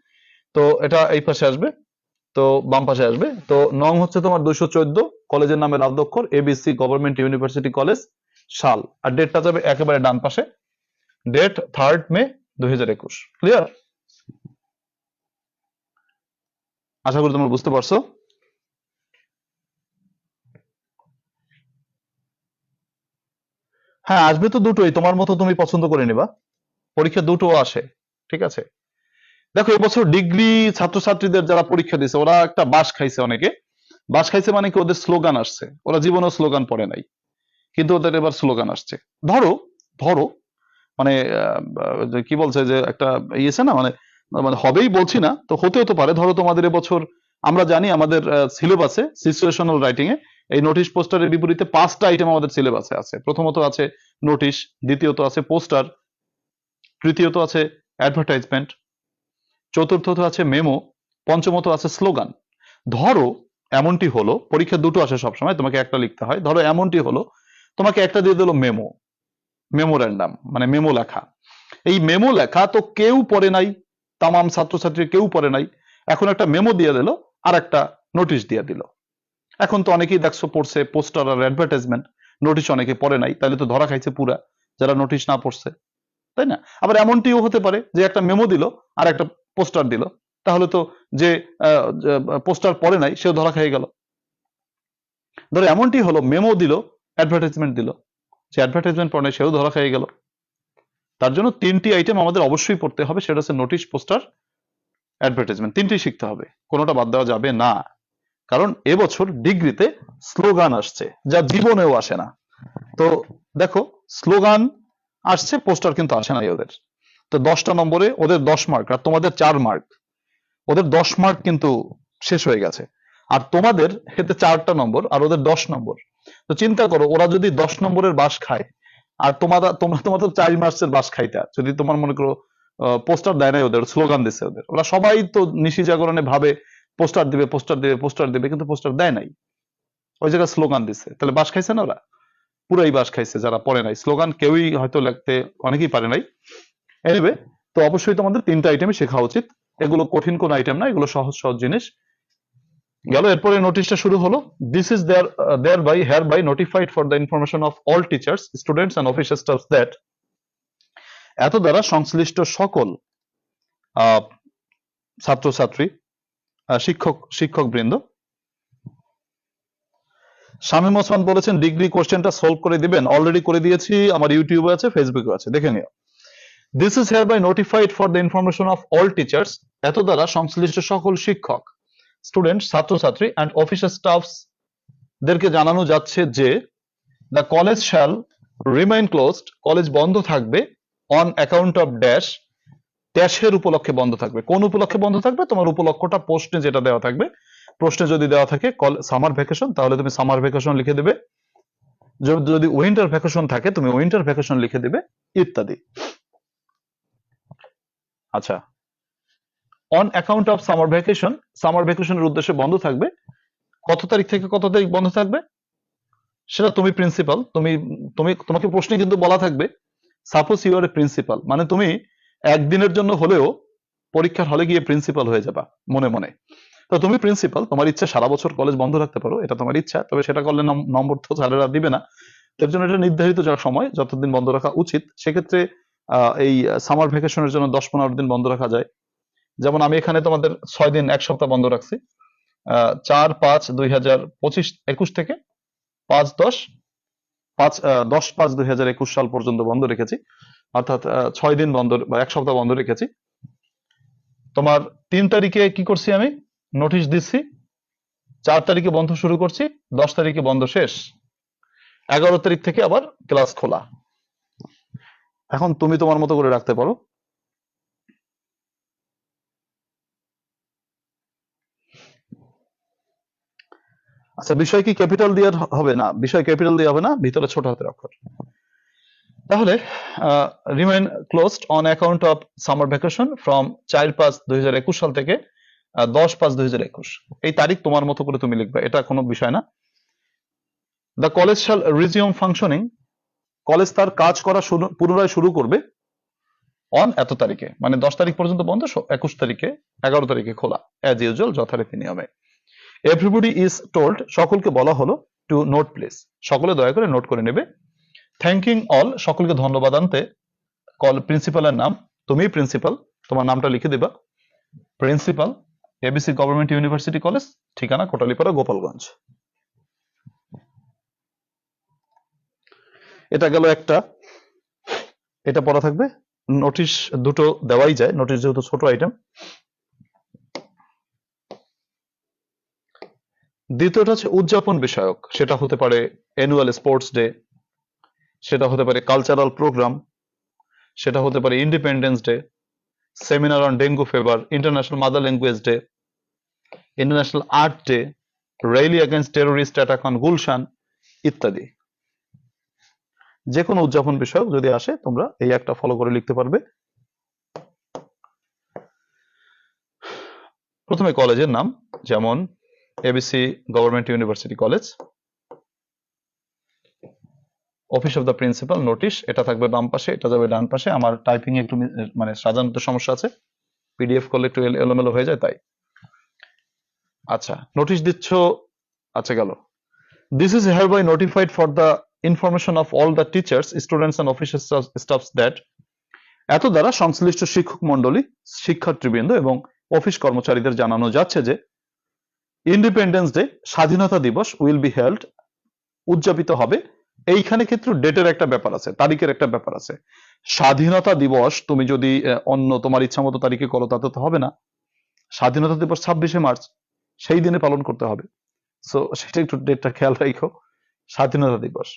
তো এটা এই পাশে আসবে, তো বাম পাশে আসবে। তো নং হচ্ছে তোমার 214, কলেজের নামের আদ্যক্ষর এবিসি গভর্নমেন্ট ইউনিভার্সিটি কলেজ, সাল, আর ডেটটা যাবে একেবারে ডান পাশে, ডেট 3 মে 2021। ক্লিয়ার? আশা করি তোমরা বুঝতে পারছো। হ্যাঁ, আসবে তো দুটোই, তোমার মতো তুমি পছন্দ করে নিবা, পরীক্ষা দুটো আসে, ঠিক আছে। দেখো এবছর ডিগ্রি ছাত্রছাত্রীদের যারা পরীক্ষা দিছে ওরা একটা বাস খাইছে, অনেকে বাস খাইছে, মানে কি ওদের স্লোগান আসছে, ওরা জীবনেও স্লোগান পড়ে নাই, কিন্তু ওদের এবার স্লোগান আসছে। ধরো ধরো মানে যে কি বলছে যে একটা ইয়েছে না, মানে মানে হবেই বলছি না, তো হতেও তো পারে। ধরো তোমাদের এবছর আমরা জানি আমাদের সিলেবাসে সিচুয়েশনাল রাইটিং এ এই নোটিশ পোস্টারের বিপরীতে 5টা আইটেম আমাদের সিলেবাসে আছে। প্রথমত আছে নোটিশ, দ্বিতীয়ত আছে পোস্টার, তৃতীয়ত আছে অ্যাডভার্টাইজমেন্ট, চতুর্থত আছে মেমো, পঞ্চমত আছে স্লোগান। ধরো এমনটি হলো, পরীক্ষা দুটো আসে সবসময়, তোমাকে একটা লিখতে হয়। ধরো এমনটি হলো, তোমাকে একটা দিয়ে দিল মেমো, মেমোরেন্ডাম মানে মেমো লেখা। এই মেমো লেখা তো কেউ পড়ে নাই, তামাম ছাত্রছাত্রী কেউ পড়ে নাই। এখন একটা মেমো দিয়ে দিল, আর একটা নোটিশ দিয়ে দিল। এখন তো অনেকেই দেখছো পড়ছে পোস্টার আর অ্যাডভার্টাইজমেন্ট, নোটিশ অনেকে পড়ে নাই, তাহলে তো ধরা খাইছে পুরা যারা নোটিশ না পড়ছে, তাই না? আবার এমনটিও হতে পারে যে একটা মেমো দিল আর একটা পোস্টার দিল, তাহলে তো যে পোস্টার পড়ে নাই সেও ধরা খেয়ে গেল। ধরো এমনটি হলো, মেমো দিল, অ্যাডভার্টাইজমেন্ট দিল, যে অ্যাডভার্টাইজমেন্ট পড়ে নাই সেও ধরা খেয়ে গেল। তার জন্য 3টি আইটেম আমাদের অবশ্যই পড়তে হবে, সেটা হচ্ছে নোটিশ, পোস্টার, অ্যাডভার্টাইজমেন্ট, 3টি শিখতে হবে, কোনোটা বাদ দেওয়া যাবে না। কারণ এবছর ডিগ্রিতে স্লোগান আসছে, যা জীবনেও আসে না। তো দেখো, স্লোগান আসছে, পোস্টার কিন্তু আসে নাই ওদের। তো 10টা নম্বরে ওদের 10 মার্ক, আর তোমাদের 4 মার্ক, ওদের 10 মার্ক কিন্তু শেষ হয়ে গেছে। আর তোমাদের এতে 4টা নম্বর আর ওদের 10 নম্বর। তো চিন্তা করো, ওরা যদি 10 নম্বরের বাস খায়, আর তোমরা তো 4 মার্কসের বাস খাইতা, যদি তোমার মনে করো পোস্টার দেয় নাই, ওদের স্লোগান দিচ্ছে, ওরা সবাই তো নিশি জাগরণে ভাবে পোস্টার দিবে, পোস্টার দিবে, পোস্টার দিবে, কিন্তু পোস্টার দেয় নাই, ওই জায়গায় স্লোগান দিচ্ছে। তাহলে বাস খাইছে না ওরা? পুরাই বাস খাইছে যারা পড়ে নাই। স্লোগান কেউই হয়তো লিখতে, অনেকেই পারে নাই। এনিওয়ে, তো অবশ্যই তোমাদের 3টা আইটেমই শেখা উচিত। এগুলো কঠিন কোন আইটেম না, এগুলো সহজ সহজ জিনিস। গেল, এরপরে নোটিশটা শুরু হলো। This is there by here by notified for the information of all teachers, students and office staffs that, এত দ্বারা সংশ্লিষ্ট সকল ছাত্রছাত্রী, শিক্ষক বৃন্দ। শামীম ওসমান বলেছেন ডিগ্রি কোশ্চেনটা সলভ করে দিবেন, অলরেডি করে দিয়েছি, আমার ইউটিউবে আছে, ফেসবুকে আছে, দেখে নিও। This is here by notified for the information of all teachers, এত দ্বারা সংশ্লিষ্ট সকল শিক্ষক, স্টুডেন্ট, ছাত্রছাত্রী অ্যান্ড অফিস স্টাফস দেরকে জানানো যাচ্ছে যে the college shall remain closed, college বন্ধ থাকবে, অন অ্যাকাউন্ট অফ ড্যাশ, ড্যাশের উপলক্ষে বন্ধ থাকবে। কোন উপলক্ষে বন্ধ থাকবে? তোমার উপলক্ষটা প্রশ্নে যেটা দেওয়া থাকবে, প্রশ্নে যদি দেওয়া থাকে সামার ভ্যাকেশন, তাহলে তুমি সামার ভ্যাকেশন লিখে দেবে, যদি উইন্টার ভ্যাকেশন থাকে তুমি উইন্টার ভ্যাকেশন লিখে দেবে, ইত্যাদি। আচ্ছা, on account of summer vacation, summer ভ্যাকেশনের উদ্দেশ্যে বন্ধ থাকবে। কত তারিখ থেকে কত তারিখ বন্ধ থাকবে সেটা তুমি প্রিন্সিপাল, তোমাকে প্রশ্নে কিন্তু বলা থাকবে, suppose you are a principal, মানে তুমি একদিনের জন্য হলেও পরীক্ষার হলে গিয়ে প্রিন্সিপাল হয়ে যাবা মনে মনে। তো তুমি প্রিন্সিপাল, তোমার ইচ্ছা সারা বছর কলেজ বন্ধ রাখতে পারো, এটা তোমার ইচ্ছা, তবে সেটা করলে নম্বর তো স্যারেরা দিবে না। এর জন্য এটা নির্ধারিত যা সময়, যতদিন বন্ধ রাখা উচিত, সেক্ষেত্রে এই সামার ভ্যাকেশনের জন্য 10-15 দিন বন্ধ রাখা যায়। যেমন আমি এখানে তোমাদের 6 দিন, 1 সপ্তাহ বন্ধ রাখছি, 4-5-2021 থেকে 10-5-2021 সাল পর্যন্ত বন্ধ রেখেছি, অর্থাৎ 6 দিন বন্ধ বা 1 সপ্তাহ বন্ধ রেখেছি। তোমার 3 তারিখে কি করছি আমি, নোটিশ দিচ্ছি, 4 তারিখে বন্ধ শুরু করছি, 10 তারিখে বন্ধ শেষ। 11 তারিখ থেকে আবার ক্লাস খোলা। এখন তুমি তোমার মতো করে রাখতে পারো। আচ্ছা, বিষয় কি ক্যাপিটাল দিয়ে হবে না? বিষয় ক্যাপিটাল দিয়ে হবে না, ভিতরে ছোট হাতের অক্ষর। তাহলে remain closed on account of summer vacation from 4/5/2021 সাল থেকে 10/5/2021। এই তারিখ তোমার মতো করে তুমি লিখবে, এটা কোনো বিষয় না। The college shall resume functioning, college তার কাজ করা পুনরায় শুরু করবে অন এত তারিখে, মানে 10 তারিখ পর্যন্ত বন্ধ, 21 তারিখে 11 তারিখে খোলা, অ্যাজ ইউজুয়াল যথারীতি নিয়মে। এভরিবডি ইজ টোল্ড, সকলকে বলা হলো, টু নোট প্লিজ, সকলে দয়া করে নোট করে নেবে। থ্যাঙ্কিং অল, সকলকে ধন্যবাদ আনতে, প্রিন্সিপালের নাম, তুমি প্রিন্সিপাল, তোমার নামটা লিখে দিবা। Principal, ABC government university college, ঠিকানা কোটালীপাড়া, গোপালগঞ্জ। এটা গেল একটা, এটা পড়া থাকবে। নোটিশ দুটো দেওয়াই যায়, নোটিশ যেহেতু ছোট আইটেম। দ্বিতীয়টা হচ্ছে উদযাপন বিষয়ক, সেটা হতে পারে অ্যানুয়াল স্পোর্টস ডে, সেটা হতে পারে কালচারাল প্রোগ্রাম, সেটা হতে পারে independence day, seminar on dengue fever, international mother language day, international art day, rally against terrorist attack on Gulshan ইত্যাদি। যে কোনো উদযাপন বিষয়ক যদি আসে তোমরা এই একটা ফলো করে লিখতে পারবে। প্রথমে কলেজের নাম, যেমন ABC government university college. Office of the principal, notice, এটা থাকবে বাম পাশে, এটা যাবে ডান পাশে। আমার টাইপিং একটু মানে সাজানোতে সমস্যা আছে, পিডিএফ করলে একটু এলোমেলো হয়ে যায় তাই। আচ্ছা, নোটিশ দিচ্ছ, আচ্ছা গেল। This is hereby notified for the information of all the teachers, students and official staffs that, এত দ্বারা সংশ্লিষ্ট শিক্ষক মন্ডলী, শিক্ষার্থীবৃন্দ এবং অফিস কর্মচারীদের জানানো যাচ্ছে যে ইন্ডিপেন্ডেন্স ডে, স্বাধীনতা দিবস, উইল বি হেল্ড, উদযাপিত হবে। এইখানে ক্ষেত্রে ডেটের একটা ব্যাপার আছে, তারিখের একটা ব্যাপার আছে। স্বাধীনতা দিবস তুমি যদি অন্য তোমার ইচ্ছা মতো তারিখে করো তাতে তো হবে না। স্বাধীনতা দিবস 26শে মার্চ, সেই দিনে পালন করতে হবে। সো সেটা একটু ডেটটা খেয়াল রাখো। স্বাধীনতা দিবস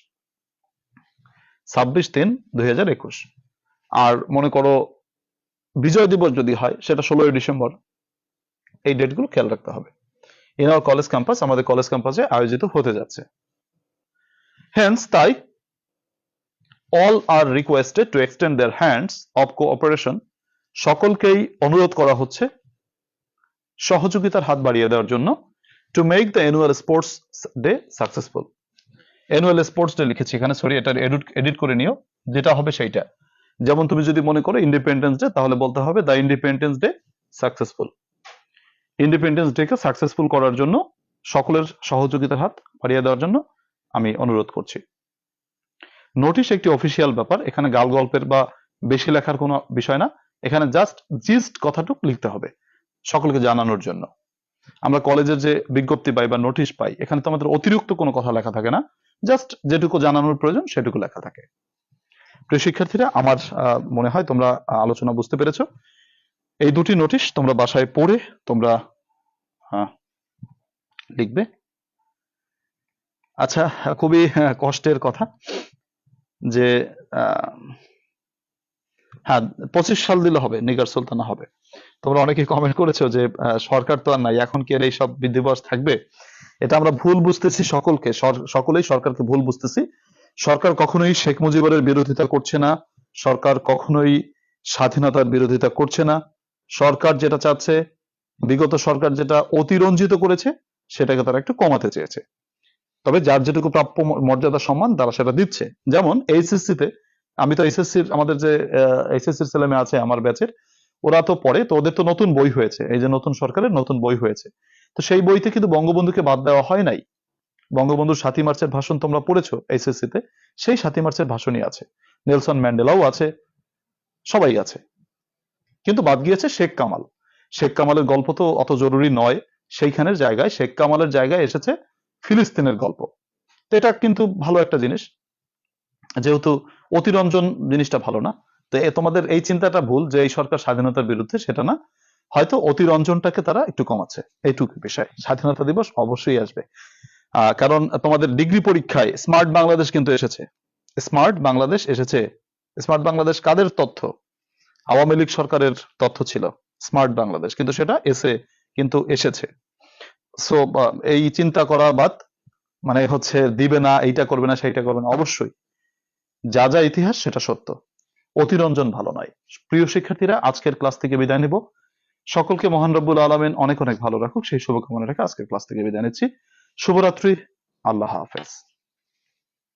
26/3/2021। আর মনে করো বিজয় দিবস যদি হয় সেটা 16ই ডিসেম্বর। এই ডেটগুলো খেয়াল রাখতে হবে। ইন আওয়ার কলেজ ক্যাম্পাস, আমাদের কলেজ ক্যাম্পাসে আয়োজিত হতে যাচ্ছে। হেন্স, তাই all are requested to extend their hands of cooperation, সকলকেই অনুরোধ করা হচ্ছে সহযোগিতার হাত বাড়িয়ে দেওয়ার জন্য, to make the annual sports day successful. Annual sports day লিখেছি এখানে, সরি, এটা এডিট করে নিও, যেটা হবে সেইটা। যেমন তুমি যদি মনে করো ইন্ডিপেন্ডেন্স ডে, তাহলে বলতে হবে the independence day successful. Independence day K successful করার জন্য সকলের সহযোগিতার হাত বাড়িয়ে দেওয়ার জন্য আমি অনুরোধ করছি। নোটিশ একটি অফিসিয়াল ব্যাপার, এখানে গাল গল্পের বা বেশি লেখার কোনো বিষয় না, এখানে জাস্ট জিস্ট কথাটুকু লিখতে হবে সকলকে জানানোর জন্য। আমরা কলেজের যে বিজ্ঞপ্তি পাই বা নোটিশ পাই, এখানে তো আমাদের অতিরিক্ত কোনো কথা লেখা থাকে না, জাস্ট যেটুকু জানানোর প্রয়োজন সেটুকু লেখা থাকে। প্রিয় শিক্ষার্থীরা, আমার মনে হয় তোমরা আলোচনা বুঝতে পেরেছো। এই দুটি নোটিশ তোমরা বাসায় পড়ে তোমরা লিখবে। আচ্ছা, খুবই কষ্টের কথা যে হ্যাঁ 25 সাল দিলে হবে, নিগার সুলতানা হবে। তোমরা অনেকে কমেন্ট করেছো যে সরকার তো আর নাই, এখন কি আর এইসব বিধিবস থাকবে? এটা আমরা ভুল বুঝতেছি, সকলেই সরকারকে ভুল বুঝতেছি। সরকার কখনোই শেখ মুজিবের বিরোধিতা করছে না, সরকার কখনোই স্বাধীনতার বিরোধিতা করছে না। সরকার যেটা চাচ্ছে, বিগত সরকার যেটা অতিরঞ্জিত করেছে, সেটাকে তারা একটু কমাতে চেয়েছে। তবে যার যেটুকু প্রাপ্য মর্যাদা সম্মান তারা সেটা দিচ্ছে। যেমন এইচএসসি তে, আমি তো এইচএসসির, আমাদের যে এইচএসসির ছেলে মেয়ে আছে আমার ব্যাচের, ওরা তো পড়ে, তো ওদের তো নতুন বই হয়েছে, এই যে নতুন সরকারের নতুন বই হয়েছে, তো সেই বইতে কিন্তু বঙ্গবন্ধুকে বাদ দেওয়া হয় নাই। বঙ্গবন্ধুর 7ই মার্চের ভাষণ তোমরা পড়েছো এইচএসসি তে, সেই 7ই মার্চের ভাষণই আছে, নেলসন ম্যান্ডেলাও আছে, সবাই আছে, কিন্তু বাদ গিয়েছে শেখ কামাল। শেখ কামালের গল্প তো অত জরুরি নয়, সেইখানের জায়গায় শেখ কামালের জায়গায় এসেছে ফিলিস্তিনের গল্প। তো এটা কিন্তু ভালো একটা জিনিস, যেহেতু অতিরঞ্জন জিনিসটা ভালো না। তো তোমাদের এই চিন্তাটা ভুল যে এই সরকার স্বাধীনতার বিরুদ্ধে, সেটা না, হয়তো অতিরঞ্জনটাকে তারা একটু কমাচ্ছে, এইটুকু বিষয়। স্বাধীনতা দিবস অবশ্যই আসবে। কারণ তোমাদের ডিগ্রি পরীক্ষায় স্মার্ট বাংলাদেশ কিন্তু এসেছে। স্মার্ট বাংলাদেশ এসেছে। স্মার্ট বাংলাদেশ কাদের তথ্য? আওয়ামী লীগ সরকারের তথ্য ছিল স্মার্ট বাংলাদেশ, কিন্তু সেটা কিন্তু এসেছে। সো এই চিন্তা করা বাদ, মানে হচ্ছে দিবে না, এইটা করবে না, সেইটা করবে না। অবশ্যই যা যা ইতিহাস সেটা সত্য, অতিরঞ্জন ভালো নয়। প্রিয় শিক্ষার্থীরা, আজকের ক্লাস থেকে বিদায় নিব। সকলকে মহান রব্বুল আলামিন অনেক অনেক ভালো রাখুক, সেই শুভকামনা রেখে আজকের ক্লাস থেকে বিদায় নিচ্ছি। শুভরাত্রি। আল্লাহ হাফেজ।